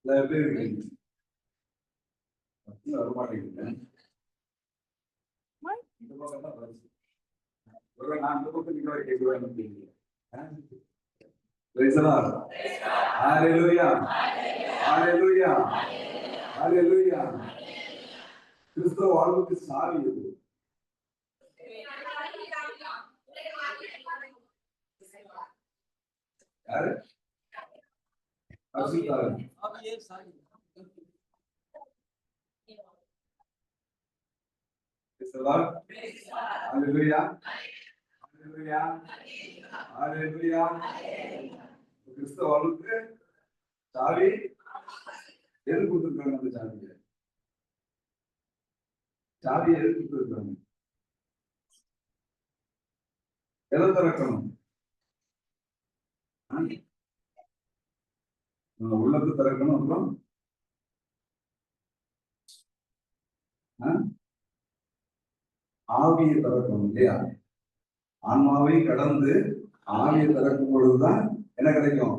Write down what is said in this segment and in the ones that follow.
எப்படி இருக்கீங்க? வரமாட்டேங்குது. இந்த பக்கம் தான் வருது. நான் இந்த பக்கம் நீங்க கேட்குவேன். Praise the Lord. Hallelujah. Hallelujah. Hallelujah. கிறிஸ்தவ வாழ்வுக்கு சாவி இது. யாரு? அசுத்தாரு. Praise the Lord. Hallelujah. Hallelujah. Hallelujah. கிறிஸ்தவ வாழ்வுக்கு சாவி எது கொடுத்துருக்காங்க? அந்த சாவியை எது கொடுத்துருக்காங்க? எதை திறக்கணும்? உள்ளத்தை திறக்கணும். அப்புறம் ஆவியை திறக்கணும் இல்லையா? ஆன்மாவை கடந்து ஆவியை திறக்கும் பொழுதுதான் என்ன கிடைக்கும்?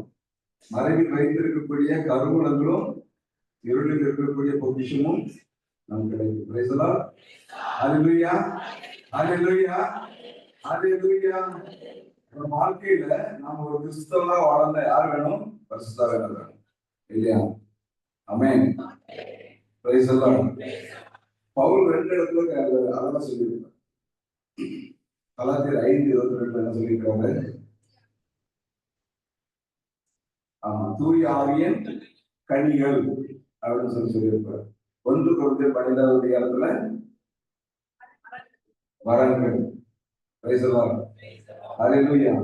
மறைவில் வைத்திருக்கக்கூடிய கருவூலங்களும் இருளில் இருக்கக்கூடிய பொக்கிஷமும் நமக்கு கிடைக்கும். Praise the Lord. Hallelujah. Hallelujah. Hallelujah. நம்ம வாழ்க்கையில நாம ஒரு கிறிஸ்தவனா வாழ்ந்தா யார் வேணும்? பரிசுத்தர் வேணும் இல்லையா? ஆமென். Praise the Lord. பவுல் 2 இடத்துல அதெல்லாம் சொல்லியிருக்கார். கலாத்தியர் 5:22 என்ன சொல்லியிருக்காரு? தூய ஆவியின் கனிகள் அப்படின்னு சொல்லியிருப்பார். 1 கொரிந்தியர் 12வது இடத்துல வரங்கள். Praise the Lord. Hallelujah.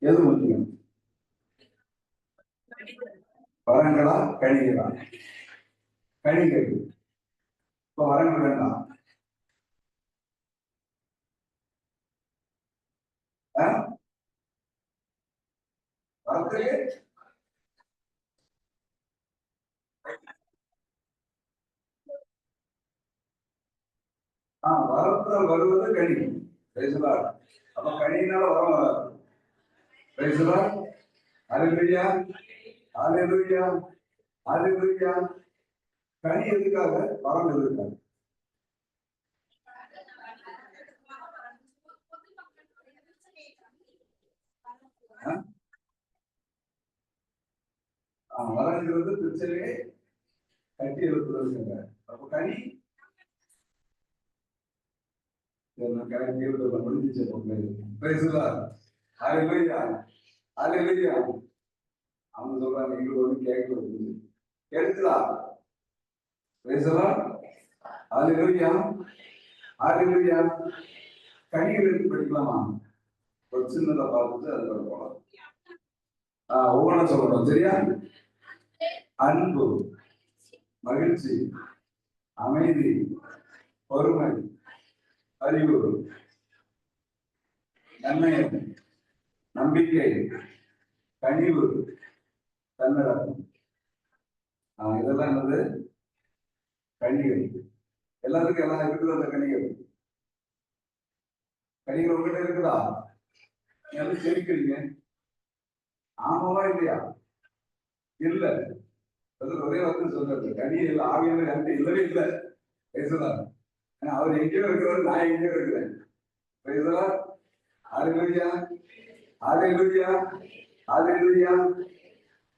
எது முக்கியம்? வரங்களா கனிகளா? கனிகள். இப்ப வரங்கள் வேண்டாம். வரத்துக்கு வரத்தால் வருவது கனி. Praise the Lord. அப்ப கனியினால வரம் வராது. Praise the Lord. Hallelujah. Hallelujah. Hallelujah. கனி எதுக்காக? வரம் எதுக்காக? வரங்கிறது பிரச்சனையை கட்டி எழுப்புறதுங்க. அப்ப கனி முடிஞ்சிச்சு. அவங்க சொல்றாங்க எங்களுக்கு ஒண்ணு கேட்கல. கேட்குதா? கனிகள் எடுத்து படிக்கலாமா? ஒரு சின்னதை பார்த்துட்டு அதுக்கு போலாம். ஒவ்வொன்றும் சொல்லணும். சரியா? அன்பு, மகிழ்ச்சி, அமைதி, பொறுமை, அறிவு, நன்மையம், நம்பிக்கை, கனிவு, தன்னடக்கம். இதெல்லாம் என்னது? கனிகள். எல்லாத்துக்கும் எல்லாம் இருக்குது. அந்த கனிகள் உங்ககிட்ட இருக்குதா? எல்லாம் செலுக்கிறீங்க. ஆமாவா இல்லையா? இல்ல. ஒரே வார்த்தை சொல்றது, கனி இல்லை. ஆவியான என்கிட்ட இல்லவே இல்லை. பேசலாம். அவர் எங்கேயோ இருக்கிறார், நான் எங்கேயோ இருக்கிறேன். பேசலாம். ஹல்லேலூயா. ஹல்லேலூயா. ஹல்லேலூயா.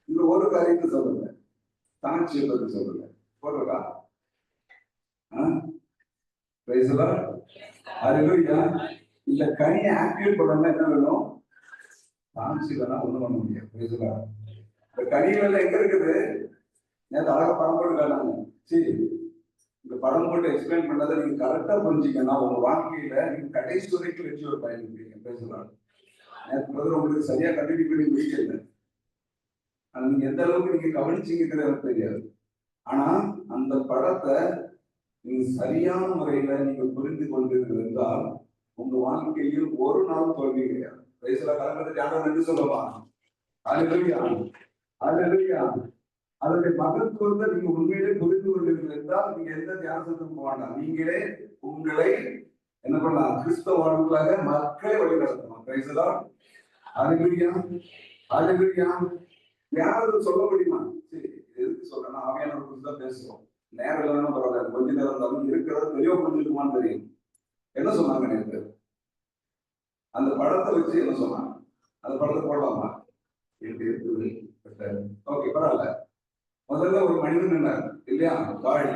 இந்த ஒரு காரியத்தை சொல்லுங்க. சாட்சியை பற்றி சொல்லுங்க. போடுறதா? பேசலாம். ஹல்லேலூயா. இந்த கனியை ஆக்டிவேட் பண்ணணும்னா என்ன வேணும்? சாட்சி வேணா ஒண்ணும் பண்ண முடியாது. பேசலாம். இந்த கனிகள் எங்க இருக்குது? நேற்று அழகா படம் போட்டு காட்டாங்க. சரி, இந்த படம் போட்டு எக்ஸ்பிளைன் பண்ணதை நீங்க கரெக்டா புரிஞ்சுக்கன்னா உங்க வாழ்க்கையில நீங்க கடைசி வரைக்கும் வெற்றி ஒரு பயன்படுறீங்க. பேசலாம். நேற்று உங்களுக்கு சரியா கண்டினியூ பண்ணி முடிக்கல. ஆனா நீங்க எந்த அளவுக்கு நீங்க கவனிச்சீங்கிறது எனக்கு தெரியாது. ஆனா அந்த படத்தை நீங்க சரியான முறையில நீங்க புரிந்து கொண்டிருக்கிறது என்றால் உங்க வாழ்க்கையில் ஒரு நாள் தோல்வி கிடையாது. வயசுல கலந்துட்டு யாரும் நன்றி சொல்லவா? ஹல்லேலூயா. ஹல்லேலூயா. அதனுடைய மகத்துவத்தை நீங்க உண்மையிலே புரிந்து கொண்டிருக்கிறது என்றால் நீங்க எந்த தியானத்துக்கும் போக வேண்டாம். நீங்களே உங்களை என்ன பண்ணலாம்? கிறிஸ்தவ வாழ்வுகளாக மக்களை வழிநடத்தலாம். Price the Lord. ஹல்லேலூயா. ஹல்லேலூயா. யாரும் சொல்ல முடியுமா? சரி, எதுக்கு சொல்றேன்னா ஆவியானவர் குறித்து தான் பேசுறோம். நேரம் இல்லைன்னா பரவாயில்ல, கொஞ்ச நேரம் இருந்தாலும் இருக்கிறத தெளிவா புரிஞ்சுக்குமான்னு தெரியும். என்ன சொன்னாங்க நேற்று அந்த படத்தை வச்சு என்ன சொன்னாங்க? அந்த படத்தை போடலாமா? ஓகே, பரவாயில்ல. முதல்ல ஒரு மனிதன் நின்றார் இல்லையா, காடி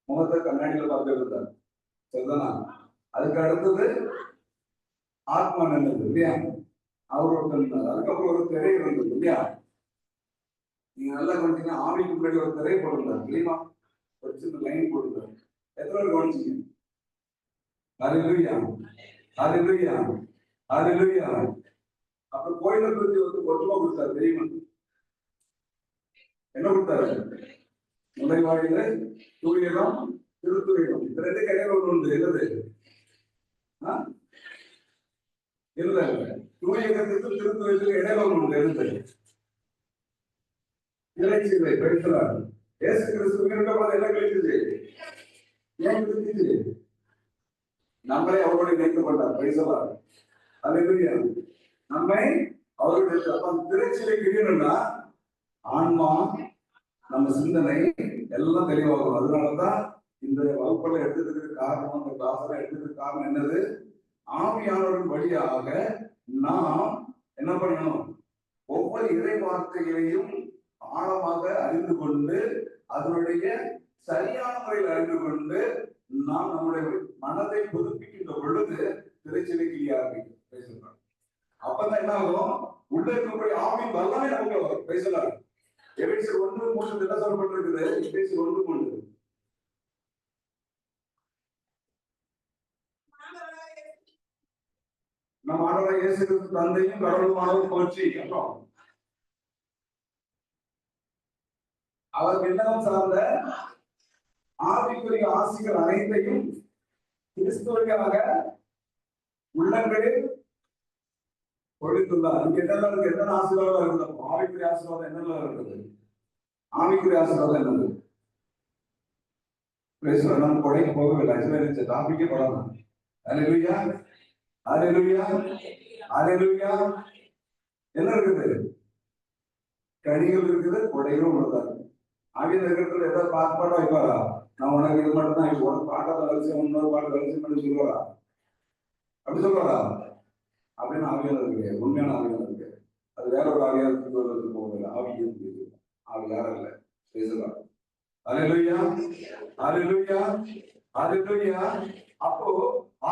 முகத்தை கண்ணாடியில பார்த்து இருந்தார், சரிதானா? அதுக்கு அடுத்தது ஆத்மா நின்றது இல்லையா, அவர் ஒருத்தர் நின்றார். அதுக்கப்புறம் ஒரு திரை இருந்தது இல்லையா, நீங்க நல்லா கவனிச்சீங்கன்னா ஆவிக்கு முன்னாடி ஒரு திரை போட்டிருந்தார் தெரியுமா, ஒரு சின்ன லைன் போட்டிருந்தார். எத்தனை பேர் கவனிச்சீங்க? ஹல்லேலூயா, ஹல்லேலூயா, ஹல்லேலூயா. அப்புறம் கோயிலை பற்றி வந்து ஒற்றுமை கொடுத்தாரு தெரியுமா? என்ன கொடுத்தாரு? நுழைவாயில தூயகம் திருத்துயகம், இந்த ரெண்டு கிடையாது ஒன்று உண்டு. என்னது? இல்ல தூயகத்துக்கு திருத்துயத்துக்கு இடையில ஒன்று உண்டு. என்னது? இறைச்சிகளை பெருக்கிறார். இயேசு கிறிஸ்து உயிரிழந்தபோது என்ன கழிச்சது? ஏன் கழிச்சது? நம்மளை அவரோட இணைத்துக் கொண்டார். பேசலாம் அல்லேலூயா. நம்மை அவருடைய திரைச்சிலை கிரியணும்னா ஆன்மா, நம்ம சிந்தனை எல்லாம் தெளிவாகும். அதனாலதான் இந்த வகுப்புல எடுத்ததுக்கு காரணம், அந்த கிளாஸ்ல எடுத்ததுக்கு காரணம் என்னது? ஆவியானவரின் வழியாக நாம் என்ன பண்ணணும்? ஒவ்வொரு இறை வார்த்தைகளையும் ஆழமாக அறிந்து கொண்டு அதனுடைய சரியான முறையில் அறிந்து கொண்டு நாம் நம்முடைய மனதை புதுப்பிக்கின்ற பொழுது திரைச்சிலை கிளியாக பேசுகிறோம். அப்பதான் என்ன ஆகும்? உள்ள இருக்கக்கூடிய ஆவின் வல்லமை நமக்கு வரும். பேசலாம். எபேசியர் 1:3 என்ன சொல்லப்பட்டிருக்குது? எபேசியர் 1:3 நம் ஆண்டவராகிய இயேசு கிறிஸ்து தந்தையும் கடவுளுமானவர் போற்றி. அப்புறம் அவர் விண்ணகம் சார்ந்த ஆவிக்குரிய ஆசிகள் அனைத்தையும் கிறிஸ்துவர்களாக உள்ளங்களில் கொடுத்துள்ளார். இங்க என்னெல்லாம் இருக்கு? எத்தனை ஆசீர்வாதம் இருக்குது? ஆவிக்குரிய ஆசீர்வாதம் என்னெல்லாம் இருக்குது? ஆவிக்குரிய ஆசீர்வாதம் என்னது? நம்ம கொடைக்கு போகவில்லை, டாபிக்கே படம். அல்லேலூயா, அல்லேலூயா, அல்லேலூயா. என்ன இருக்குது? கனிகள் இருக்குது, கொடைகளும் உள்ளதா. ஆவியில் இருக்கிறது ஏதாவது பாட்டு வைப்பாரா? நான் உனக்கு இது மட்டும் தான், உனக்கு பாட்டை வளர்ச்சி, இன்னொரு பாட்டு வளர்ச்சி பண்ணி சொல்லுவாரா? அப்படி சொல்லுவாரா? அப்படின்னு ஆவியாளர் இருக்கு, உண்மையான ஆவியாளர் இருக்கு. அது வேற ஒரு ஆவியாளருக்கு போகல. ஆவி இருக்கு, ஆவி யாரும் இல்லை. பேசலாம். அல்லேலூயா, அல்லேலூயா, அல்லேலூயா. அப்போ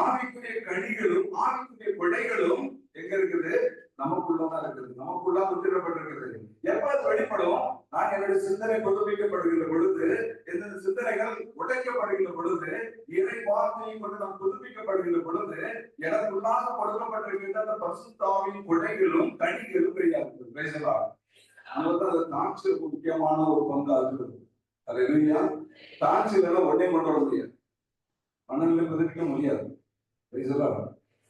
ஆவிக்குரிய கனிகளும் ஆவிக்குரிய கொடைகளும் எங்க இருக்குது? நமக்குள்ளதான் இருக்குது. நமக்குள்ள முத்திரப்பட்டிருக்கிறது. எப்ப வெளிப்படும்? நான் என்னுடைய சிந்தனை புதுப்பிக்கப்படுகின்ற பொழுது, எந்தெந்த சிந்தனைகள் உடைக்கப்படுகின்ற பொழுது, இறை வார்த்தையை கொண்டு நாம் புதுப்பிக்கப்படுகின்ற பொழுது, எனக்குள்ளாக கொடுக்கப்பட்டிருக்கின்ற அந்த பரிசுத்த ஆவியின் கொடைகளும் கனிகளும் வெளியாகிறது. பேசலாம். அதனால்தான் அது தாட்சி முக்கியமான ஒரு பங்கு ஆகிறது. அது இல்லையா? தாட்சியில உடனே கொண்டு வர முடியாது, மனநிலை புதுப்பிக்க முடியாது. பேசலாம்.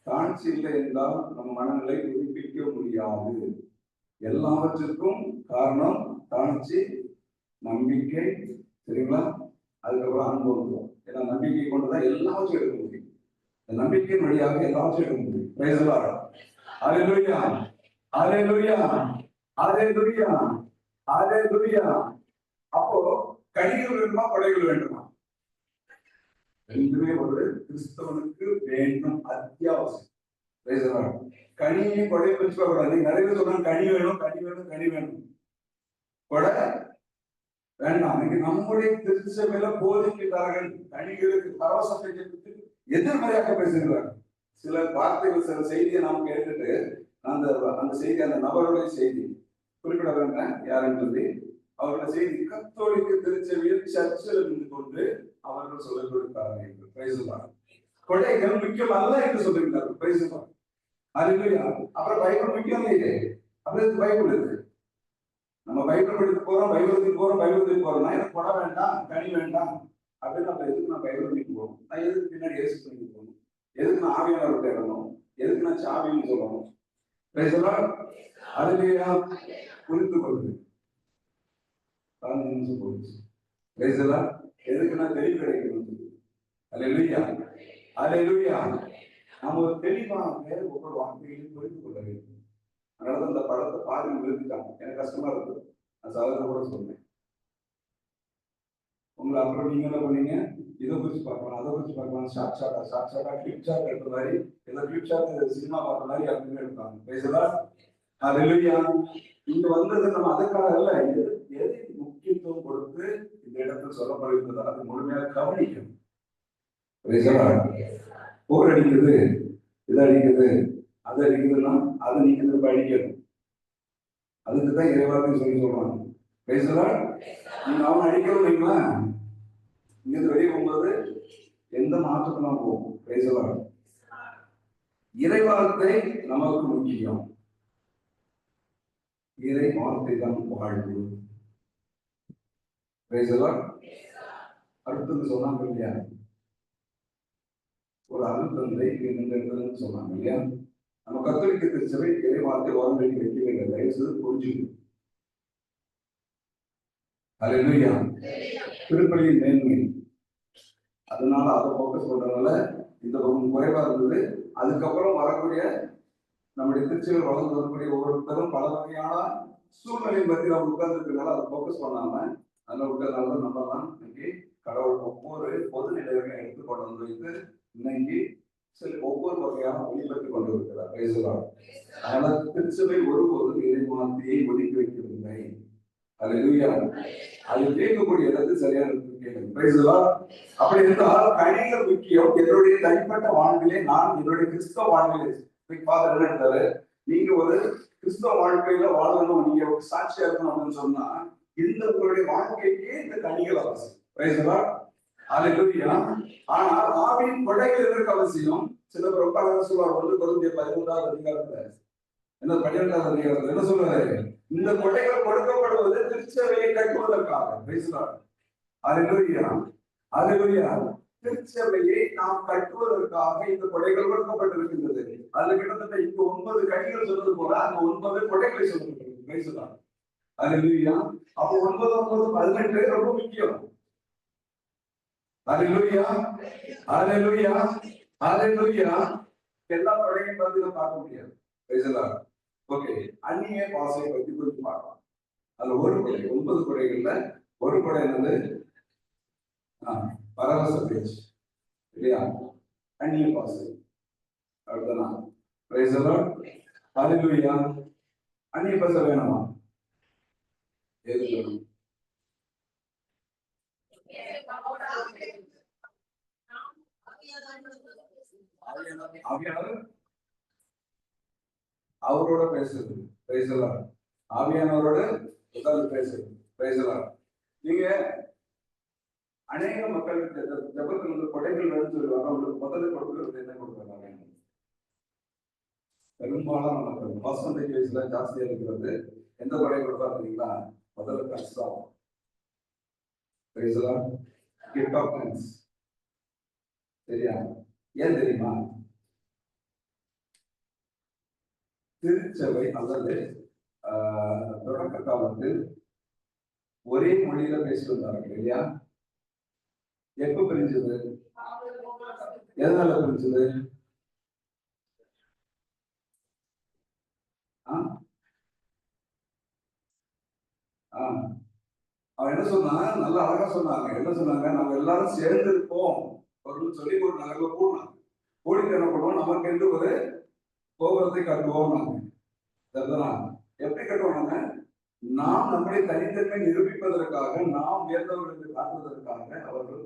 தாட்சி இல்லை என்றால் நம்ம மனநிலை புதுப்பிக்க முடியாது. எல்லாவற்றுக்கும் காரணம் தாட்சி, நம்பிக்கை, சரிங்களா? அதுக்கப்புறம் அனுபவம். ஏன்னா நம்பிக்கை கொண்டுதான் எல்லாவற்றையும் எடுக்க முடியும். இந்த நம்பிக்கையின் வழியாக எல்லாவற்றையும் எடுக்க முடியும். பேசலாம். அல்லேலூயா, அல்லேலூயா, அல்லேலூயா, அல்லேலூயா. அப்போ கனிகள் வேண்டுமா, கொடைகள் வேண்டுமா? ரெண்டுமே ஒரு கிறிஸ்தவனுக்கு வேண்டும், அத்தியாவசியம். கனியை கொடை வச்சுக்கூடாது. நிறைய சொன்னா கனி வேணும், கனி வேணும், கனி வேணும், கொடை வேண்டாம். இன்னைக்கு நம்முடைய திருச்சபையில போதிக்கிறார்கள் கனிகளுக்கு பரவசத்தை எதிர்மறையாக பேசுகிறார்கள். சில வார்த்தைகள், சில செய்தியை நாம் கேட்டுட்டு அந்த செய்தி, அந்த நபருடைய செய்தி குறிப்பிட வேண்டாம் யாருன்னு சொல்லி, அவருடைய செய்தி கத்தோலிக்க திருச்சபையில் சர்ச்சில் இருந்து கொண்டு அவர்கள் சொல்லிக் கொடுக்கிறார்கள். கொடைகள் முக்கியம் அல்ல என்று சொல்லுகிறார்கள். அப்புறம் பைபிள் முக்கியம் இல்லை. அப்புறம் பைபிள் இருக்கு. நம்ம பைபிள் படித்து போறோம், பைபிளுக்கு போறோம், பைபிளுக்கு போறோம்னா எனக்கு கொடை வேண்டாம், கனி வேண்டாம் அப்படின்னு நம்ம எதுக்கு நான் பைபிளுக்கு போகணும்? நான் எதுக்கு பின்னாடி இயேசு பண்ணிட்டு போகணும்? எதுக்கு நான் ஆவியானவர் தேடணும்? எதுக்கு நான் சாவின்னு சொல்லணும்? அதுலயா புரிந்து கொள்ளுது. எதுக்கு நான் தெளிவு கிடைக்கணும்? அல்லேலூயா, அல்லேலூயா. நம்ம ஒரு தெளிவாக ஒவ்வொரு வார்த்தைகளையும் புரிந்து கொள்ள வேண்டும். அதனால அந்த படத்தை பாதி நிறுத்திட்டாங்க. எனக்கு கஷ்டமா இருக்குது. நான் சாதாரண கூட சொன்னேன். உங்களை அப்புறம் நீங்க என்ன பண்ணீங்க, இதை குறிச்சு பார்க்கலாம், அதை குறிச்சு பார்க்கலாம், ஷார்ட் கிளிப் ஷாட் எடுத்த மாதிரி, ஏதோ கிளிப் ஷாட் சினிமா பார்த்த மாதிரி அப்படின்னு எடுத்தாங்க. பேசுதா ஹல்லேலூயா. இங்க வந்தது நம்ம அதுக்காக அல்ல, எது முக்கியத்துவம் கொடுத்து இந்த இடத்துல சொல்லப்படுகிறதோ அது முழுமையாக கவனிக்கணும். போர் அடிக்குது, இது அடிக்குது, அது அடிக்குதுன்னா அதை நீங்க திரும்ப அடிக்கணும். அதுக்குதான் இறைவார்த்தை சொல்லி சொல்றாங்க. பேசுறா நீங்க அவன் அடிக்கணும் இல்லைங்களா, இங்கிருந்து வெளியே போகும்போது எந்த மாற்றத்தினா போகும். பேசுறா இறைவார்த்தை நமக்கு முக்கியம். இறை வார்த்தை தான் வாழ்வு. அடுத்தது சொன்னாங்க இல்லையா, ஒரு அருத்தந்தை சொன்னாங்க இல்லையா, நம்ம கத்தோலிக்க திருச்சபை இறை வார்த்தை வார்த்தைக்கு வைக்க தயவுசெய்து புரிஞ்சுக்கணும். ஹல்லேலூயா. திருப்பலியின் மேன்மை, அதனால அதை போக்கஸ் பண்றதுனால இந்த பக்கம் குறைவா இருந்தது. அதுக்கப்புறம் வரக்கூடிய நம்முடைய திருச்சியில் வளர்ந்து வரக்கூடிய ஒவ்வொருத்தரும் பல வகையான சூழ்நிலை பற்றி நம்ம உட்கார்ந்துருக்கனால அதை போக்கஸ் பண்ணாம அதில் உட்கார்ந்தால நம்மலாம் இன்னைக்கு கடவுள் ஒவ்வொரு பொது நிலையங்களையும் எடுத்துக்கொண்டு வந்து வைத்து இன்னைக்கு ஒவ்வொரு வகையான ஒளிபெற்றுக் கொண்டு இருக்கிறார். பேசுகிறார். அதனால திருச்சபை ஒருபோதும் இறை வார்த்தையை ஒதுக்கி வைக்கவில்லை. ஹல்லேலூயா. அது கேட்கக்கூடிய இடத்து சரியான கேட்கணும். அப்படி இருந்தால் கனிகள் முக்கியம். என்னுடைய தனிப்பட்ட வாழ்விலே நான் என்னுடைய கிறிஸ்தவ வாழ்விலே என்ன, நீங்க ஒரு கிறிஸ்தவ வாழ்க்கையில வாழணும், நீங்க ஒரு சாட்சியா இருக்கணும் அப்படின்னு சொன்னா இந்த உங்களுடைய வாழ்க்கைக்கு இந்த கனிகள் அவசியம். ஆனால் ஆவின் கொடைகள் எதற்கு அவசியம்? சில பேர் ரொம்ப அழகா சொல்லுவார். 1 கொரிந்தியர் 13வது அதிகாரத்துல என்ன 12வது அதிகாரத்துல என்ன சொல்றாரு, இந்த கொடைகள் கொடுக்கப்படுவது திருச்சபையை கட்டுவதற்காக. பேசுறார். திருச்சபையை நாம் கட்டுவதற்காக இந்த கொடைகள் கொடுக்கப்பட்டிருக்கின்றது. அதுல கிட்டத்தட்ட இங்க 9 கனிகள் சொன்னது போல அந்த 9 கொடைகளை சொல்லப்பட்டிருக்கு. பேசுறார். அப்போ 9 9 18 ரொம்ப முக்கியம். ஹல்லேலூயா. ஹல்லேலூயா. ஹல்லேலூயா. எல்லா கொடைகளையும் பத்தி பார்க்க முடியாது. பேசுறார். ஓகே, அந்நிய பாசையை பத்தி கொஞ்சம் பார்க்கலாம். அதுல ஒரு கொடை, 9 கொடைகள்ல ஒரு கொடை என்னது, பரவச பேச்சு இல்லையா, அந்நிய பாசை. அடுத்ததான் ஹல்லேலூயா. அந்நிய பாசை வேணுமா? எது வேணும்? அவரோட பேசுறது. ஆவியானவரோட உட்கார்ந்து பேசுறது. நீங்க அநேக மக்களுக்கு ஜபத்தில் வந்து கொடைகள் சொல்லுவாங்க. அவங்களுக்கு முதல்ல கொடுக்கிறது என்ன கொடுக்குறாங்க? பெரும்பாலான மக்கள் பர்சன்டேஜ் வயசுல ஜாஸ்தியா இருக்கிறது எந்த கொடை கொடுப்பாருங்களா? முதல்ல கஷ்டம். சரியா? ஏன் தெரியுமா? திருச்சபை அல்லது தொடக்க காலத்தில் ஒரே மொழியில பேசிட்டு வந்தார்கள் இல்லையா? எப்ப பிரிஞ்சது? எதனால பிரிஞ்சது? அவன் என்ன சொன்னா, நல்லா அழகா சொன்னாங்க. என்ன சொன்னாங்க, நம்ம எல்லாரும் சேர்ந்து இருப்போம் அப்படின்னு சொல்லி ஒரு நகர்ல போனாங்க. போடிட்டு என்ன பண்ணுவோம், நமக்கு என்று ஒரு கோபுரத்தை கட்டுவோம். எப்படி கட்டுவோம்? நாம் நம்முடைய தனித்தன்மை நிரூபிப்பதற்காக, நாம் உயர்ந்தவர்களுக்கு காட்டுவதற்காக அவர்கள்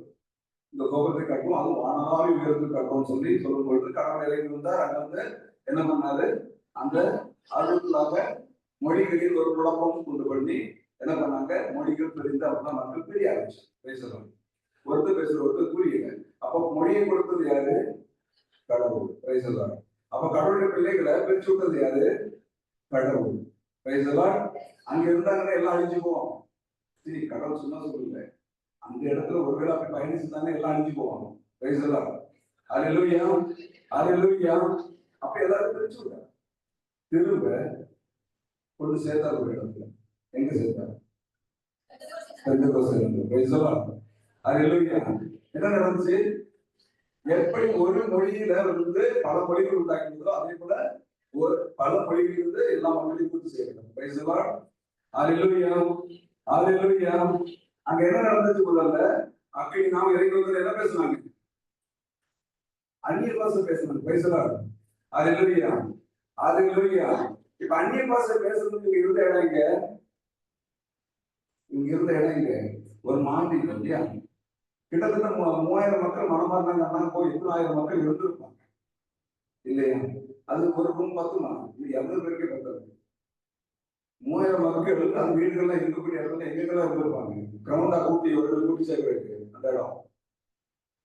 இந்த கோபுரத்தை கட்டுவோம். அது வானலாவி உயர்ந்து கட்டுவோம் சொல்லி சொல்லும் பொழுது கடவுள் இறங்கி வந்தார். அங்க வந்து என்ன பண்ணாரு, அந்த ஆர்வத்திலாக மொழிகளில் ஒரு குழப்பம் கொண்டு பண்ணி என்ன பண்ணாங்க, மொழிகள் பிரிந்து அப்படின்னா மக்கள் பிரிய ஆரம்பிச்சு பேசுறாங்க. ஒருத்தர் பேசுற ஒருத்தர் புரியல. அப்ப மொழியை கொடுத்தது யாரு? கடவுள். பேசுறாங்க. அப்ப கடவுளுடைய பிள்ளைகளை பிரிச்சு விட்டது யாரு? கடவுள். பேசலாம். அங்க இருந்தாங்கன்னா எல்லாம் அழிஞ்சு போவாங்க. சரி, கடவுள் சொன்னா சொல்லல, அந்த இடத்துல ஒருவேளை அப்படி பயணிச்சுதானே எல்லாம் அழிஞ்சு போவாங்க. பேசலாம். ஹல்லேலூயா. ஹல்லேலூயா. அப்ப எல்லாரும் பிரிச்சு விட்டாங்க. திரும்ப கொண்டு சேர்த்தார் ஒரு இடத்துல. எங்க சேர்த்தார்? என்ன நடந்துச்சு? எப்படி ஒரு மொழியில வந்து பல மொழிகள் உண்டாக்கினதோ அதே போல ஒரு பல மொழிகள் இருந்து எல்லா மக்களையும் கூட்டு சேர்க்கணும். ஹல்லேலூயா. ஹல்லேலூயா. அங்க என்ன நடந்துச்சு முதல்ல? அக்கடி நாம் இறங்கி வந்து என்ன பேசுனாங்க? அந்நிய பாஷை பேசணும். பேசலாம். அது இல்லையா? அது இல்லையா? இப்ப அந்நிய பாஷை பேசுறதுக்கு இங்க இருந்த இடம் இங்க இருந்த இடம் இங்க ஒரு மாதிரி இல்லையா? கிட்டத்தட்ட 3000 மக்கள் மனமாறினாங்கன்னா போய் 80000 மக்கள் இருந்திருப்பாங்க இல்லையா? அது ஒரு ரூம் 10 இது 200 பேருக்கே பத்தாது. 3000 மக்கள் அந்த வீடுகள்லாம் இருக்கக்கூடிய இடத்துல எங்கெல்லாம் இருந்திருப்பாங்க. கிரவுண்டா கூட்டி சேர்க்கிறதுக்கு அந்த இடம்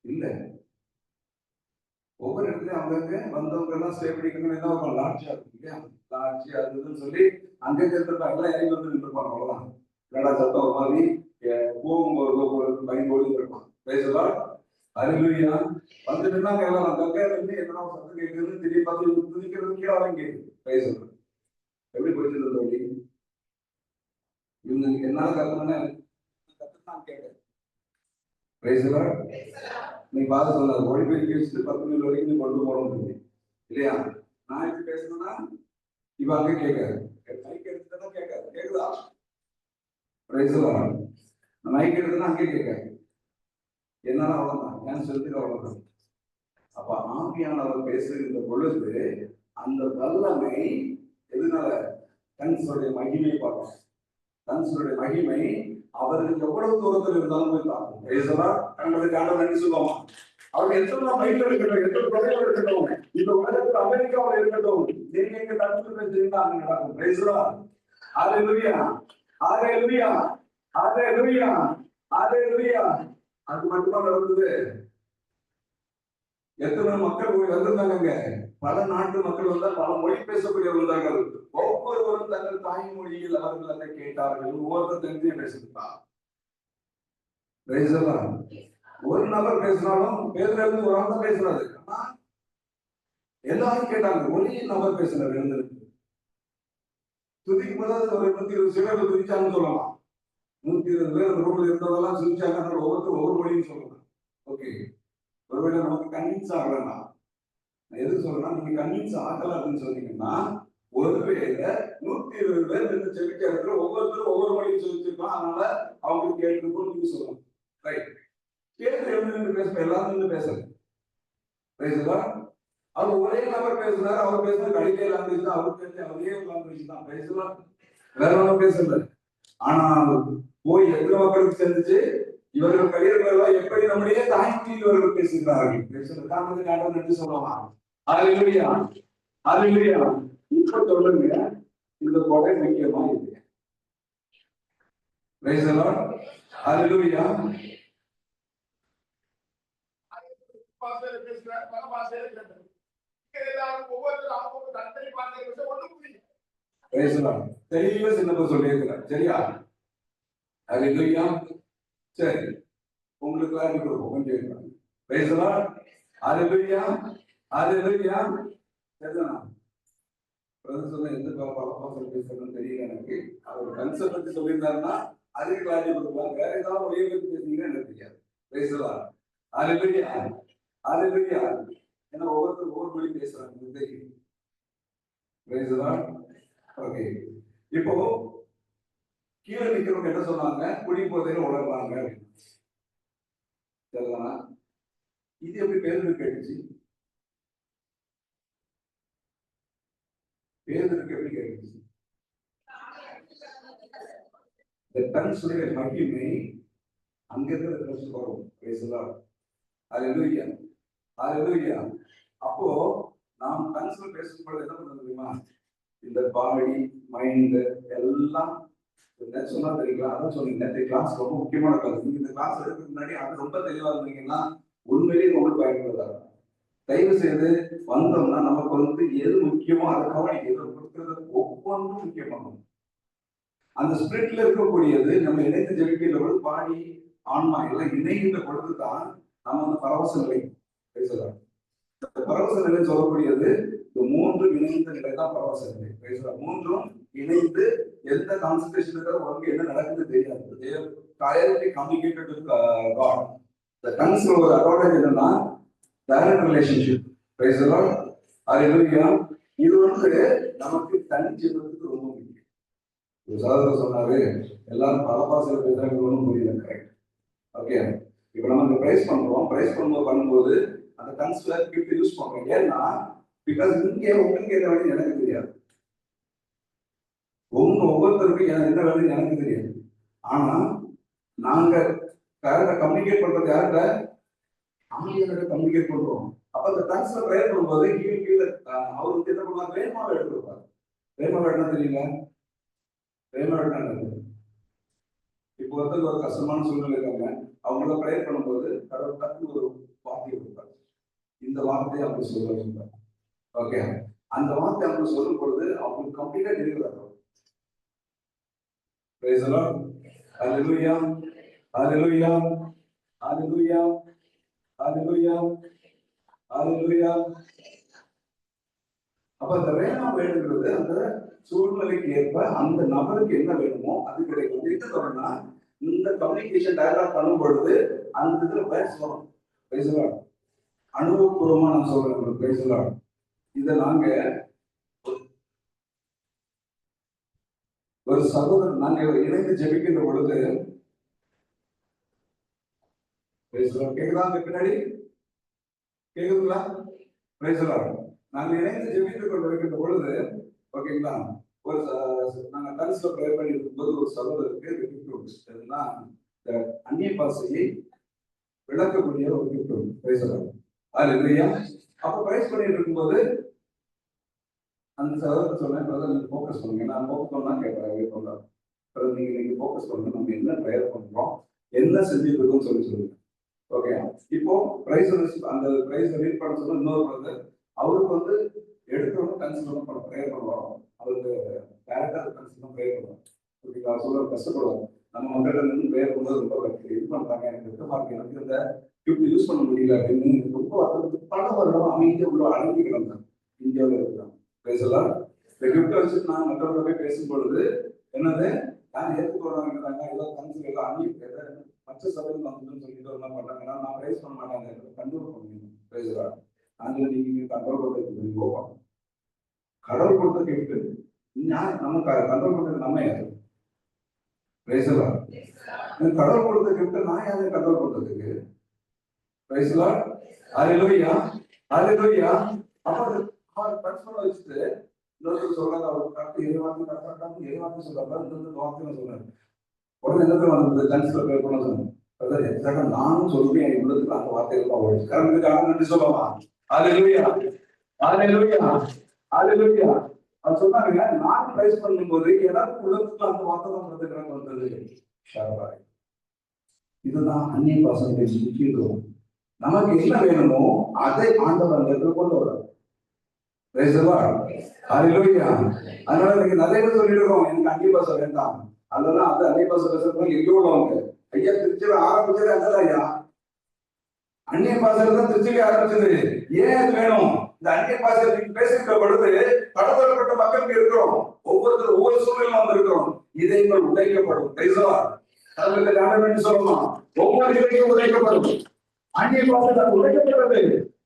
இல்ல. ஒவ்வொரு இடத்துலயும் அங்கங்க வந்தவங்க எல்லாம் ஸ்டே பண்ணிக்கணும்னு என்ன இருக்கும்? லாட்ஜா இருக்கும் இல்லையா? லாட்ஜி அதுன்னு சொல்லி அங்கங்க இருந்திருப்பாங்க. எல்லாம் இறங்கி வந்து நின்றுப்பாங்க. அவ்வளவுதான். கடா சத்தம் ஒரு மாதிரி போகும்போது பயன்போது இருப்பான். பேசலாம். அறிவுரியா வந்துட்டு தான் கேட்கலாம். கங்கையில இருந்து என்ன சத்தம் கேட்குதுன்னு திடீர்னு பார்த்து துதிக்கிறது கீழே வரையும் கேட்குது. பேசலாம். எப்படி போயிட்டு வழி இவங்க என்னால கத்துனா கத்துனான் கேட்க பேசலாம். நீ பார்த்து சொன்ன ஒளிபெருக்கி வச்சுட்டு 10 நிமிடம் வரைக்கும் கொண்டு போறோம் இல்லையா? நான் எப்படி பேசணும்னா இவ அங்கே கேட்காது. மைக் எடுத்துட்டா கேட்காது. கேக்குதா? பேசலாம். மைக் எடுத்துனா அங்கே கேட்காது. என்னால அவ்வளவுதான். ஏன் சொல்லிட்டு அவ்வளவுதான். அப்ப ஆவியானவர் பேசுகின்ற பொழுது அந்த வல்லமை எதனால? கன்சருடைய மகிமையை பார்க்கணும். கன்சருடைய மகிமை அவர்கள் எவ்வளவு தூரத்தில் இருந்தாலும் போய் பார்க்கணும். பேசலாம். தங்களுக்கு ஆண்டவர் நன்றி சொல்லுவாங்க. அவங்க எத்தனை மைல இருக்கட்டும், எத்தனை தொலைவில் இருக்கட்டும், இந்த உலகத்தில் அமெரிக்காவில் இருக்கட்டும், நீங்க எங்க தடுப்பு பேசுறீங்கன்னா அங்க நடக்கும். பேசலாம். ஹல்லேலூயா, ஹல்லேலூயா, ஹல்லேலூயா, ஹல்லேலூயா. அது மட்டுமா நடந்தது? எத்தனை மக்கள் வந்திருந்தாங்க? பல நாட்டு மக்கள் வந்தால் பல மொழி பேசக்கூடியவர்கள் இருந்தார்கள். ஒவ்வொருவரும் தங்கள் தாய்மொழியில் அவர்கள் அதை கேட்டார்கள். ஒவ்வொருத்தரும் தெரிஞ்சே பேசிருப்பார். ஒரு நபர் பேசினாலும் பேர்ல இருந்து ஒரு ஆள் பேசுறாரு. எல்லாரும் கேட்டாங்க. ஒரே நபர் பேசுறாரு. துதிக்கும் போது ஒரு 120 சிலர் துதிச்சாங்கன்னு சொல்லலாம். 120 பேர் ரூம்ல இருந்ததெல்லாம் சிரிச்சாங்க. ஒவ்வொருத்தரும் ஒவ்வொரு மொழியும் சொல்லலாம். ஓகே, ஒருவேளை நமக்கு கன்வின்ஸ் ஆகலன்னா, எது சொல்றேன்னா, நீங்க கன்வின்ஸ் ஆகல அப்படின்னு சொன்னீங்கன்னா, ஒருவேளை 120 பேர் இருந்து செவிக்க இடத்துல ஒவ்வொருத்தரும் ஒவ்வொரு மொழியும் சொல்லிச்சிருக்கோம். அதனால அவங்களுக்கு கேட்டுருக்கோம் நீங்க சொல்லணும். ரைட், கேட்டு எழுந்து பேச எல்லாரும் பேசல. பேசுதா? அவர் ஒரே நபர் பேசுறாரு. அவர் பேசுறது கடிகை லாங்குவேஜ் தான். அவருக்கு தெரிஞ்ச அதே லாங்குவேஜ் தான். பேசலாம். வேற ஒன்றும் பேசல. ஆனால் போய் எத்தனை மக்களுக்கு செஞ்சுச்சு? இவர்கள் கலியர்கள் எப்படி நம்முடைய தாய்மொழியில் இவர்கள் பேசுகிறார்கள். காரணத்துக்கு ஆண்டவர் நன்றி சொல்லலாம். ஹல்லேலூயா, ஹல்லேலூயா. இப்ப சொல்லுங்க, இந்த கொடை முக்கியமா இருக்கு. Price the Lord. Hallelujah. Price the Lord. தெளிவா சின்னப்ப சொல்லியிருக்கிறார். சரியா? ஹல்லேலூயா. சரி, உங்களுக்கு கிளாரிட்டி கொடுப்போம். கொஞ்சம் பிரைஸ் தி லார்ட். ஹல்லேலூயா, ஹல்லேலூயா. சரிதானா? பிரதர் சொன்ன எந்த பலப்பாசல் பேசுறதுன்னு தெரியல எனக்கு. அவர் கன்செப்ட் பத்தி சொல்லியிருந்தாருன்னா அதுக்கு கிளாரிட்டி கொடுக்கலாம். வேற ஏதாவது ஒரே பத்தி பேசுனீங்கன்னா எனக்கு தெரியாது. Praise the Lord. Hallelujah, hallelujah. ஏன்னா ஒவ்வொருத்தரும் ஒவ்வொரு மொழி பேசுறாங்க. Price the Lord. ஓகே, இப்போ கீழே நிக்கிறவங்க என்ன சொன்னாங்க? குடி போதையில உணர்றாங்க. சரிதானா? இது எப்படி பேருக்கு கேட்டுச்சு? பேருக்கு எப்படி கேட்டுச்சு? இந்த டன்ஸுடைய மகிமை அங்கிருந்து வரும். பேசலாம். ஹல்லேலூயா, ஹல்லேலூயா. அப்போ நாம் டன்ஸ்ல பேசும்போது என்ன பண்ண தெரியுமா? இந்த பாடி மைண்ட் எல்லாம் சொன்னா தெரியுங்களா? அதான் சொன்னீங்க, இந்த கிளாஸ் ரொம்ப முக்கியமான கிளாஸ். நீங்க இந்த கிளாஸ் எடுக்கிறதுக்கு முன்னாடி அது ரொம்ப தெளிவா இருந்தீங்கன்னா உண்மையிலேயே உங்களுக்கு பயனுள்ளதா இருக்கும். தயவு செய்து வந்தோம்னா நமக்கு எது முக்கியமோ அதை கவனிக்கிறது. ஒவ்வொன்றும் முக்கியமாகும். அந்த ஸ்பிரிட்ல இருக்கக்கூடியது நம்ம இணைந்து ஜெபிக்கின்ற பொழுது பாடி ஆன்மா எல்லாம் இணைகின்ற பொழுதுதான் நம்ம அந்த பரவச நிலை பேசலாம். பரவச நிலை சொல்லக்கூடியது மூன்று இணைந்த நிலை தான் பரவச நிலை. பேசலாம். மூன்றும் இணைந்து எந்த கான்சன்ட்ரேஷன் உனக்கு என்ன நடக்குது தெரியாது. Directly communicated with God. the tongues ஒரு அட்வான்டேஜ் என்னன்னா direct relationship. Praise the Lord. Hallelujah. இது நமக்கு தனி ஜீவனத்துக்கு ரொம்ப முக்கியம். ஒரு சகோதரர் சொன்னாரு, எல்லாரும் பல பாசையில பேசுறாங்க, ஒன்றும் புரியல. கரெக்ட். ஓகே, இப்போ நம்ம இந்த பிரைஸ் பண்றோம், பிரைஸ் பண்ணும்போது அந்த டங்ஸ்ல கிஃப்ட் யூஸ் பண்றோம். ஏன்னா பிகாஸ் இங்கே உங்களுக்கு என்ன வேணும் எனக்கு தெரியாது, ஒவ்வொருத்தருக்கும் என்ன வேணும் எனக்கு தெரியாது. ஆனா நாங்க கம்யூனிகேட் பண்றது யார்கிட்ட? ஆங்கிலத்தை கம்யூனிகேட் பண்றோம். அப்ப அந்த டங்ஸ்ல ப்ரேயர் பண்ணும்போது கீழே அவருக்கு என்ன பண்ணுவாங்க? வேகமாக எடுத்துருப்பாரு. வேகமாக என்ன தெரியல, வேகமாக என்ன. இப்போ வந்து ஒரு கஷ்டமான சூழ்நிலை இருக்காங்க, அவங்கள ப்ரேயர் பண்ணும்போது கடவுள் டக்கு ஒரு வார்த்தையை கொடுப்பாரு. இந்த வார்த்தையை அவங்க சொல்லுவாங்க. ஓகே, அந்த வார்த்தை அவங்க சொல்லும் பொழுது அவங்களுக்கு கம்ப்ளீட்டா டெலிவர் ஆகும். Praise the Lord. Hallelujah. Hallelujah. Hallelujah. Hallelujah. Hallelujah. அப்ப அந்த வேணும் வேணுங்கிறது அந்த சூழ்நிலைக்கு ஏற்ப அந்த நபருக்கு என்ன வேணுமோ அது கிடைக்கும். எது சொல்லணும்னா இந்த கம்யூனிகேஷன் டயலாக் பண்ணும் பொழுது அந்த இதுல பேசணும். பேசலாம் அனுபவபூர்வமா நான் சொல்றேன். பேசலாம். இதை நாங்க ஒரு சகோதரர் நாங்கள் இணைந்து ஜெபிக்கின்ற பொழுது கேக்குதா? பின்னாடி கேக்குதுங்களா? பேசலாம். நாங்கள் இணைந்து ஜெபித்துக் கொண்டு இருக்கின்ற பொழுது ஓகேங்களா, ஒரு நாங்க கன்ஸ்ல ப்ரேயர் பண்ணி இருக்கும்போது ஒரு சகோதரருக்கு அந்நிய பாசையை விளக்கக்கூடிய ஒரு கிஃப்ட் பேசலாம். அதுலயா அப்ப பிரைஸ் பண்ணிட்டு இருக்கும்போது அந்த சகோதரர் சொன்னேன், நீங்க ஃபோக்கஸ் பண்ணுங்க. நான் ஃபோக்கஸ் பண்ணா கேட்கறேன், நீங்க ஃபோக்கஸ் பண்ணுங்க, நம்ம என்ன ப்ரேயர் பண்றோம், என்ன செஞ்சுட்டு இருக்கோம்னு சொல்லுங்க. ஓகே, இப்போ பிரைஸ் அந்த பிரைஸ் ரீட் பண்ண சொன்னா இன்னொரு பிரதர் அவருக்கு வந்து எடுக்கிறவங்க கன்சிடர் பண்ண ப்ரேயர் பண்ணுவாங்க. அவருக்கு டேரக்டா கன்சிடர் ப்ரேயர் பண்ணுவாங்க. ஓகேங்களா? சொல்ல கஷ்டப்படுவாங்க. நம்ம மக்கள் இருந்து ப்ரேயர் பண்ணும்போது ரொம்ப இது பண்றாங்க, எனக்கு எனக்கு இந்த கிஃப்ட் யூஸ் பண்ண முடியல அப்படின்னு ரொம்ப பல வருடம் அமைதியாக உள்ள அடங்கி கிடந்தாங்க. இந்தியாவில் இருக்கிறாங்க. பேசலாம். இந்த கிஃப்ட் வச்சுட்டு நான் மற்றவர்களை போய் பேசும் பொழுது என்னது நான் ஏற்றுக்கொள்றாங்க, ஏதோ கன்சிடர் ஏதோ அந்நிய மற்ற சபையில் வந்துன்னு சொல்லிட்டு என்ன பண்றாங்கன்னா நான் பிரைஸ் பண்ண மாட்டாங்க, கண்ட்ரோல் பண்ணுவீங்க. பேசுறா நாங்கள் நீங்க கண்ட்ரோல் பண்ணுறது போவோம். கடவுள் கொடுத்த கிஃப்ட் நம்ம கண்ட்ரோல் பண்றது நம்ம யாரு? பேசலாம். கடவுள் கொடுத்த கிஃப்ட் நான் யாரை கண்ட்ரோல் பண்றதுக்கு? பேசலாம். ஹalleluya. ஹalleluya. அவர் பர்சனல் வச்சுட்டு இன்னொரு சொல்றாங்க, அவர் கரெக்ட் ஏவாத்து கரெக்டாக ஏவாத்து சொல்றாங்க, இந்த வார்த்தை சொல்றாரு. உடனே என்னது வந்து கன்சிடர் ப்ரேயர் பண்ண சொன்னேன். அதாவது எக்ஸாக்டா நானும் சொல்லுவேன், என் உள்ளத்துக்கு அந்த வார்த்தைகள் தான் ஓடுச்சு. கரெக்டாக நன்றி சொல்லலாம். ஹalleluya. ஹalleluya. ஹalleluya. அது சொன்னாங்க, நான் பிரைஸ் பண்ணும்போது எனக்கு உள்ளத்துக்கு அந்த வார்த்தை தான் வந்தது. இதுதான் அந்நிய பாசத்தை முக்கியத்துவம். நமக்கு என்ன வேணுமோ அதை ஆண்டவர் அந்த இடத்துல கொண்டு வர்றார். அதனால நீங்க நிறைய பேர் சொல்லிடுறோம், எனக்கு அந்நிய பாசை வேண்டாம், அதெல்லாம் அந்த அந்நிய பாசை பேசுறதுக்கு எங்கேயோ உள்ளவங்க. ஐயா திருச்சியில ஆரம்பிச்சது அங்கதான் ஐயா, அந்நிய பாசையில தான் திருச்சியில ஆரம்பிச்சது. ஏன் அது வேணும்? இந்த அந்நிய பாசை பேசுகிற பொழுது கடத்தப்பட்ட மக்களுக்கு இருக்கிறோம், ஒவ்வொருத்தரும் ஒவ்வொரு சூழ்நிலை வந்து இருக்கிறோம். இதயங்கள் உடைக்கப்படும். சொல்லலாம், ஒவ்வொரு இதயம் உடைக்கப்படும். அந்நிய பாசை உடைக்கப்பட்டது.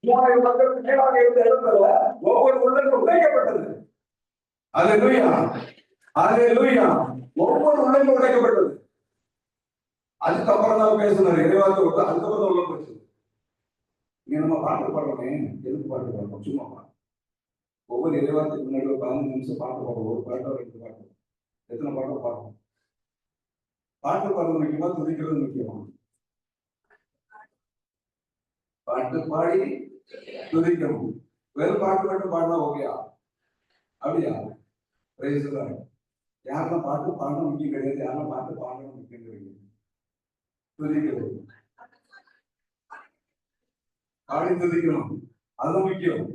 3000 மக்களுக்கு மேலாக இருந்த இடத்துல ஒவ்வொரு உள்ளங்கள் உடைக்கப்பட்டது. அல்லேலூயா. அல்லேலூயா. ஒவ்வொரு உள்ளங்கள் உடைக்கப்பட்டது. அதுக்கப்புறம் தான் பேசுனாரு இறைவாக்கு விட்டு, அதுக்கப்புறம் தான் உள்ள போச்சு. இங்க நம்ம பாட்டு பாடுறோமே, எதுக்கு பாட்டு பாடுறோம்? சும்மா ஒவ்வொரு இறைவாக்கு முன்னாடி ஒரு 15 நிமிஷம் பாட்டு பாடுறோம். ஒரு பாட்டோ 2 பாட்டு, எத்தனை பாட்டோ பாடுறோம். பாட்டு பாடுறது முக்கியமா, துதிக்கிறது முக்கியமா? பாட்டு பாடி துதிக்கணும். வெறும் பாட்டு மட்டும் பாடினா ஓகேயா? அப்படியா? யாரெல்லாம் பாட்டு பாடணும் முக்கியம் கிடையாது, யாரெல்லாம் பாட்டு பாடணும் முக்கியம் கிடையாது. துதிக்கிறது, பாடி துதிக்கணும், அதுதான் முக்கியம்.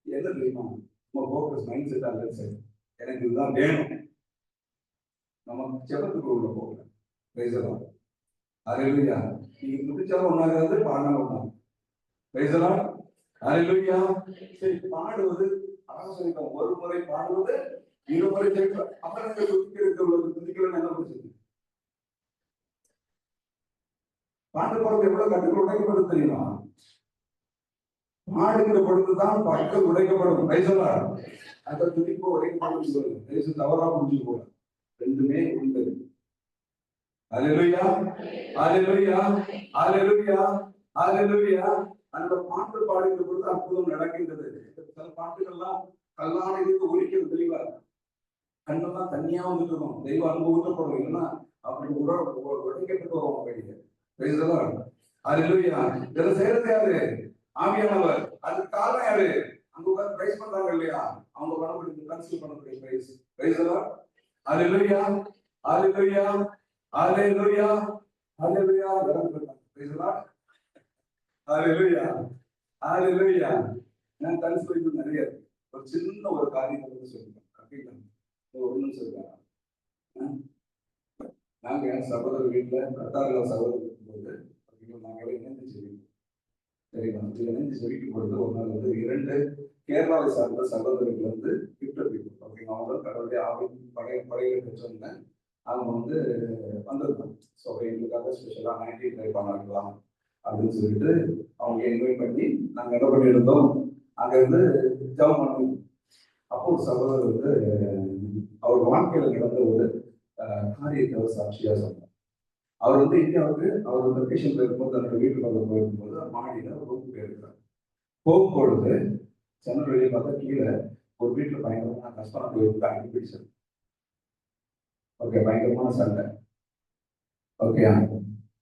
என்ன தெரியுமா? நம்ம ஃபோக்கஸ் மைண்ட் செட் அல்ல சார், எனக்கு இதுதான் வேணும். நம்ம ஜெபத்துக்கு உள்ள போகல. பேசலாம். அல்லேலூயா. நீங்க துதிச்சாலும் ஒன்னாகாது, பாடினாலும் ஒன்னாகும். பேசலாம். அல்லேலூயா. சரி, பாடுவது ஆசிரியர் ஒரு முறை பாடுவது, இருமுறை கேட்கலாம். அப்புறம் துதிக்கிறேன்னு என்ன பிரச்சனை? பாட்டு பாடுறது எவ்வளவு கட்டுகள் உடைக்கப்படும் தெரியுமா? பாடுகிற பொழுதுதான் பற்கள் உடைக்கப்படும். பேசலாம். அந்த துதிப்போ உடைக்கப்படும். தவறா புரிஞ்சு போல. ரெண்டுமே உண்டு. அல்லேலூயா, அல்லேலூயா, அல்லேலூயா, அல்லேலூயா. அந்த பாட்டு பாடுகிற பொழுது அற்புதம் நடக்கின்றது. சில பாட்டுகள்லாம் கல்லாணைக்கு ஒலிக்கிறது தெளிவா, கண்ணெல்லாம் தனியா வந்துட்டு இருக்கும், தெய்வ அனுபவத்தப்படும். இல்லைன்னா அப்படி உடைக்கப்பட்டு வருவோம் வெளியே. அல்லேலூயா. இதை செய்யறது யாரு? ஆவியானவர். அதுக்கு காரணம் யாரு? அங்க உட்கார்ந்து பிரைஸ் பண்றாங்க இல்லையா, அவங்க பண்ணக்கூடிய கன்சிடர் பண்ணக்கூடிய பிரைஸ். பிரைஸ் எல்லாம் அல்லேலூயா, அல்லேலூயா, அல்லேலூயா, அல்லேலூயா. பிரைஸ் எல்லாம் அல்லேலூயா, அல்லேலூயா. நான் கன்சிடர் நிறைய ஒரு சின்ன ஒரு காரியத்தை வந்து சொல்லிட்டேன். ஒரு நிமிஷம் இருக்காங்க. நாங்க என் சகோதரர் வீட்டுல 10 சகோதரர் இருக்கும்போது நாங்களே இணைந்து செவிக்கும். சரிங்களா? இணைந்து செவிக்கும் பொழுது ஒரு நாள் வந்து 2 கேரளாவை சார்ந்த சகோதரர்கள் வந்து கிஃப்ட் கொடுத்தோம். ஓகேங்க. அவங்க கடவுளுடைய படைகளை பெற்றவங்க. அவங்க வந்து வந்திருந்தாங்க. ஸோ எங்களுக்காக ஸ்பெஷலாக 90 ட்ரை பண்ணலாம் அப்படின்னு சொல்லிட்டு அவங்க இன்வைட் பண்ணி நாங்கள் என்ன பண்ணியிருந்தோம், அங்க இருந்து ஜாப் பண்ணோம். அப்போ ஒரு சகோதரர் வந்து அவர் வாழ்க்கையில நடந்த ஒரு காரியத்தை சாட்சியா சொன்னார். அவர் வந்து இந்தியாவுக்கு அவர் வந்து வெக்கேஷன் போயிருக்கும்போது தன்னோட வீட்டுக்கு வந்து போயிருக்கும்போது மாடியில ரூம் போயிருக்காரு. போகும்பொழுது ஜன்னல் வெளியே பார்த்தா கீழே ஒரு வீட்டுல பயங்கரமான கஷ்டம் போயிருக்கு, அங்கே பிடிச்சது. ஓகே, பயங்கரமான சண்டை. ஓகே,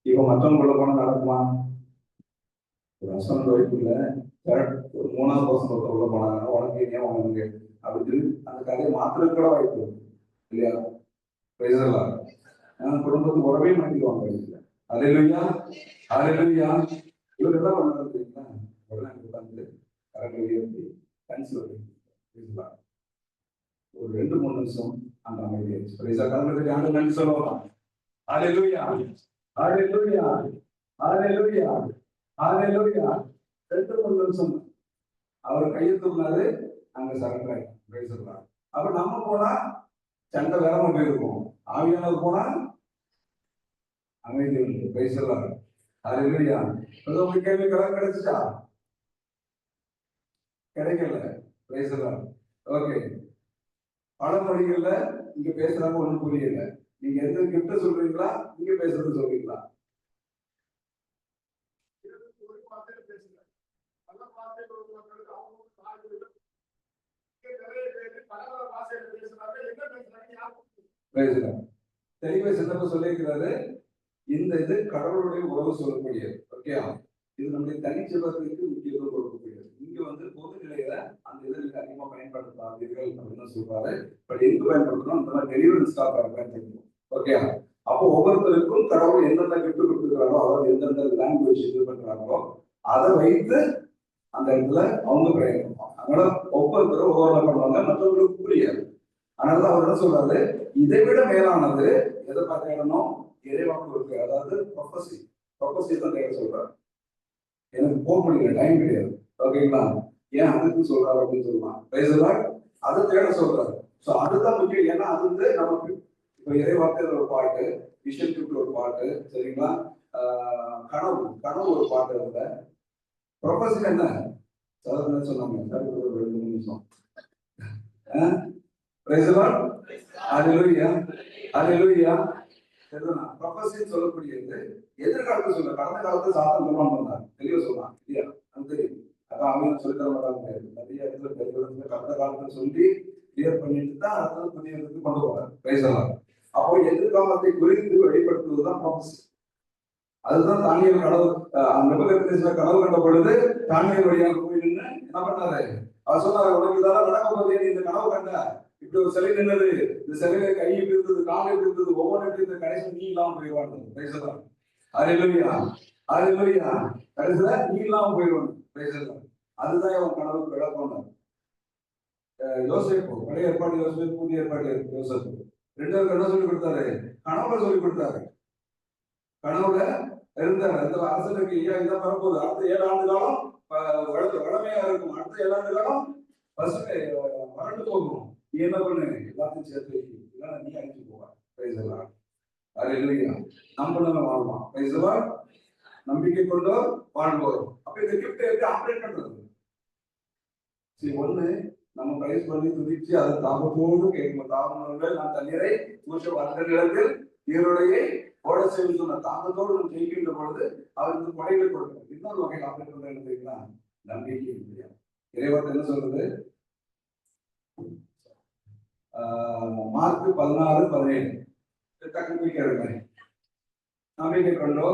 இப்ப மற்றவங்க உள்ள போனா நடக்குமா? ஒரு ஹஸ்பண்ட் ஒய்ஃபுல ஒரு 3ஆவது பர்சன் உள்ள போனாங்கன்னா உனக்கு ஏன் உனக்கு அப்படின்னு அந்த கதையை மாத்திரம் கூட வாய்ப்பு இல்லையா? குடும்பத்துக்கு உறவே மாட்டிடுவாங்க. அல்லேலூயா, அல்லேலூயா. இவர் என்ன பண்ணாரு தெரியுங்களா? உடனே உட்கார்ந்து கரங்களை உயர்த்தி கன்சிடர் ஒரு 2-3 நிமிஷம் அந்த அமைதியாச்சு. கரங்களை நன்றி சொல்லலாம். அல்லேலூயா, அல்லேலூயா, அல்லேலூயா, அல்லேலூயா. 2-3 நிமிஷம் அவர் கையை தூக்கினாரு, அங்க சரண்டர் ஆயிடும். அப்ப நம்ம போனா சண்டை வேறமா போயிருக்கும், ஆவியானவர் போனா அமைதி உண்டு. பேசலாம். அல்லேலூயா. உங்க கேள்வி கலர் கிடைச்சா? கிடைக்கல. பேசலாம். ஓகே. பல மொழிகள்ல இங்க பேசுறாங்க, ஒண்ணும் புரியல. நீங்க எந்த கிஃப்ட் சொல்றீங்களா, இங்க பேசுறது சொல்றீங்களா? தெளிவா சின்னப்ப சொல்லியிருக்கிறாரு. இந்த இது கடவுளுடைய உறவு சொல்லக்கூடியது. ஓகே, இது நம்முடைய தனிச்சபத்துக்கு முக்கியத்துவம் கொடுக்கக்கூடியது. இங்க வந்து பொது நிலையில அந்த இதை நீங்க அதிகமா பயன்படுத்தாதீர்கள் அப்படின்னு சொல்றாரு. பட் எங்க பயன்படுத்தணும்? இந்த மாதிரி டெலிவரி ஸ்டாஃப் பயன்படுத்தணும். ஓகே, அப்போ ஒவ்வொருத்தருக்கும் கடவுள் எந்தெந்த கிஃப்ட் கொடுத்துருக்காங்களோ, அதாவது எந்தெந்த லாங்குவேஜ் இது பண்றாங்களோ அதை வைத்து அந்த இடத்துல அவங்க பிரயோகம். அதனால ஒவ்வொருத்தரும் ஒவ்வொரு பண்ணுவாங்க, மற்றவங்களுக்கு புரியாது. அதனால அவர் என்ன சொல்றாரு, இதை விட மேலானது எதை பார்க்கணும்? இறைவாக்கு இருக்கு. அதாவது ப்ரொபசி தான் தேட சொல்றாரு. எனக்கு போக முடியல, டைம் கிடையாது. ஓகேங்களா? ஏன் அதுக்கு சொல்றாரு அப்படின்னு சொல்லலாம். அதை தேட சொல்றாரு. ஸோ அதுதான் முக்கியம். ஏன்னா அது வந்து நமக்கு இப்போ இறைவாக்கு ஒரு பாட்டு, விஷன் கிஃப்ட் ஒரு பாட்டு, சரிங்களா? கனவு ஒரு பாட்டு. அதுல ப்ரொபசி என்ன சொன்னாங்க? 2 நிமிஷம். ப்ரொபசின்னு சொல்லக்கூடியது எதிர்காலத்தை சொல்ல, கடந்த காலத்தை சாதம் சொல்லுவாங்க. தெளிவா சொல்லலாம் இல்லையா? அது தெரியும். அதான் அவங்க சொல்லி தர மாட்டாங்க. நிறைய இடத்துல கடந்த காலத்தை சொல்லி கிளியர் பண்ணிட்டு தான் அதனால புதிய இடத்துக்கு கொண்டு போறாங்க. பேசலாம். அப்போ எதிர்காலத்தை குறித்து வெளிப்படுத்துவதுதான் ப்ரொபசி. அதுதான் தானியல் கனவு. கனவு கண்ட பொழுது தானியல் வழியாக போய் நின்று என்ன பண்ணாரு? அவர் சொன்னாரு, உனக்கு இதெல்லாம் நடக்க போதே, இந்த கனவு கண்ட, இப்படி ஒரு சிலை நின்னது, இந்த சிலையில கை எப்படி இருந்தது, கால் எப்படி இருந்தது, ஒவ்வொரு இந்த கடைசி நீ இல்லாம போயிடுவாங்க. பேசலாம். அல்லேலூயா, அல்லேலூயா. கடைசியில நீ இல்லாம போயிடுவாங்க. பேசலாம். அதுதான் அவன் கனவுக்கு விளக்கம். யோசேப்பு, பழைய ஏற்பாடு யோசேப்பு, புதிய ஏற்பாடு யோசேப்பு, 2 பேருக்கு என்ன சொல்லி கொடுத்தாரு? கனவுல சொல்லி கொடுத்தாரு. கனவுல இருந்த அந்த அரசனுக்கு இதான் வரப்போகுது, அடுத்த 7 ஆண்டு காலம் வளமையா இருக்கும், அடுத்த 7 ஆண்டு காலம் பசுமை வறண்டு போகும். நீ என்ன பண்ணு? எல்லாத்தையும் சேர்த்து இல்லைன்னா நீ அழிச்சு போவா. பேசலாம். அல்லேலூயா. நம்ம வாழ்வோம். பேசலாம். நம்பிக்கை கொண்டோர் வாழ்வோம். அப்ப இந்த கிஃப்ட் எப்படி ஆப்ரேட் பண்றது? சரி, ஒண்ணு நம்ம பிரைஸ் பண்ணி துதிச்சு அதை தாபத்தோடு கேட்கணும். தாபங்கள் நான் தண்ணீரை ஊற்ற வந்த நிலத்தில் நீருடையை ஓட செய்யும் சொன்ன தாபத்தோடு நம்ம ஜெயிக்கின்ற பொழுது அவருக்கு கொடைகளை கொடுக்கணும். இன்னொரு வகையில் ஆப்ரேட் பண்ற என்ன நம்பிக்கை இல்லையா? இறைவன் என்ன சொல்றது? மார்க் 16:17 டக்குனு கேளுங்க. நம்பிக்கை கொண்டோ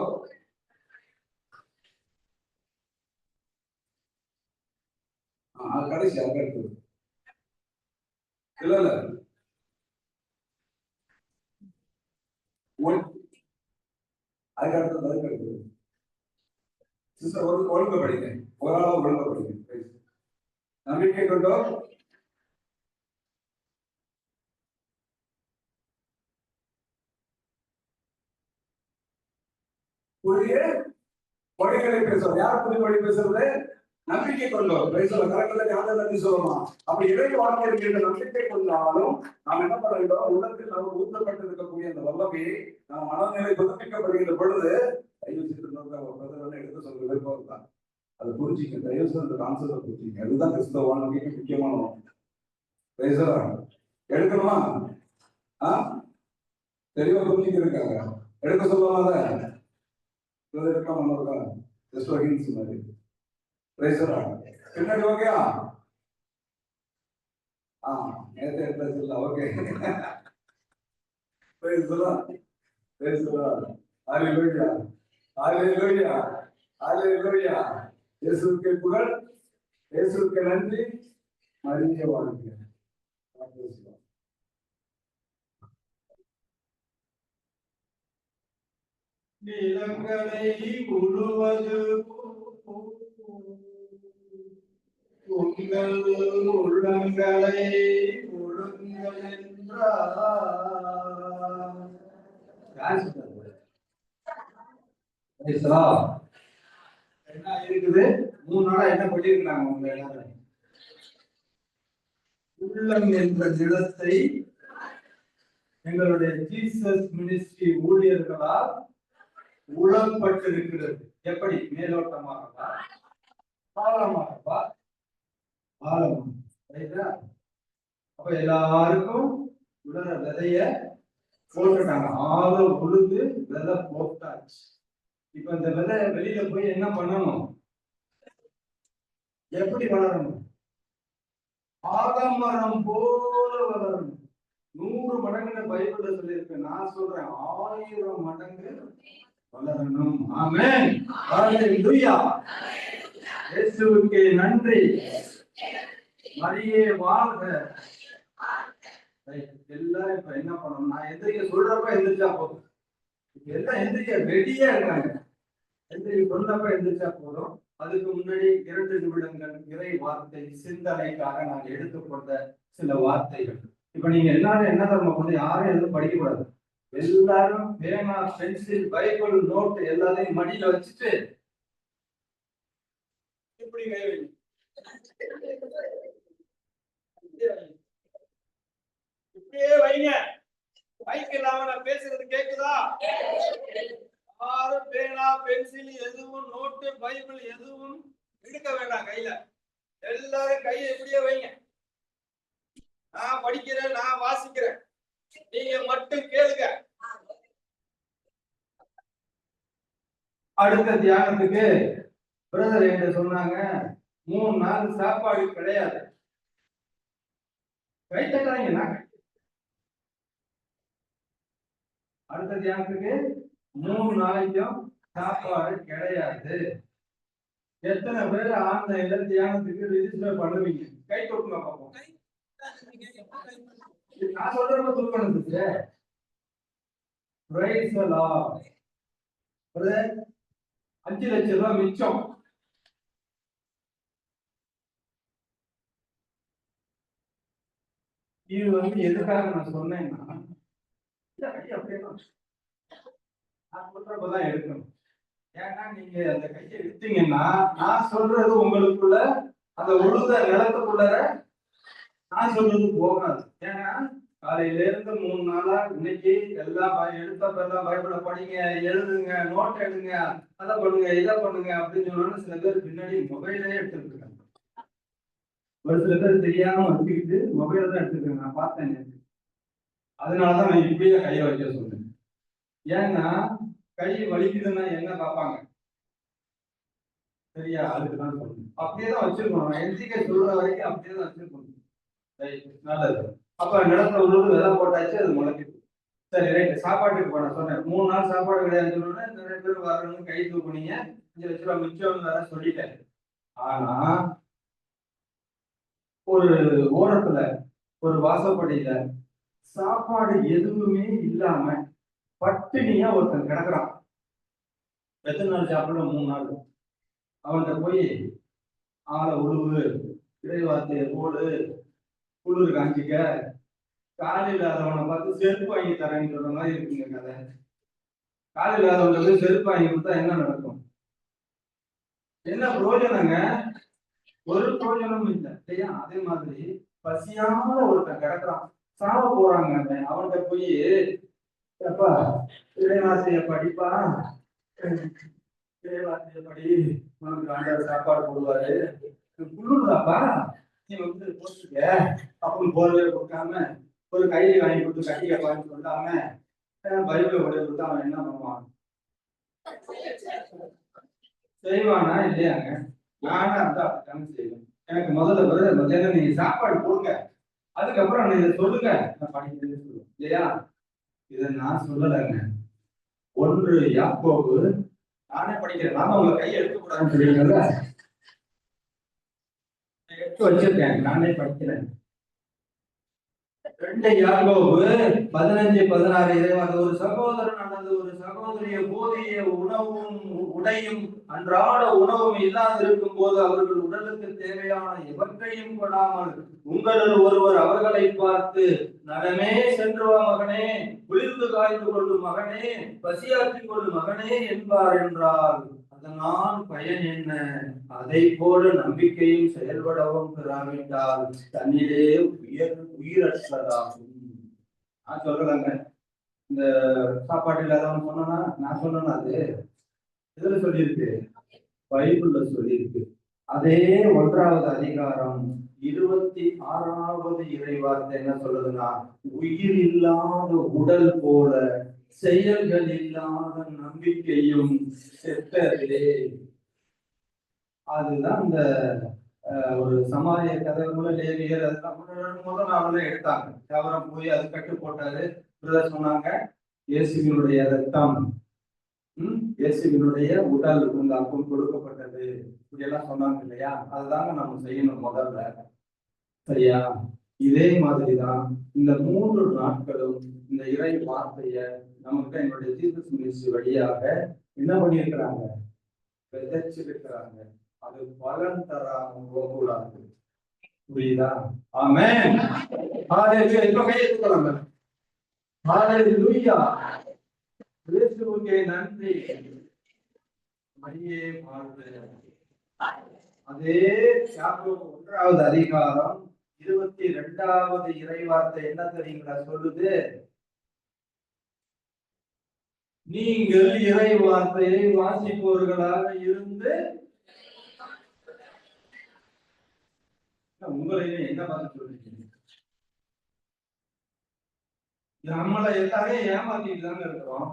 அது கடைசி அதுக்கு இல்ல அதுக்கு அடுத்தது சிஸ்டர் ஒழுங்க படிங்க. ஒரு ஆளா ஒழுங்க படிங்க. நம்பிக்கை கொண்டோ புதிய மொழிகளை பேசுறோம். யார் புதிய மொழி பேசுறது? நம்பிக்கை கொண்டோம். நன்றி சொல்லணும். அப்படி இறை வாழ்க்கை இருக்கின்ற நம்பிக்கை கொண்டாலும் நாம் என்ன பண்ண வேண்டும்? உள்ளத்தில் நம்ம ஊற்றப்பட்டு இருக்கக்கூடிய அந்த வல்லமையை நம்ம மனநிலை புதுப்பிக்கப்படுகின்ற பொழுது தயவு செய்து எடுத்து சொல்ற விருப்பம் தான். அதை புரிஞ்சுக்க, தயவு செய்து அந்த கான்செப்டை புரிஞ்சுக்க. அதுதான் கிறிஸ்தவ வாழ்க்கைக்கு முக்கியமான எடுக்கணுமா? தெளிவா புரிஞ்சுக்க இருக்காங்க. எடுக்க சொல்லுவாங்க. பின்னாடி ஓகேயா? நேற்று எடுத்தாச்சு. ஓகே, இயேசுவுக்கே புகழ், இயேசுவுக்கே நன்றி. மரியே வாழ்க. நிலங்களை உழுவது உங்கள் உள்ளங்களை ஒழுங்கள் என்றார். என்ன இருக்குது? 3 நாளா என்ன பண்ணிருக்காங்க உங்க எல்லாரும்? உள்ளம் என்ற நிலத்தை எங்களுடைய ஜீசஸ் மினிஸ்ட்ரி ஊழியர்களால் உழப்பட்டிருக்கிறது. எப்படி? மேலோட்டமாகவா, ஆழமாகவா? ஆழமா. அப்ப எல்லாருக்கும் உலர விதைய போட்டுட்டாங்க. ஆழ உழுது விதை போட்டாச்சு. இப்ப இந்த விதை வெளியில போய் என்ன பண்ணணும்? எப்படி வளரணும்? ஆலமரம் போல வளரணும். 100 மடங்குன்னு பைபிள்ல சொல்லியிருக்கேன். நான் சொல்றேன் 1000 மடங்கு வளரணும். ஆமென். ஹல்லேலூயா. இயேசுவுக்கே நன்றி. மரியே வாழ்க. எல்லாரும் இப்ப என்ன பண்ணணும்? நான் எந்திரிக்க சொல்றப்ப எந்திரிச்சா போதும். எல்லாம் எந்திரிக்க ரெடியா இருக்காங்க. எந்திரிக்க சொன்னப்ப எந்திரிச்சா போதும். அதுக்கு முன்னாடி 2 நிமிடங்கள் இறை வார்த்தை சிந்தனைக்காக நான் எடுத்துக்கொண்ட சில வார்த்தைகள். இப்ப நீங்க எல்லாரும் என்ன தரமா பண்ணி யாரும் எதுவும் படிக்க கூடாது. எல்லாரும் பேனா, பென்சில், பைபிள், நோட் எல்லாத்தையும் மடியில வச்சுட்டு இப்படி இப்படியே வைங்க. பைக் இல்லாம நான் பேசுறது கேக்குதா? யாரும் பேனா, பென்சில் எதுவும், நோட்டு, பைபிள் எதுவும் எடுக்க வேண்டாம் கையில. எல்லாரும் கையை இப்படியே வைங்க. நான் படிக்கிறேன், நான் வாசிக்கிறேன், நீங்க மட்டும் கேளுங்க. அடுத்த தியானத்துக்கு பிரதர் என்ன சொன்னாங்க? 3 நாள் சாப்பாடு கிடையாது. கைத்தட்டாங்க. அடுத்த தியானத்துக்கு 3 நாளைக்கும் சாப்பாடு கிடையாது. எத்தனை பேர் ஆன்லைன்ல தியானத்துக்கு ரிஜிஸ்டர் பண்ணுவீங்க? கை கொடுங்க பார்ப்போம். நான் சொல்றப்ப தூக்கணுச்சு. Price the Lord. 5 லட்சம் ரூபாய் மிச்சம். இது எதுக்காக நான் சொன்னேன்னா, அப்படியே நான் சொல்றப்பதான் எடுக்கணும். ஏன்னா நீங்க அந்த கையை எடுத்தீங்கன்னா நான் சொல்றது உங்களுக்குள்ள அந்த உழுத நிலத்துக்குள்ள நான் சொல்றது போகாது. ஏன்னா காலையில இருந்து 3 நாளா இன்னைக்கு எல்லாம் எடுத்தப்பெல்லாம் பைபிள படிங்க, எழுதுங்க, நோட் எடுங்க, அதை பண்ணுங்க, இதை பண்ணுங்க அப்படின்னு சொன்னோன்னு சில பேர் பின்னாடி மொபைலே எடுத்துட்டு இருக்காங்க. ஒரு சில பேர் தெரியாம வச்சுக்கிட்டு மொபைல தான் எடுத்துருக்காங்க, நான் பார்த்தேன் நேத்து. அதனாலதான் நான் இப்படியே கையை வைக்க சொன்னேன். ஏன்னா கை வலிக்குதுன்னா என்ன பார்ப்பாங்க? சரியா? அதுக்குதான் சொன்னேன். அப்படியே தான் வச்சிருக்கணும். நான் என்சிகே சொல்ற வரைக்கும் அப்படியே தான் வச்சிருக்கணும். ரைட், நல்லது. அப்ப நிலத்துல உழுது விதை போட்டாச்சு, அது முளைக்குது. சரி, ரைட். சாப்பாட்டுக்கு போன சொன்னேன், 3 நாள் சாப்பாடு கிடையாதுன்னு சொன்னோன்னே நிறைய பேர் வரணும்னு கை தூக்குனீங்க. 5 லட்ச ரூபா மிச்சம் வேற சொல்லிட்டேன். ஆனா ஒரு ஓரத்துல, ஒரு வாசப்படியில சாப்பாடு எதுவுமே இல்லாம பட்டினியா ஒருத்தன் கிடக்குறான். எத்தனை நாள் சாப்பிட? 3 நாள். அவன்கிட்ட போய் ஆளை உழுவு, இறைவார்த்தையை போடு, குளிர் காஞ்சிக்க, கால் இல்லாதவனை பார்த்து செருப்பு வாங்கி தரேன்னு சொல்ற மாதிரி இருக்குங்க கதை. கால் இல்லாதவன்கிட்ட போய் செருப்பு வாங்கி கொடுத்தா என்ன நடக்கும்? என்ன பிரயோஜனங்க? ஒரு பிரயோஜனமும் இல்லை இல்லையா? அதே மாதிரி பசியாத ஒருத்தன் கிடக்குறான், சாவ போறாங்க. அவன்கிட்ட போய் எப்பா இறைவார்த்தையை படிப்பா, இறைவார்த்தையை படி, உனக்கு ஆண்டவர் சாப்பாடு போடுவாரு, குளிர்தாப்பா, நீ வந்து போட்டுக்க அப்படின்னு போர்வே கொடுக்காம ஒரு கையை வாங்கி கொடுத்து கட்டிக்கப்பான்னு சொல்லாம பைபிளை உடைய கொடுத்து அவன் என்ன பண்ணுவான்? செய்வானா இல்லையாங்க? நானா இருந்தா அப்படித்தானே செய்வேன். எனக்கு முதல்ல மத்தியானம் நீங்க சாப்பாடு போடுங்க, அதுக்கப்புறம் நீங்க சொல்லுங்க, நான் படிக்கிறேன்னு சொல்லுவேன் இல்லையா? இதை நான் சொல்லலைங்க. 1 யாக்கோபு, நானே படிக்கிறேன், நானும் உங்க கையை எடுக்கக்கூடாதுன்னு சொல்லியிருக்கேன்ல, எடுத்து வச்சிருக்கேன், நானே படிக்கிறேன். 2 யாக்கோபு 15-16 இறைவாக்கு, ஒரு சகோதரன் அல்லது ஒரு சகோதரிய போதிய உணவும் உடையும் அன்றாட உணவும் இல்லாதிருக்கும் போது அவர்கள் உடலுக்கு தேவையான எவற்றையும் கொடாமல் உங்களில் ஒருவர் அவர்களை பார்த்து, நலமே சென்று வா மகனே, குளிர்ந்து காய்ந்து கொள்ளும் மகனே, பசியாற்றிக் கொள்ளும் மகனே என்பார் என்றால் அதனால் பயன் என்ன? அதை போல நம்பிக்கையும் செயல்படவும் பெறாவிட்டால் தன்னிலே உயிரற்றதாகும். நான் சொல்லலாங்க, இந்த சாப்பாடு இல்லாதவன் சொன்னா நான் சொன்னா அது இதுல சொல்லியிருக்கு, பைபிள்ல சொல்லியிருக்கு. அதே 1வது அதிகாரம் 26வது இறைவார்த்தை என்ன சொல்லுதுன்னா, உயிர் இல்லாத உடல் போல செயல்கள் இல்லாத நம்பிக்கையும் செத்ததே. அதுதான் இந்த ஒரு சமாரிய கதை கூட லேவியர் அதெல்லாம் முதல் நாள்ல எடுத்தாங்க. அவரம் போய் அது கட்டு போட்டாரு. சொன்னாங்க, இயேசுவினுடைய ரத்தம், இயேசுவினுடைய உடல் உங்க அப்பம் கொடுக்கப்பட்டது, இப்படி எல்லாம் சொன்னாங்க இல்லையா? அதுதாங்க நம்ம செய்யணும் முதல்ல. சரியா? இதே மாதிரிதான் இந்த 3 நாட்களும் இந்த இறை வார்த்தைய நமக்கு என்னுடைய ஜீசஸ் மினிஸ்ட்ரி வழியாக என்ன பண்ணியிருக்கிறாங்க? விதைச்சிருக்கிறாங்க. அது பலன் தராம போகக்கூடாது. புரியுதா? ஆமென். ஹalleluya. இப்ப கையை தூக்கலாங்க. ஹalleluya. இயேசுவுக்கே நன்றி. மரியே வாழ்க. அதே யாக்கோபு 1வது அதிகாரம் 22வது இறைவார்த்தை என்ன தெரியுங்களா சொல்லுது? நீங்கள் இறை வார்த்தையை வாசிப்பவர்களாக இருந்து உங்களையே என்ன பார்த்து சொல்றீங்க? நம்மளை எல்லாரையும் ஏமாத்திட்டு தாங்க இருக்கிறோம்.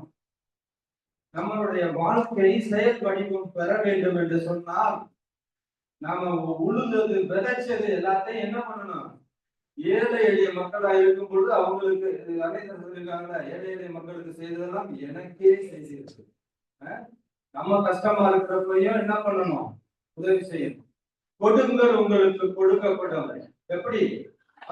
நம்மளுடைய வாழ்க்கை செயல் வடிவம் பெற வேண்டும் என்று சொன்னால் நாம உழுந்தது விதைச்சது எல்லாத்தையும் என்ன பண்ணணும்? ஏழை எளிய மக்களா இருக்கும் பொழுது அவங்களுக்கு சொல்லிருக்காங்களா, ஏழை எளிய மக்களுக்கு செய்ததெல்லாம் எனக்கே செய்திருக்கு. நம்ம கஷ்டமா இருக்கிறப்பையும் என்ன பண்ணணும்? உதவி செய்யணும். கொடுங்கள் உங்களுக்கு கொடுக்கப்படும். எப்படி?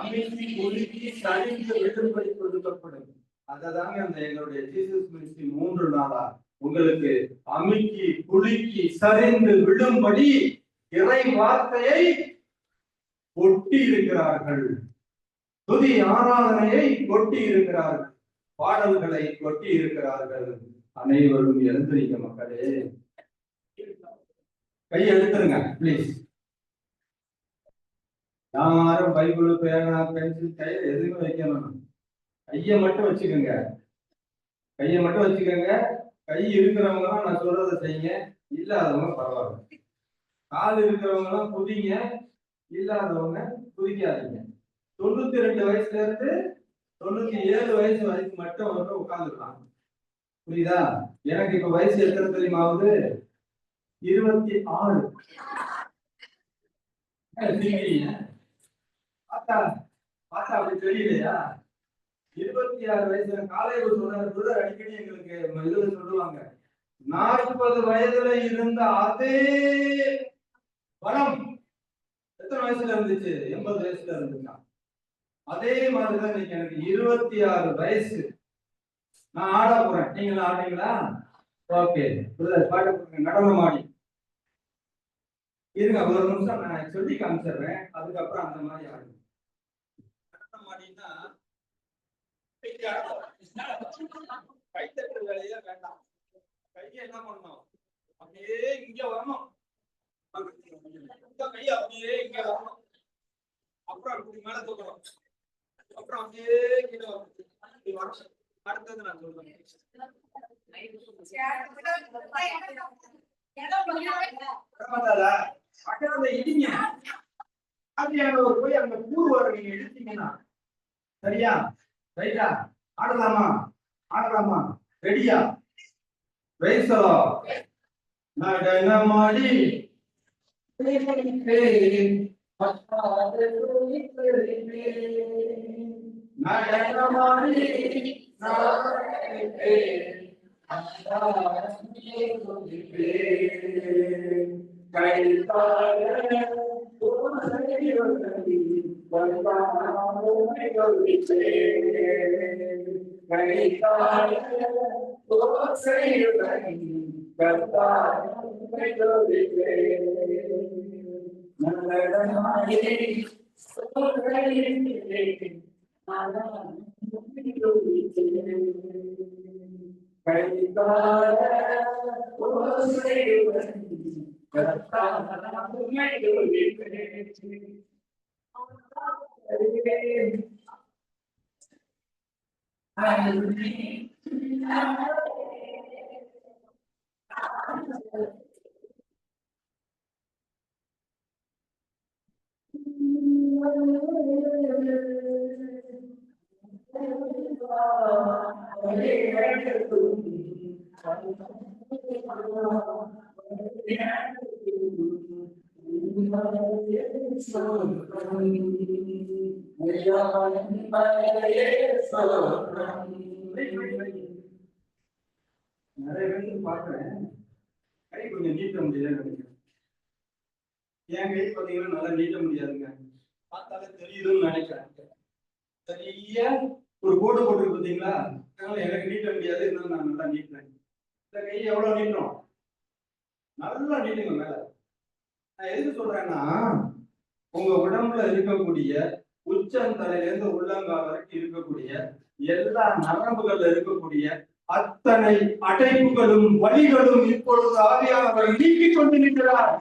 அமைதி ஒழுங்கி சரிந்து விடும்படி கொடுக்கப்படும். அததாங்க அந்த எங்களுடைய ஜீசஸ் மினிஸ்ட்ரி 3 நாளா உங்களுக்கு அமுக்கி குலுக்கி சரிந்து விடும்படி இறை வார்த்தையை கொட்டி இருக்கிறார்கள். துதி ஆராதனையை கொட்டி இருக்கிறார்கள். பாடல்களை கொட்டி இருக்கிறார்கள். அனைவரும் எழுந்திருக்க மக்களே. கையை எடுத்துருங்க பிளீஸ். யாரும் பைபிள், பேனா, பென்சில், கை எதுவுமே வைக்கணும். கையை மட்டும் வச்சுக்கோங்க. கையை மட்டும் வச்சுக்கோங்க. கை இருக்கிறவங்க தான் நான் சொல்றதை செய்யுங்க, இல்லாதவங்க பரவாயில்ல. கால் இருக்கிறவங்க தான் குதிங்க, இல்லாதவங்க குறிக்காதீங்க. 92 வயசுல இருந்து 97 வயசு வரைக்கும் மட்டும் அவங்க உட்கார்ந்துருக்காங்க. புரியுதா? எனக்கு இப்ப வயசு எத்தனை தெரியுமா ஆகுது? 26. பார்த்தா பார்த்தா அப்படி தெரியலையா? 26 வயசுல காலையில சொன்னாரு கூட அடிக்கடி எங்களுக்கு இதுல சொல்லுவாங்க, 40 வயதுல இருந்த அதே பலம் எத்தனை வயசுல இருந்துச்சு? 80 வயசுல இருந்துச்சா? அதே மாதிரிதான் இன்னைக்கு எனக்கு 26 வயசு. நான் ஆட போறேன். நீங்க ஆடுறீங்களா? ஓகே, பாட்டு போடுங்க, நடனம் ஆடி இருங்க. ஒரு நிமிஷம் நான் சொல்லி காமிச்சிடுறேன், அதுக்கப்புறம் அந்த மாதிரி ஆடுங்க. நடனம் ஆடினா கைத்தட்டு வேலையே வேண்டாம். கையை என்ன பண்ணணும்? அப்படியே இங்க வரணும். இந்த கையை அப்படியே இங்க வரணும். அப்புறம் அப்படி மேல தூக்கணும். அப்புறம் அப்படியே கீழே வரணும். அடுத்தது நான் சொல்றேன். இடிங்க. அப்படியான ஒரு போய் அந்த கூறு வர நீங்க எடுத்தீங்கன்னா சரியா? ரைட்டா? ஆடலாமா? ஆடலாமா? ரெடியா? ரைசலோ நடனமாடி நடனமாடி நிறைய பேருக்கு பாக்குறேன், கை கொஞ்சம் நீட்ட முடியாது நினைக்கிறேன். என் கை பார்த்தீங்கன்னா நல்லா நீட்ட முடியாதுங்க. பார்த்தாலே தெரியுதுன்னு நினைக்கிறேன். சரியா ஒரு கோடு போட்டு பார்த்தீங்களா? அதனால எனக்கு நீட்ட முடியாது, இருந்தாலும் நான் நல்லா நீட்டுறேன். இந்த கை எவ்வளவு நீட்டணும்? நல்லா நீட்டுங்க மேல. நான் எதுக்கு சொல்றேன்னா, உங்க உடம்புல இருக்கக்கூடிய உச்சந்தலையிலிருந்து உள்ளங்கால் வரைக்கும் இருக்கக்கூடிய எல்லா நரம்புகள்ல இருக்கக்கூடிய அத்தனை அடைப்புகளும் வலிகளும் இப்பொழுது ஆவியானவர் நீக்கிக் கொண்டு நிற்கிறார்.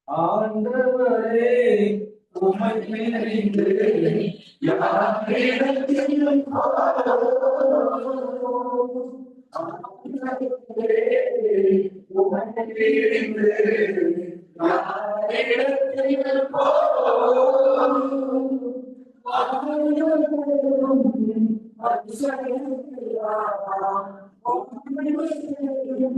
ஆண்டவரே உம்மை நினைந்து யாரிடத்திலும் ஆண்டவரே உம்மை நினைந்து யாரிடத்திலும்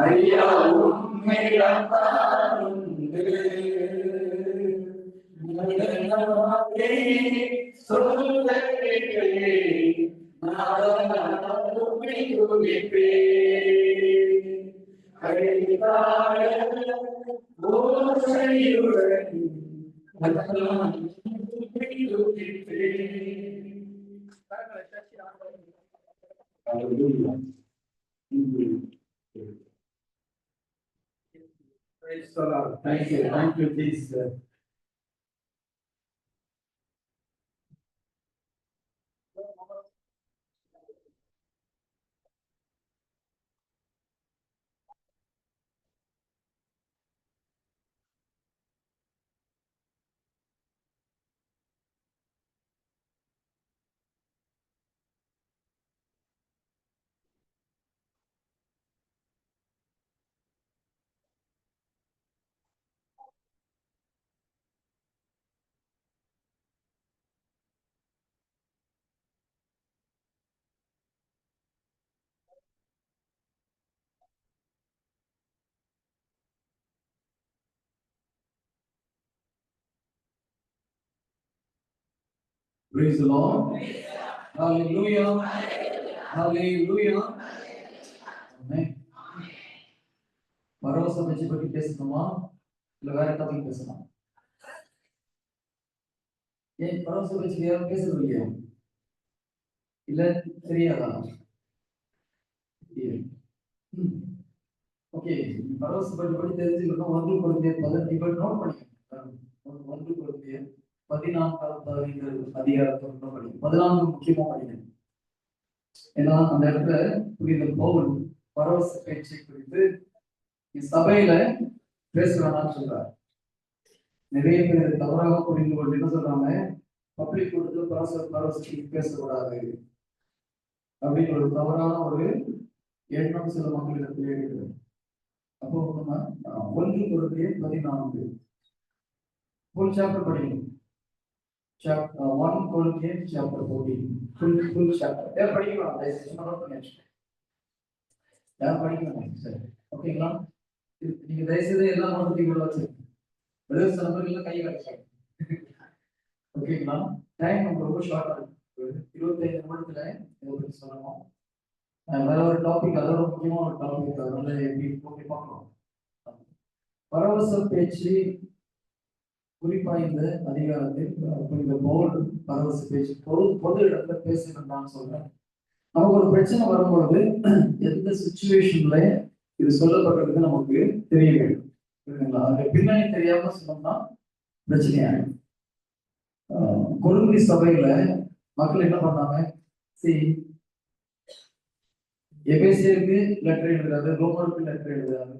ஐயா Praise the Lord. Thank you, Jesus. Praise the Lord. Hallelujah. Hallelujah. Amen. பரவச பற்றி பேசணுமா இல்ல வேற டாபிக் பேசலாம்? ஏன் பரவச பற்றி பேசுறது இல்லையா? இல்ல தெரியாதா? ஓகே, பரவச பற்றி தெரிஞ்சுக்கணும். 1 Corinthians 15 நோட் பண்ணிக்கணும். 1 Corinthians 14 அதிகாரத்தை படிக்கணும். 14 முக்கியமா படிக்கணும். ஏன்னா அந்த இடத்துல புரியுது பவுல் பரவச பேச்சை குறித்து சபையில பேசுறான்னு சொல்றாரு. நிறைய பேர் தவறாக புரிந்து கொண்டு என்ன சொல்றாங்க, பப்ளிக் கூட்டத்தில் பரவச பேசக்கூடாது அப்படின்னு ஒரு தவறான ஒரு எண்ணம் சில மக்களிடத்திலே இருக்குது. அப்போ நம்ம 1 Corinthians 14 ஃபுல் சாப்டர் படிக்கணும். 1 Corinthians chapter 14 full chapter. யார் படிக்கலாம்? நோட் பண்ணி வச்சுக்கோங்க. யார் படிக்கலாம்? சரி, ஓகேங்களா? நீங்க தயவுசெய்து எல்லா மொத்தத்தையும் கூட வச்சிருக்கீங்க. பிரதர்ஸ் நம்பர்ல கை காட்டுங்க. ஓகேங்களா? டைம் நம்ம ரொம்ப ஷார்ட்டா இருக்கு. 25 நிமிடத்துல இதை சொல்லணும். வேற ஒரு டாபிக், அதோட முக்கியமான ஒரு டாபிக், அதனால எப்படி போட்டு பார்க்கலாம். பரவச பேச்சு குறிப்பா இந்த அதிகாரத்தில் இந்த பவுல் பரவச பேச்சு பொது இடத்துல பேசணும்னு சொல்றேன். நமக்கு ஒரு பிரச்சனை வரும்பொழுது எந்த சுச்சுவேஷன்ல இது சொல்லப்பட்டிருக்கு நமக்கு தெரிய வேண்டும். அந்த பின்னணி தெரியாம சொன்னோம்னா பிரச்சனையாகும். கொரிந்தி சபையில மக்கள் என்ன பண்ணாங்க? எபேசியருக்கு லெட்டர் எழுதுறாரு, ரோமருக்கு லெட்டர் எழுதுறாரு,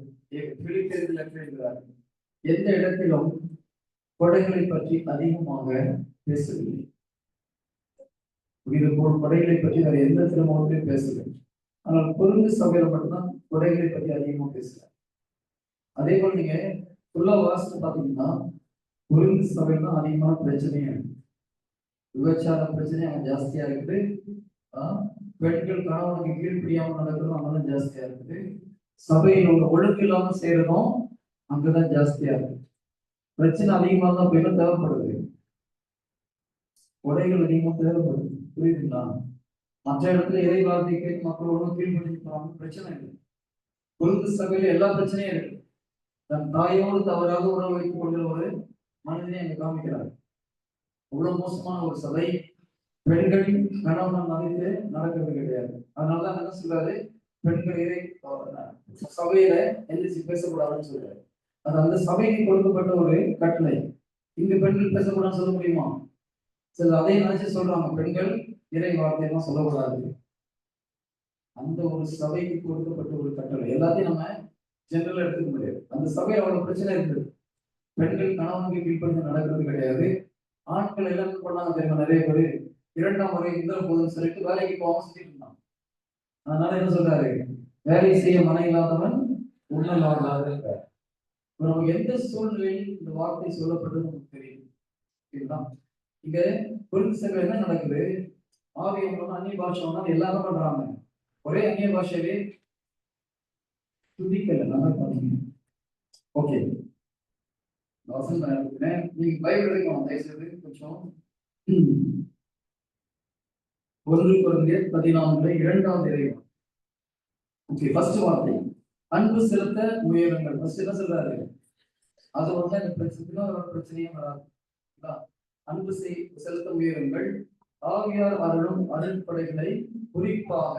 பிலிப்பியருக்கு லெட்டர் எழுதுறாரு. எந்த இடத்திலும் கொடைகளை பற்றி அதிகமாக பேசவில்லை. இது போல் கொடைகளை பற்றி வேற எந்த திருமணத்திலும் பேசவில்லை. ஆனால் கொரிந்தி சபையில மட்டும்தான் கொடைகளை பற்றி அதிகமாக பேசுறாங்க. அதே போல நீங்க ஃபுல்லா வாசித்து பாத்தீங்கன்னா கொரிந்தி சபையில தான் அதிகமான பிரச்சனையா இருக்கு. விபச்சார பிரச்சனை அங்க ஜாஸ்தியா இருக்குது. பெண்கள் கணவனுக்கு கீழ்ப்படியாமல் நடக்கிறதும் அங்கதான் ஜாஸ்தியா இருக்குது. சபையில் உள்ள ஒழுங்கு இல்லாம செய்யறதும் அங்கதான் ஜாஸ்தியா இருக்கு. பிரச்சனை அதிகமா தான் போய் தேவைப்படுது. கொடைகள் அதிகமா தேவைப்படுது. புரியுதுங்களா? மற்ற இடத்துல இறை வார்த்தை கேட்டு மக்களோட கீழ்படிஞ்சு போறாங்க, பிரச்சனை இல்லை. கொரிந்தி சபையில எல்லா பிரச்சனையும் இருக்கு. தன் தாயோடு தவறாக உறவு வைத்துக் கொள்கிற ஒரு மனிதனை அங்க காமிக்கிறார். அவ்வளவு மோசமான ஒரு சபை. பெண்களின் கணவன் மதித்து நடக்கிறது கிடையாது. அதனாலதான் என்ன சொல்றாரு, பெண்கள் சபையில எந்திரிச்சு பேசக்கூடாதுன்னு சொல்றாரு. அது அந்த சபைக்கு கொடுக்கப்பட்ட ஒரு கட்டளை. இங்கு பெண்கள் பேசக்கூடாதுன்னு சொல்ல முடியுமா? சரி, அதை நினைச்சு சொல்றாங்க, பெண்கள் இறை வார்த்தையெல்லாம் சொல்லக்கூடாது. அந்த ஒரு சபைக்கு கொடுக்கப்பட்ட ஒரு கட்டளை. எல்லாத்தையும் நம்ம ஜெனரலா எடுத்துக்க முடியாது. அந்த சபையில அவ்வளவு பிரச்சனை இருக்குது. பெண்கள் கணவனுக்கு கீழ்ப்படிந்து நடக்கிறது கிடையாது. ஆட்கள் எல்லாம் பண்ணாங்க தெரியுமா? நிறைய பேர் 2ஆம் முறை முதல் போதுன்னு சொல்லிட்டு வேலைக்கு போகாம சுத்திட்டு இருந்தாங்க. அதனால என்ன சொல்றாரு? வேலை செய்ய மன இல்லாதவன் உண்ணலாகாது. நமக்கு எந்த சூழ்நிலையில் இந்த வார்த்தை சொல்லப்பட்டது நமக்கு தெரியும். இதுதான் இங்க குறித்து சபையில என்ன நடக்குது? ஆவியம் அந்நிய பாஷை எல்லாரும் பண்றாங்க. ஒரே அந்நிய பாஷையிலே துதிக்கல. நல்லா பண்ணீங்க. ஓகே, நீங்க பைபிள் எடுக்கணும் தயவுசெய்து கொஞ்சம். 1 கொரிந்தியர் 14 இறைவன். ஓகே, ஃபர்ஸ்ட் வார்த்தை அன்பு செலுத்த முயலுங்கள். ஃபர்ஸ்ட் என்ன சொல்றாரு? அது அந்த பிரச்சனையும் வராது. அன்பு செலுத்த முயலுங்கள். ஆவியார் அருளும் அருள்படைகளை குறிப்பாக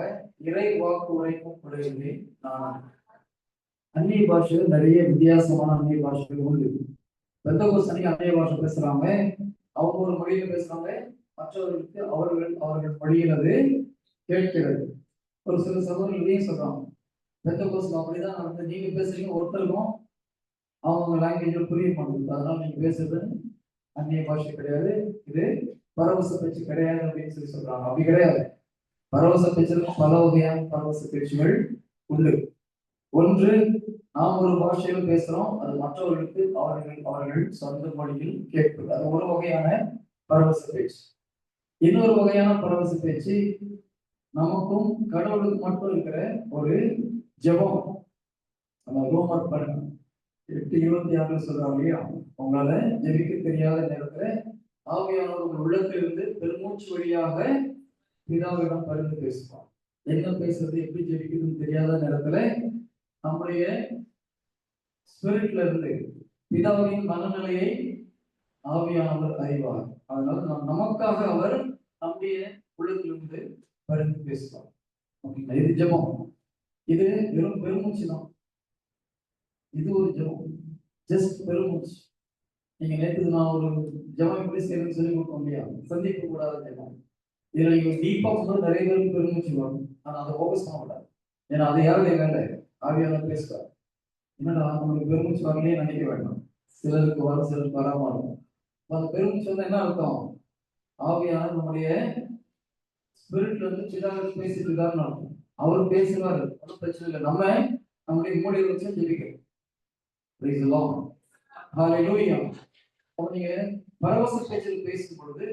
இறை வாக்கு உரைக்கும் படைகளை நான். அந்நிய பாஷைகள் நிறைய வித்தியாசமான அந்நிய பாஷைகள் உண்டு. பெந்தகோஸ்தனிக்கு அந்நிய பாஷை பேசுறாங்க, அவங்க ஒரு மொழியில பேசுறாங்க, மற்றவர்களுக்கு அவர்கள் மொழியினது கேட்கிறது. ஒரு சில சகோதரர்களையும் சொல்றாங்க, பெந்தகோஸ்தல அப்படிதான் நடந்து, நீங்க பேசுறீங்க ஒருத்தருக்கும் அவங்க லாங்குவேஜ்ல புரிய மாட்டேங்குது, அதனால நீங்க பேசுறது அந்நிய பாஷை கிடையாது, இது பரவச பேச்சு கிடையாது அப்படின்னு சொல்றாங்க. அப்படி கிடையாது. பரவச பேச்சுல பல வகையான பரவச பேச்சுகள் உண்டு. ஒன்று, நாம் ஒரு பாஷையில பேசுறோம், அது மற்றவர்களுக்கு அவர்கள் சொந்த மொழியில் கேட்பது, அது ஒரு வகையான பரவச பேச்சு. இன்னொரு வகையான பரவச பேச்சு நமக்கும் கடவுளுக்கு மட்டும் இருக்கிற ஒரு ஜெபம். நம்ம ரோமர் 8:26 சொல்றாங்க இல்லையா? உங்களால ஜெபிக்க தெரியாத நேரத்துல ஆவியானவர் உள்ளத்திலிருந்து பெருமூச்சு வழியாக பிதாவிடம் பரிந்து பேசுவார். என்ன பேசுறது, எப்படி ஜெபிக்கிறதுன்னு தெரியாத நேரத்துல நம்முடைய ஸ்பிரிட்ல இருந்து பிதாவின் மனநிலையை ஆவியானவர் அறிவார். அதனால நமக்காக அவர் நம்முடைய உள்ளத்திலிருந்து பரிந்து பேசுவார். ஓகேங்களா? இது ஜெபம். இது வெறும் பெருமூச்சு தான். இது ஒரு ஜெபம், ஜஸ்ட் பெருமூச்சு. நீங்க நேற்று நான் ஒரு ஜெபம் எப்படி செய்யணும்னு சொல்லி கொடுத்தோம் இல்லையா? சந்திக்க கூடாத ஜெபம். இதுல நீங்க டீப்பா போது நிறைய பேருக்கு பெருமூச்சு வரும், ஆனா அதை ஃபோக்கஸ் பண்ண கூடாது. ஏன்னா அது யாருடைய வேலை? ஆவியானவர் பேசுவார். என்னடா நம்மளுக்கு பெருமூச்சு வரலையே நினைக்க வேண்டாம். சிலருக்கு வரும், சிலருக்கு வராம இருக்கும். அந்த பெருமூச்சு வந்து என்ன அர்த்தம்? ஆவியானவர் நம்முடைய ஸ்பிரிட்ல இருந்து சிதாக பேசிட்டு இருக்காருன்னு அர்த்தம். அவர் பேசுவாரு, ஒன்றும் பிரச்சனை இல்லை. நம்ம நம்முடைய மூளையை வச்சு ஜெபிக்கிறோம். Praise the Lord. Hallelujah. நீங்க பரவச பேச்சில் பேசும் பொழுது,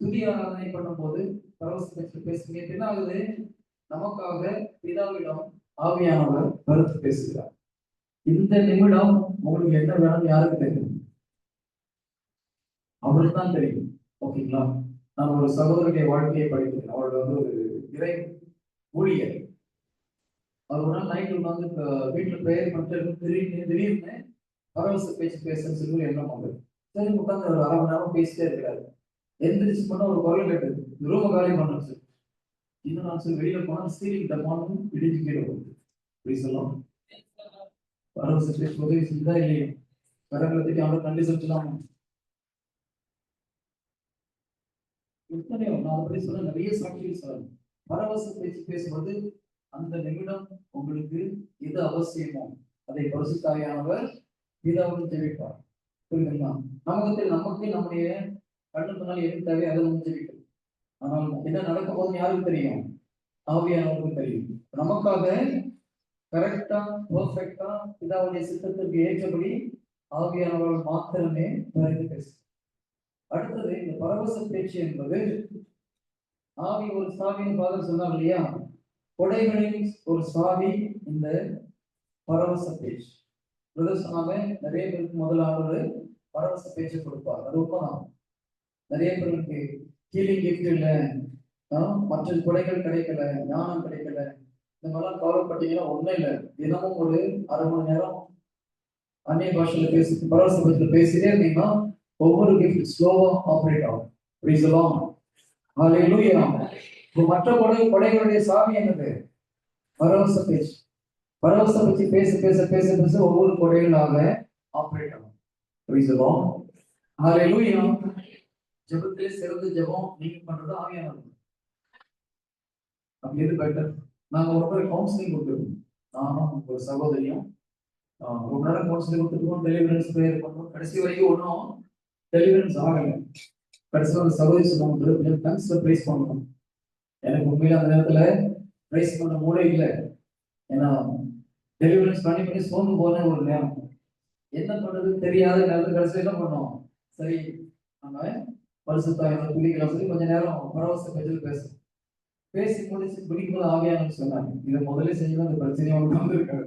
துதி ஆராதனை பண்ணும் போது பரவச பேச்சில் பேசுங்க. என்ன ஆகுது? நமக்காக பிதாவிடம் ஆவியானவர் கருத்து பேசுகிறார். இந்த நிமிடம் உங்களுக்கு என்ன வேணும் யாருக்கு தெரியும்? அவருக்கு தான் தெரியும். ஓகேங்களா? நான் ஒரு சகோதரனுடைய வாழ்க்கையை படிக்கிறேன். அவர்கள் வந்து ஒரு இறை ஊழியர். அவர் ஒரு நாள் நைட்டு வந்து வீட்டுல பிரேயர் பண்ணிட்டு திடீர்னு பரவச பேச்சு பேசுன்னு சொல்லி எண்ணம் வந்தது. சரி, உட்காந்து ஒரு 1/2 மணி நேரம் பேசிட்டே இருக்கிறாரு. எந்திரிச்சு பண்ண ஒரு குரல் கேட்டது, ரூம காலி பண்ணு. இன்னும் நான் சொல்லி வெளியில போனா ஸ்டீரிங் டமானும் இடிஞ்சு கீழே போகுது. அப்படி சொல்லலாம். பரவச பேச்சு உதவி செஞ்சா இல்லையா? கடவுளத்துக்கு அவரை நன்றி சொல்லலாம். நான் அப்படி சொல்ல நிறைய சாட்சிகள் சொல்லணும். பரவச பேச்சு பேசுவது அந்த நிமிடம் உங்களுக்கு எது அவசியமோ அதை பரிசுத்தாவியானவர் பிதாவுடன் ஜெபிப்பார். புரியுதுங்களா? நமக்கு நம்முடைய கண்ணு முன்னால் எது தேவை அதை நம்ம ஜெபிக்கணும். ஆனால் என்ன நடக்கும் போது யாருக்கு தெரியும்? ஆவியானவருக்கு தெரியும். நமக்காக கரெக்டா பெர்ஃபெக்டா பிதாவுடைய சித்தத்திற்கு ஏற்றபடி ஆவியானவர்கள் மாத்திரமே பரிந்து பேசு. அடுத்தது, இந்த பரவச பேச்சு என்பது ஆவி ஒரு சாவின்னு ஃபாதர் சொன்னார் இல்லையா? கொடைகளின் ஒரு சாவி இந்த பரவச பேச்சு. சொன்னாங்க நிறைய பேருக்கு முதலாவது பரவச பேச்சு கொடுப்பார். அது உண்மைதான். நிறைய பேருக்கு ஹீலிங் கிஃப்ட் இல்லை, மற்ற கொடைகள் கிடைக்கல, ஞானம் கிடைக்கல, இந்த மாதிரிலாம் கவலைப்பட்டீங்கன்னா ஒன்றும் இல்லை. தினமும் ஒரு 1/2 மணி நேரம் அந்நிய பாஷையில பரவச பேச்சுல பேசிட்டே இருந்தீங்கன்னா ஒவ்வொரு கிஃப்ட் ஸ்லோவா ஆப்ரேட் ஆகும். ஹல்லேலூயா. மற்ற கொடைகளுடைய சாவி என்னது? பரவச பேச்சு. பரவசம் பற்றி பேச பேச பேச பேச ஒவ்வொரு கொடைகளாக ஆப்ரேட் ஆகும். Praise the Lord. Hallelujah. ஜெபத்திலே சிறந்த ஜெபம் நீங்க பண்றது ஆவியானவர். அப்படி எது பெட்டர்? நாங்க ஒரு முறை கவுன்சிலிங் கொடுத்துருக்கோம். நானும் ஒரு சகோதரியும் ரொம்ப நேரம் கவுன்சிலிங் கொடுத்துருக்கோம். டெலிவரன்ஸ் ப்ரேயர் பண்ணுவோம். கடைசி வரைக்கும் ஒன்றும் டெலிவரன்ஸ் ஆகலை. கடைசியில் ஒரு சகோதரி சொன்னாங்க, தேங்க்ஸ்ல ப்ரைஸ் பண்ணணும். எனக்கு உண்மையில அந்த நேரத்துல ப்ரைஸ் பண்ண மூட இல்லை. ஏன்னா டெலிவரன்ஸ் பண்ணி பண்ணி சோர்ந்து போன ஒரு நேரம், என்ன பண்றது தெரியாத நேரத்தில் கடைசி என்ன பண்ணோம், சரி நம்ம பரிசுத்தாவியை துதிக்கலாம் சொல்லி கொஞ்ச நேரம் பரவச பேச்சில் பேசி முடிச்சு குடிக்கும்போது ஆவியானவர் சொன்னாங்க, இதை முதல்ல செய்யணும், அந்த பிரச்சனையை ஒன்று வந்திருக்காரு.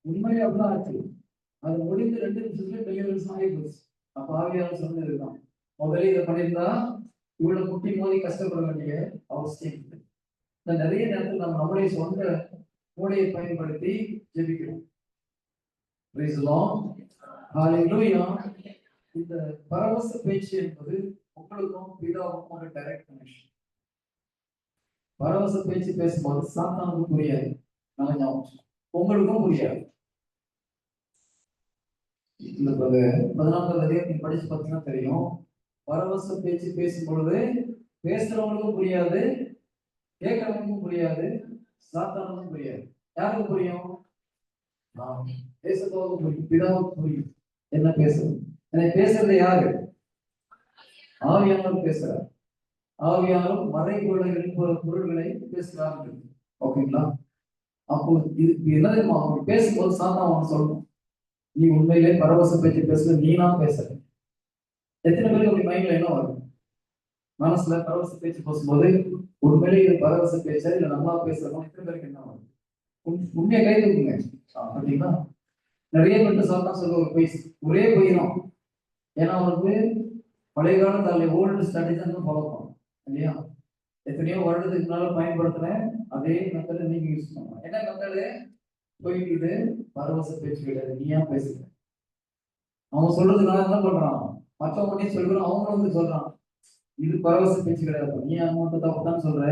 உண்மையிலே அப்படிதான் ஆச்சு. அது முடிந்து 2 நிமிஷத்துல டெலிவரன்ஸ் ஆகி போச்சு. அப்ப ஆவியானவர் சொன்னது இதுதான், முதல்ல இதை பண்ணியிருந்தா இவ்வளவு முட்டி மோதி கஷ்டப்பட வேண்டிய அவசியம் இல்லை. நிறைய நேரத்தில் நம்ம நம்முடைய சொந்த மூளையை பயன்படுத்தி ஜெபிக்கிறோம். Praise the Lord. Hallelujah. இந்த பரவச பேச்சு என்பது உங்களுக்கும் பிதாவுக்கும் ஒரு டைரக்ட் கனெக்ஷன். பரவச பேச்சு பேசும்போது சாத்தானுக்கு புரியாது, நல்லா ஞாபகம், உங்களுக்கும் புரியாது. இந்த 14வது அதிகாரத்தில் படிச்சு பார்த்தீங்கன்னா தெரியும், பரவச பேச்சு பேசும் பொழுது பேசுறவங்களுக்கும் புரியாது, கேட்கறவங்களுக்கும் புரியாது, சாத்தானுக்கும் புரியாது. யாருக்கு புரியும்? பேசுறவங்க புரியும், பிதாவுக்கு புரியும் என்ன பேசுறது. எனக்கு பேசுறது யாரு? ஆவியானவர் பேசுறார். ஆவியானவர் மறைபொருள்களின் பொருள்களை பேசுறார்கள். ஓகேங்களா? அப்போ இது என்ன தெரியுமா, அவங்க பேசும்போது சாத்தான் அவங்க சொல்லணும், நீ உண்மையிலே பரவச பேச்சு பேசுற, நீனா பேசுற. எத்தனை பேருக்கு அப்படி மைண்ட்ல என்ன வரும்? மனசுல பரவச பேச்சு பேசும்போது உண்மையிலே இது பரவச பேச்சா இல்ல நம்மளா பேசுறோம்? எத்தனை பேருக்கு என்ன வரும்? உண்மையை கை தூக்குங்க. பார்த்தீங்களா, நிறைய பேருக்கு சாத்தான் சொல்ல ஒரு பொய், ஒரே பொய் தான். ஏன்னா அவனுக்கு பழைய காலத்தால ஓல்டு ஸ்ட்ராட்டஜி தான் ஃபாலோ பண்ணும் இல்லையா? எத்தனையோ வருடத்துக்கு முன்னால பயன்படுத்துறேன் அதே மெத்தடை நீங்க யூஸ் பண்ணலாம். என்ன மெத்தடு? போயிட்டு இது பரவச பேச்சு கிடையாது, நீயா பேசுற. அவன் சொல்றதுனால என்ன பண்றான், மற்றவங்க சொல்றோம், அவங்க சொல்றான் இது பரவச பேச்சு கிடையாது, நீ அவங்க தப்புதான் சொல்ற,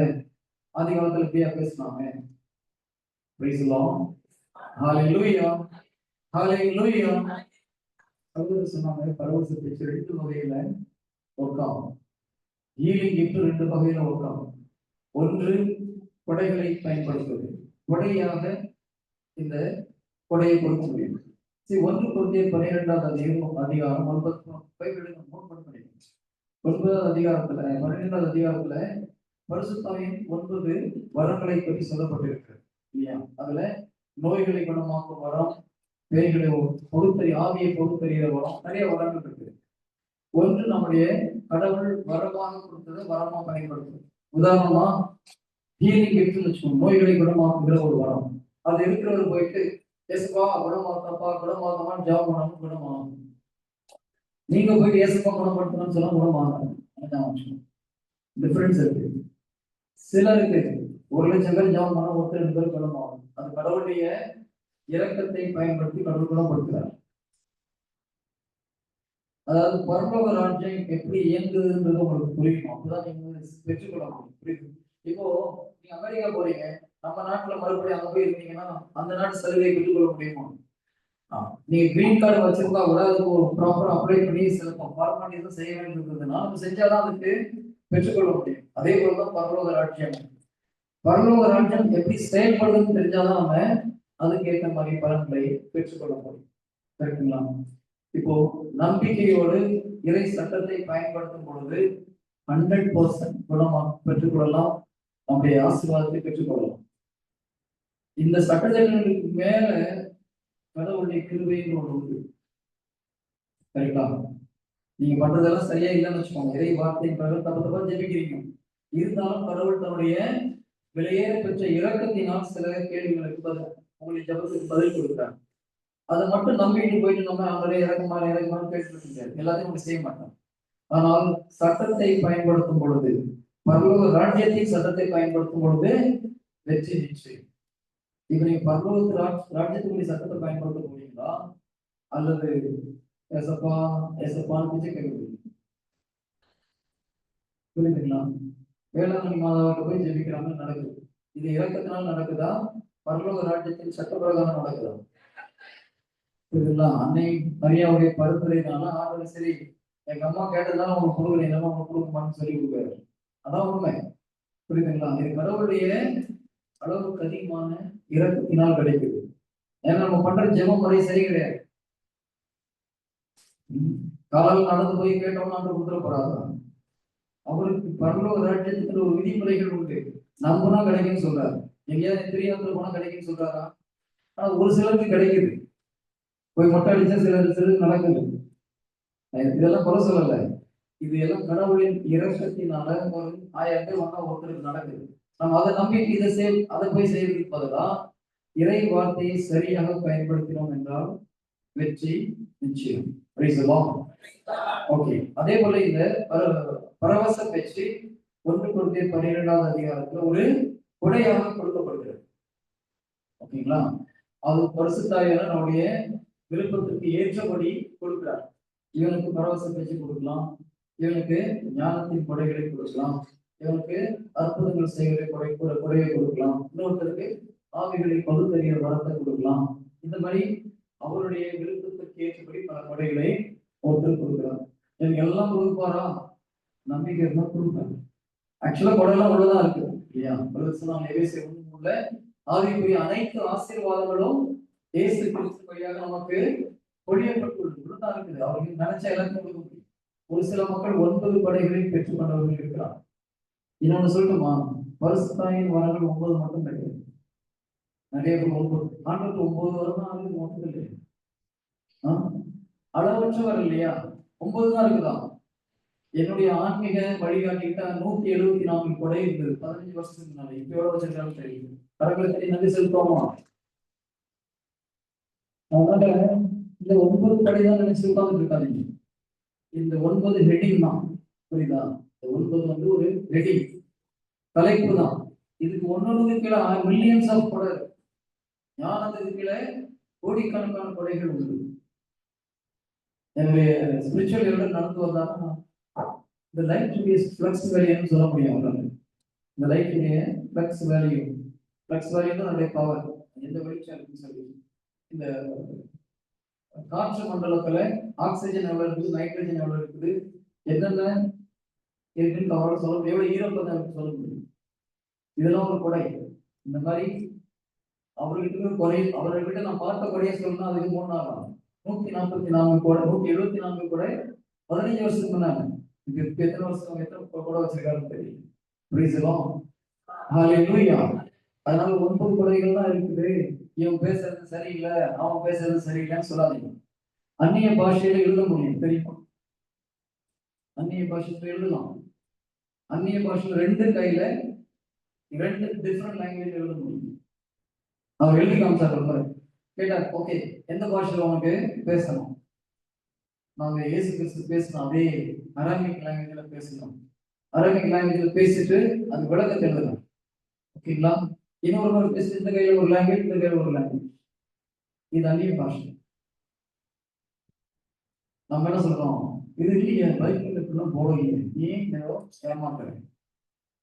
ஆதி காலத்துல இப்படியா பேசினாங்க. Praise the Lord. Hallelujah. Hallelujah. சகோதரர் சொன்னாங்க, பரவச பேச்சு 2 வகையில ஒர்க் ஆகும். ஹீலிங் கிஃப்ட் 2 வகையில ஒர்க் ஆகும். ஒன்று கொடைகளை பயன்படுத்துவது, கொடையாக இந்த கொடையை கொடுக்க முடியும். 1 கொரிந்தியர் 12வது அதிகாரம் 9வது அதிகாரத்துல 12வது அதிகாரத்துல பரிசுத்தாவியின் 9 வரங்களை பற்றி சொல்லப்பட்டிருக்கு இல்லையா? அதுல நோய்களை குணமாக்கும் வரம், பேய்களை ஆவியை பொறுத்தறிகிற வரம், நிறைய வரங்கள் இருக்கு. ஒன்று நம்முடைய கடவுள் வரமாக கொடுத்தது, வரமா பயன்படுத்துது. உதாரணமா ஹீலிங் கிஃப்ட்னு வச்சுக்கோங்க, நோய்களை குணமாக்குகிற ஒரு வரம். அது இருக்கிறவர் போயிட்டு ஏசுப்பா குணமாக்கப்பா குணமாக்கமான்னு ஜாப் பண்ணாலும் குணமாகும். நீங்க போயிட்டு ஏசுப்பா குணப்படுத்தணும்னு சொன்னா குணமாகும். டிஃபரன்ஸ் இருக்கு. சிலருக்கு 1 லட்சம் பேர் ஜாப் பண்ணா 1-2 பேர் குணமாகும். அது கடவுளுடைய இரக்கத்தை பயன்படுத்தி கடவுள் குணப்படுத்துறார். அதாவது பரலோக ராஜ்யம் எப்படி இயங்குதுன்றது உங்களுக்கு புரியணும், அப்பதான் நீங்க பெற்றுக்கொள்ள முடியும். புரியுது? இப்போ நீங்க அமெரிக்கா போறீங்க, நம்ம நாட்டுல மறுபடியும் அங்க போய் இருந்தீங்கன்னா அந்த நாட்டு சலுகையை பெற்றுக்கொள்ள முடியுமா? நீங்க கிரீன் கார்டு வச்சிருந்தா கூட அதுக்கு ஒரு ப்ராப்பரா அப்ளை பண்ணி சில ஃபார்மாலிட்டிஸ் செய்ய வேண்டியிருந்ததுன்னா நம்ம செஞ்சாதான் அதுக்கு பெற்றுக்கொள்ள முடியும். அதே போலதான் பரலோக ராஜ்யம். பரலோக ராஜ்யம் எப்படி செயல்படுதுன்னு தெரிஞ்சாதான் நம்ம அதுக்கேற்ற மாதிரி பலன்களை பெற்றுக்கொள்ள முடியும். கரெக்டுங்களா? இப்போ நம்பிக்கையோடு இறை சட்டத்தை பயன்படுத்தும் பொழுது 100% குணமாக பெற்றுக்கொள்ளலாம், நம்முடைய ஆசீர்வாதத்தை பெற்றுக்கொள்ளலாம். இந்த சட்டத்திட்டங்களுக்கு மேல கடவுளுடைய கிருபைன்னு ஒன்று உண்டு. கரெக்டா? நீங்க பண்றதெல்லாம் சரியா இல்லைன்னு வச்சுக்கோங்க, இறை வார்த்தை தப்பா ஜெபிக்கிறீங்க, இருந்தாலும் கடவுள் தன்னுடைய விலையேற பெற்ற இரக்கத்தினால் சில கேள்விகளுக்கு உங்களுடைய ஜபத்துக்கு பதில் கொடுக்குறாங்க. அதை மட்டும் நம்பிட்டு போயிட்டு நம்ம அவங்களே இறக்குமாறு கேட்டு முடியாது, எல்லாத்தையும் நம்ம செய்ய மாட்டோம். ஆனால் சட்டத்தை பயன்படுத்தும் பொழுது, பரலோக ராஜ்யத்தின் சட்டத்தை பயன்படுத்தும் பொழுது வெற்றி நிச்சயம். இப்ப நீங்க பரலோக ராஜ்யத்துக்குரிய சட்டத்தை பயன்படுத்த போறீங்களா அல்லது எசப்பான்னு பிச்சை கேட்க புரியுதுங்களா? வேளாங்கண்ணி மாதாவிட்ட போய் ஜெபிக்கிறாங்க, நடக்குது. இது இரக்கத்தினால் நடக்குதா, பரலோக ராஜ்யத்தின் சட்ட பிரகாரம் நடக்குதா? இதெல்லாம் அன்னை மரியாவுடைய பரிந்துரைனால ஆண்டவர் சரி எங்க அம்மா கேட்டதுனால அவங்க கொடுக்கல, எங்க அம்மா கொடுக்க மாட்டேன்னு சொல்லி கொடுக்குறாரு. அதான் உண்மை. புரியுதுங்களா? இது கடவுளுடைய அளவுக்கு அதிகமான இரக்கத்தினால் கிடைக்குது. ஏன்னா நம்ம பண்ற ஜெப முறை சரி கிடையாது. காலையில் நடந்து போய் கேட்டோம்னா ஆண்டு கொடுத்துடப்படாதான். அவருக்கு பரலோக ராஜ்யத்துக்கு ஒரு விதிமுறைகள் உண்டு. நம்பினா கிடைக்குன்னு சொல்றாரு. எங்கேயாவது தெரியாத போனா கிடைக்குன்னு சொல்றாரா? ஆனா ஒரு சிலருக்கு கிடைக்குது. போய் மொட்டை அடிச்சா சிலருக்கு நடக்குது. இதெல்லாம் குறை சொல்லல. இது எல்லாம் கடவுளின் இரக்கத்தினால ஒரு 1000 பேர் வந்தா ஒருத்தருக்கு நடக்குது. நம்ம அதை நம்பிக்கை இதை அதை போய் செய்யறதுக்கு பதிலா இறை வார்த்தையை சரியாக பயன்படுத்தினோம் என்றால் வெற்றி நிச்சயம். ஓகே. அதே போல இந்த பரவச பேச்சு 1 Corinthians 12வது அதிகாரத்துல ஒரு கொடையாக கொடுக்கப்படுகிறது. ஓகேங்களா? அது பரிசுத்தாவியான நம்முடைய விருப்பத்திற்கு ஏற்றபடி கொடுக்கிறார். இவனுக்கு பரவச பேச்சு கொடுக்கலாம், இவனுக்கு ஞானத்தின் கொடைகளை கொடுக்கலாம், இவனுக்கு அற்புதங்கள் செய்கிற கொடையை கொடுக்கலாம், இன்னொருத்தருக்கு ஆவிகளை பகுத்தறிகிற வரத்தை கொடுக்கலாம். இந்த மாதிரி அவருடைய விருப்பத்திற்கு ஏற்றபடி பல கொடைகளை ஒருத்தர் கொடுக்கிறார். எனக்கு எல்லாம் கொடுப்பாரா? நம்பிக்கை இருந்தா கொடுப்பாரு. ஆக்சுவலா கொடையெல்லாம் உள்ளதான் இருக்கு இல்லையா? உள்ள ஆவிக்குரிய அனைத்து ஆசீர்வாதங்களும் இயேசு கிறிஸ்து வழியாக நமக்கு பொழியப்பட்டுள்ளதான் இருக்குது. அவர்கள் நினைச்ச எல்லாத்தையும் கொடுக்க முடியும். ஒரு சில மக்கள் 9 கொடைகளை பெற்றுக் கொண்டவர்கள் இருக்கிறார். இன்னொன்னு சொல்லட்டுமா? பரிசுத்தாவின் வரங்கள் 9 மட்டும் கிடையாது. நிறைய பேர் 9 ஆண்டுக்கு 9 வரம் தான் ஆளுக்கு மொத்தம் இல்லை. அளவற்றவர் இல்லையா? 9 தான் இருக்குதான். என்னுடைய ஆன்மீக வழிகாட்டிக்கிட்ட 174 கொடை இருந்தது 15 வருஷத்துக்கு முன்னாடி. இப்ப எவ்வளவு வச்சிருக்காலும் தெரியும். கடவுளுக்கு நன்றி செலுத்தோமா? அதனால இந்த 9 கொடை தான் நினைச்சு உட்கார்ந்து இருக்காதீங்க. இந்த 9 ஹெட்டிங் தான். புரியுதா? இந்த 9 வந்து ஒரு ஹெட்டிங் தலைப்பு தான். இதுக்கு ஒன்னொன்னு கீழே மில்லியன்ஸ் ஆஃப் கொடை. ஞானத்துக்கு கீழே கோடிக்கணக்கான கொடைகள் உண்டு. என்னுடைய ஸ்பிரிச்சுவல் லெவலில் நடந்து வந்தாங்கன்னா இந்த லைஃப் ஃப்ளக்ஸ் வேல்யூன்னு சொல்ல முடியும். இந்த லைஃபுடைய ஃப்ளக்ஸ் வேல்யூ தான் நம்முடைய பவர். எந்த வெளிச்சம் இருக்குன்னு சொல்லி இந்த காற்று மண்டலத்துல ஆக்சிஜன் எவ்வளவு இருக்குது, நைட்ரஜன் எவ்வளவு இருக்குது, என்னென்ன இருக்குன்னு அவரால் சொல்ல முடியும். எவ்வளவு ஈரப்பதம் சொல்ல முடியும். இதெல்லாம் ஒரு கொடை. இந்த மாதிரி அவர்கிட்ட குறை அவர்கிட்ட நான் பார்த்த கொடையை சொல்லணும். அதுக்கு 3 நாள் 144 கொடை, 174 கொடை 15 வருஷத்துக்கு முன்னாடி. இப்ப எத்தனை வருஷம் எத்தனை கொடை வச்சிருக்காருன்னு தெரியும். அதனால 9 கொடைகள் தான் இருக்குது. இவன் பேசுறது சரியில்லை, அவன் பேசுறது சரியில்லைன்னு சொல்லாதீங்க. அந்நிய பாஷையில எழுத முடியும், தெரியுமா? அந்நிய பாஷையில எழுதலாம். அந்நிய பாஷையில 2 கையில 2 டிஃப்ரெண்ட் லாங்குவேஜ் எழுத முடியும். அவர் எழுதி காமிச்சார். கேட்டார், ஓகே எந்த பாஷையில உனக்கு பேசணும்? நாங்க இயேசு கிறிஸ்து பேசணும், அதே அரபிக் லாங்குவேஜ்ல பேசணும். அரபிக் லாங்குவேஜ்ல பேசிட்டு அது விளக்கத்தை எழுதணும். ஓகேங்களா? இன்னொரு பேசி இந்த கையில ஒரு லாங்குவேஜ், இந்த கையில ஒரு லாங்குவேஜ். இது அந்நிய பாஷை. நம்ம என்ன சொல்றோம்? இது இல்லையா பைபிள் போடலையே, ஏன் ஏமாத்துறேன்?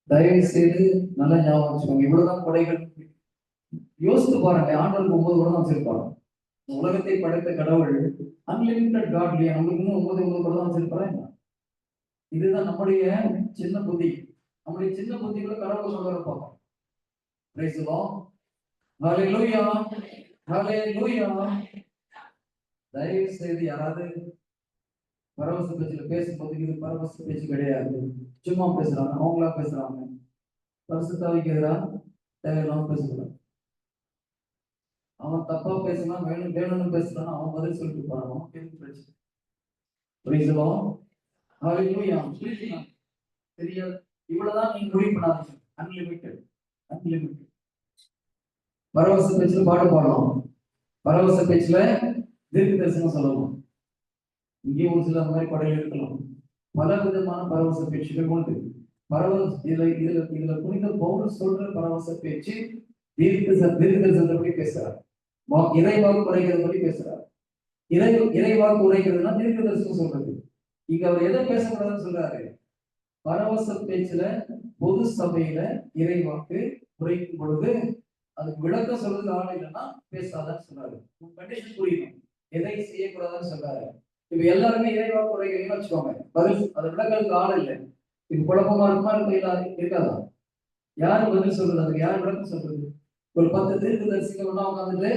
தயவு செய்து நல்லா ஞாபகம் வச்சுக்கோங்க. இவ்வளவுதான் கொடைகள். யோசித்து பாருங்க. ஆண்டவருக்கு 9 வருடம் வச்சிருப்பாரு. உலகத்தை படைத்த கடவுள் அன்லிமிட்டட் காட் இல்லையா? நம்மளுக்கு இன்னும் 9 வருடம் வச்சிருப்பாரு. இதுதான் நம்முடைய சின்ன புத்தி. நம்முடைய சின்ன புத்திகளை கடவுள் சொல்ல பார்ப்போம். Praise the Lord. Hallelujah. Hallelujah. தயவு செய்து யாராவது பரவச பேச்சுல பேசும்போது இது பரவச பேச்சு கிடையாது. சும்மா பேசுறாங்க, அவங்களா பேசுறாங்க. பரிசுத்தாவிக்கு எதிராக தேவையில்லாம பேசுறாங்க. அவன் தப்பா பேசினா வேணும்னு பேசுறான், அவன் பதில் சொல்லிட்டு போறான். அவனுக்கு எதுக்கு பிரச்சனை? Praise the Lord. Hallelujah. தெரியாது. இவ்வளவுதான் நீங்க முடிவு பண்ணாதீங்க. அன்லிமிட்டட். பரவச பேச்சுல பாட்டு பாடலாம். பரவச பேச்சுல தீர்க்க தரிசனம் சொல்லலாம். இங்கே ஒரு சில மாதிரி படையில் இருக்கலாம். பல விதமான பரவச பேச்சுகள் உண்டு. இதுல புனித பவுல் சொல்ற பரவச பேச்சு தீர்க்க தரிசனத்தை பேசுறார். இறைவாக்கு உரைக்கிறத பற்றி பேசுறார். இறைவாக்கு உரைக்கிறதுனா தீர்க்க தரிசனம் சொல்றது. இங்க அவர் எதை பேசக்கூடாதுன்னு சொல்றாரு? பரவச பேச்சுல பொது சபையில இறைவாக்கு உரைக்கும் பொழுது அதுக்கு விளக்கம் சொல்றது ஆள் இல்லைன்னா பேசாதான்னு சொன்னாரு. கண்டிஷன் புரியணும், எதை செய்யக்கூடாதுன்னு சொன்னாரு. இப்ப எல்லாருமே இறைவாக்கு உரைக்கிறீங்கன்னு வச்சுக்கோங்க, பதில் அது விளக்கத்துக்கு ஆள் இல்லை. இது குழப்பமா இருக்குமா இருக்காதா? யாரு பதில் சொல்றது? அதுக்கு யார் விளக்கம் சொல்றது? ஒரு 10 தீர்க்க தரிசிகள் ஒண்ணா உட்காந்துட்டு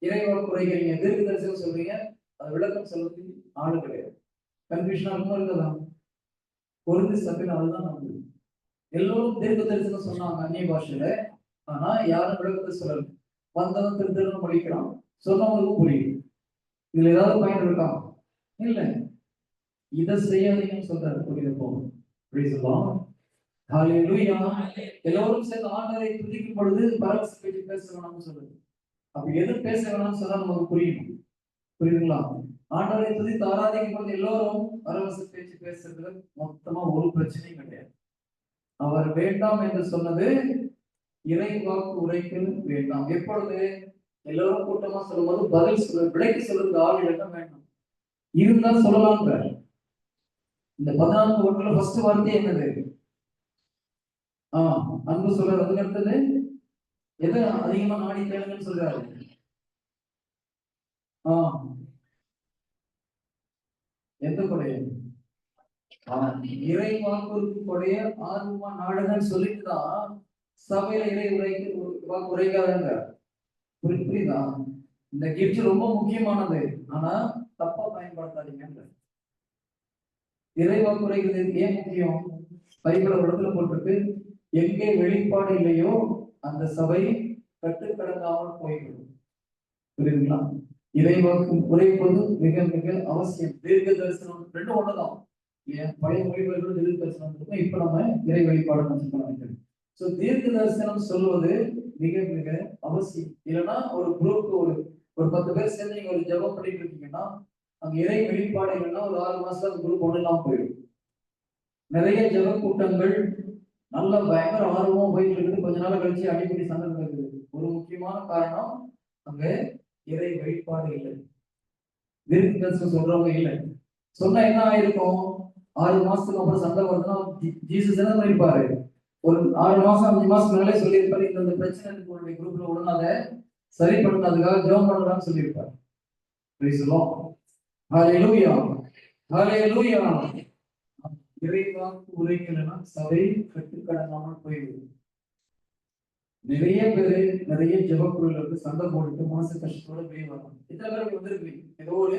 இறைவாக்கு உரைக்கிறீங்க, தீர்க்க தரிசனம் சொல்றீங்க, அது விளக்கம் சொல்றதுக்கு ஆளு கிடையாது. கன்ஃபியூஷனா இருக்குமா இருக்காதா? பொருந்து சபையில் அதுதான் நடந்தது. எல்லோரும் தீர்க்க தரிசனம் சொன்னாங்க அந்நிய பாஷையில, ஆனா யாரும் விளக்கத்தை சொல்லல. வந்தவன் திருத்தரும் படிக்கிறான், சொன்னவங்களுக்கும் புரியும். இதுல ஏதாவது பயன் இருக்கா? இல்ல. இதை செய்யாதீங்கன்னு சொல்றாரு. புரியுது போகும். எல்லோரும் சேர்ந்து ஆண்டவரை துதிக்கும் பொழுது பரவச பேச்சு பேச வேணாம்னு சொல்லுது. அப்ப எது பேச வேணாம்னு சொன்னா நமக்கு புரியும். புரியுதுங்களா? ஆண்டவரை துதித்து ஆராதிக்கும் பொழுது எல்லோரும் பரவச பேச்சு பேசுறதுல மொத்தமா ஒரு பிரச்சனையும் கிடையாது. அவர் வேண்டாம் என்று சொன்னது இறை வாக்கு உரைக்க வேண்டாம். எப்பொழுது எல்லோரும் கூட்டமா சொல்லும் போது பதில் சொல்ல விலைக்கு சொல்றது ஆள் இடம் வேண்டாம் இருந்தா சொல்லலாம். இந்த 14 ஒன்றுல ஃபர்ஸ்ட் வார்த்தை என்னது? அன்பு சொல்றது. அதுக்கு அடுத்தது எதை அதிகமா நாடி கேளுங்கன்னு சொல்றாரு. எந்த கொடைய? இறை வாக்குறுதி கொடைய ஆர்வமா நாடுங்கன்னு சொல்லிட்டுதான் சபையில இறை வாக்கு உரைக்காதங்க. புரியுதா? இந்த கிஃப்ட் ரொம்ப முக்கியமானது, ஆனா தப்பா பயன்படுத்தாதீங்க. இறை வாக்கு உரைக்கிறது ஏன் முக்கியம்? பைபிள் ஒரு இடத்துல போட்டிருக்கு, எங்கே வெளிப்பாடு இல்லையோ அந்த சபை கட்டுக்கடங்காமல் போய்விடும். புரியுதுங்களா? இறைவாக்கு உரைப்பது மிக மிக அவசியம். தீர்க்க தரிசனம் ரெண்டும் ஒண்ணுதான் இல்லையா? பழைய மொழிபெயர்ப்பு தீர்க்க தரிசனம் இருக்கும், இப்ப நம்ம இறை வெளிப்பாடு நினைக்கிறோம். சோ தீர்க்க தரிசனம் சொல்வது மிக மிக அவசியம். இல்லைன்னா ஒரு குரூப் ஒரு 10 பேர் சேர்ந்து நீங்க ஒரு ஜெபம் பண்ணிட்டு இருக்கீங்கன்னா, அங்க இறை வெளிப்பாடு இல்லைன்னா ஒரு 6 மாசம் குரூப் ஒண்ணு இல்லாம போயிடும். நிறைய ஜெப கூட்டங்கள் நல்ல பயங்கர ஆர்வமா போயிட்டு இருக்குது, கொஞ்ச நாள் கழிச்சு அடிக்கடி சண்டை நடக்குது. ஒரு முக்கியமான காரணம் அங்க இறை வெளிப்பாடு இல்லை, தீர்க்க தரிசனம் சொல்றவங்க இல்லை. சொன்னா என்ன ஆயிருக்கும்? 6 மாசத்துக்கு அப்புறம் சண்டை வருதுன்னா ஜீசஸ் என்ன பண்ணிருப்பாரு? ஒரு 6 மாசம் 5 மாசம் முன்னாலே சொல்லியிருப்பாரு, இந்த பிரச்சனை உங்களுடைய குரூப்ல உடனே அதை சரி பண்ணணும், அதுக்காக ஜெபம் பண்ணலாம்னு சொல்லியிருப்பாரு. இறைவாக்கு உரைக்கலைன்னா சபை கட்டுக்கடங்காமல் போய்விடும். நிறைய பேரு நிறைய ஜெபக்குழுக்களுக்கு சண்டை போட்டு மனசு கஷ்டத்தோட வெளியே வரணும். எத்தனை பேருக்கு வந்திருக்கீங்க? ஏதோ ஒரு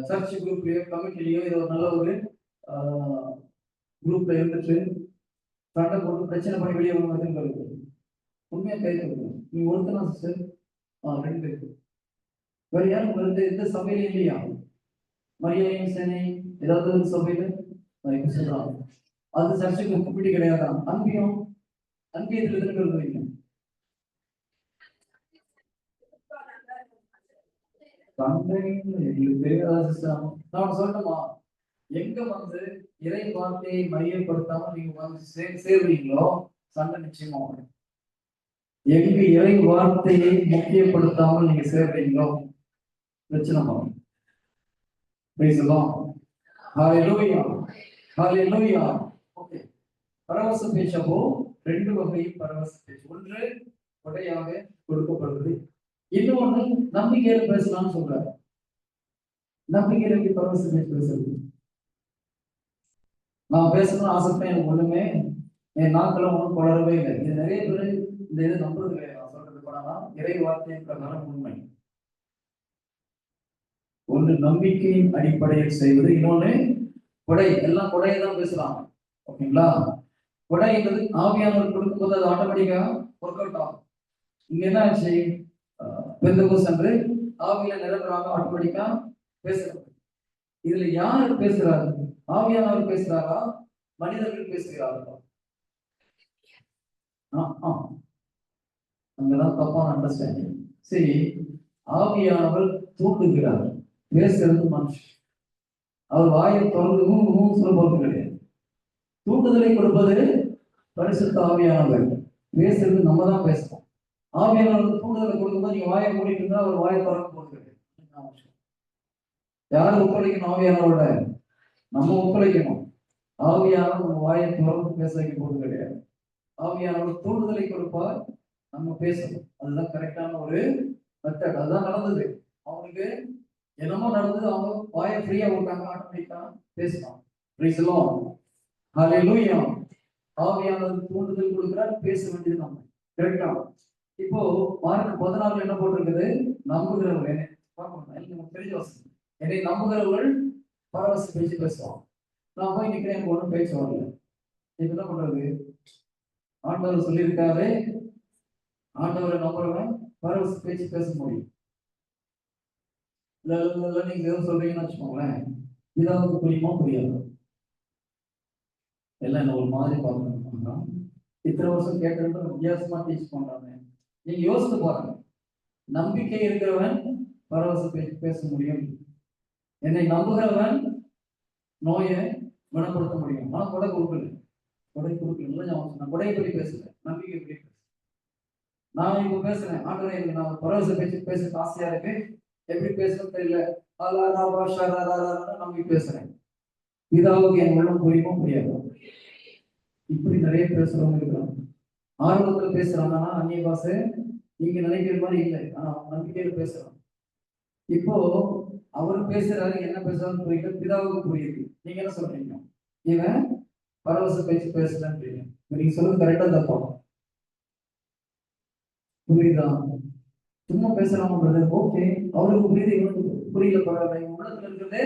சர்ச் குரூப்லயோ கமிட்டிலயோ ஏதோ நல்ல ஒரு குரூப்ல இருந்துட்டு சண்டை போட்டு பிரச்சனை பண்ணி வெளியே வருவாங்க. உண்மையா கை கொடுக்கணும். நீ ஒருத்தனா சிஸ்டர்? 2 பேருக்கு. வேற யாரும் வருது எந்த சபையிலும் இல்லையா? மரியாதையும் சேனை ஏதாவது ஒரு சபையில சொல்றாங்க, அது சர்ச்சுக்கு கூப்பிட்டு கிடையாது. அன்பியத்துல எத்தனை பேர் வருவீங்க? நான் சொல்லணுமா? எங்க வந்து இறை வார்த்தையை மையப்படுத்தாம நீங்க வந்து சேர்றீங்களோ சண்டை நிச்சயமா வரும். எங்க இறை வார்த்தையை முக்கியப்படுத்தாமல் நீங்க சேர்றீங்களோ பிரச்சனை வரும். பரவச பேச்சப்போ 2 வகையும் பரவச பேச்சு. ஒன்று கொடையாக கொடுக்கப்படுறது, இன்னொன்று நம்பிக்கையில பேசலாம்னு சொல்றாரு. நம்பிக்கையில எப்படி பரவச பேச்சு பேசுறது? நான் பேசணும்னு ஆசைப்பேன், எனக்கு ஒண்ணுமே என் நாக்கெல்லாம் ஒன்றும் வளரவே இல்லை. இது நிறைய பேர் இந்த இதை நம்புறது கிடையாது. நான் சொல்றது பண்ணலாம் இறை வார்த்தையின் பிரகாரம் உண்மை. ஒன்று நம்பிக்கையின் அடிப்படையில் செய்வது, இன்னொன்னு கொடை. எல்லாம் கொடையை தான் பேசுறாங்க. ஓகேங்களா? கொடை என்பது ஆவியானவர் கொடுக்கும்போது அது ஆட்டோமேட்டிக்கா ஒர்க் அவுட் ஆகும். இங்க என்ன ஆச்சு? பெந்தகோஸ்து அன்று ஆவியில நிரப்புறாங்க, ஆட்டோமேட்டிக்கா பேசுறாங்க. இதுல யாரு பேசுறாரு? ஆவியானவர் பேசுறாரா, மனிதர்கள் பேசுகிறார்களா? அங்கதான் தப்பான அண்டர்ஸ்டாண்டிங். சரி, ஆவியானவர் தூண்டுகிறார், பேசுறது மனுஷன். அவர் வாயை திறந்து சொல்ல போறது கிடையாது. தூண்டுதலை கொடுப்பது பரிசுத்த ஆவியானவர், பேசுறது நம்ம தான் பேசணும். ஆவியானவர் தூண்டுதலை கொடுக்கும்போது நீங்க வாயை மூடிட்டு இருந்தா அவர் வாயை திறக்க போறது கிடையாது. யாரு ஒப்படைக்கணும்? ஆவியானவரோட நம்ம ஒப்படைக்கணும். ஆவியானவர் நம்ம வாயை திறந்து பேச வைக்க போறது கிடையாது. ஆவியானவர் தூண்டுதலை கொடுப்பார், நம்ம பேசணும். அதுதான் கரெக்டான ஒரு மெத்தட். அதுதான் நடந்தது. அவங்களுக்கு என்னமோ நடந்தது, அவங்க வாயை ஃப்ரீயா விட்டாங்க, ஆட்டோமேட்டிக்கா பேசலாம். Praise the Lord. ஹalleluya. ஆவியானவர் தூண்டுதல் கொடுக்கிறார், பேச வேண்டியது நம்ம. கரெக்டா? இப்போ மார்க் 14 என்ன போட்டிருக்குது? நம்புகிறவர்கள் நமக்கு தெரிஞ்ச வசனம். என்னை நம்புகிறவர்கள் பரவச பேச்சு பேசுவாங்க. நான் போய் நிக்கிறேன், எனக்கு ஒன்றும் பேச்சு வரல. இப்ப என்ன பண்றது? ஆண்டவர் சொல்லியிருக்காரு, ஆண்டவரை நம்புறவன் பரவச பேச்சு பேச முடியும். நீங்க எதுவும் சொல்றீங்கன்னு வச்சுக்கோங்களேன், பிதாவுக்கு புரியுமா புரியாது? எல்லாம் என்ன ஒரு மாதிரி பார்க்கணும். இத்தனை வருஷம் கேட்டது வித்தியாசமா டீச் பண்றாங்க. நீங்க யோசித்து பாருங்க. நம்பிக்கை இருக்கிறவன் பரவச பேச்சு பேச முடியும். என்னை நம்புகிறவன் நோயை குணப்படுத்த முடியும். நான் கொடை கொடுக்கல, நான் கொடையை பற்றி பேசுறேன், நம்பிக்கை பற்றி பேசுறேன். நான் இப்ப பேசுறேன், ஆண்டவரே எனக்கு நான் பரவச பேச்சு பேச ஆசையா இருக்கு, எப்படி பேசணும் தெரியல, நம்பி பேசுறேன். பிதாவுக்கு என் உள்ளம் புரியுமோ புரியாது. இப்படி நிறைய பேசுறவங்க இருக்கிறாங்க. ஆர்வத்துல பேசுறாங்கன்னா அந்நிய பாஷை நீங்க நினைக்கிற மாதிரி இல்லை, ஆனா நம்பிக்கையில பேசுறாங்க. இப்போ அவரு பேசுறாரு, என்ன பேசுறாருன்னு புரியல, பிதாவுக்கு புரியுது. நீங்க என்ன சொல்றீங்க? இவன் பரவச பேச்சு பேசுறேன்னு நீங்க சொல்றது கரெக்டா தப்பா? புரியுதா? சும்மா பேசுறாங்க, ஓகே, அவருக்கு புரியுது, இவனுக்கு புரியல, பரவாயில்ல. உள்ளத்துல இருக்கிறது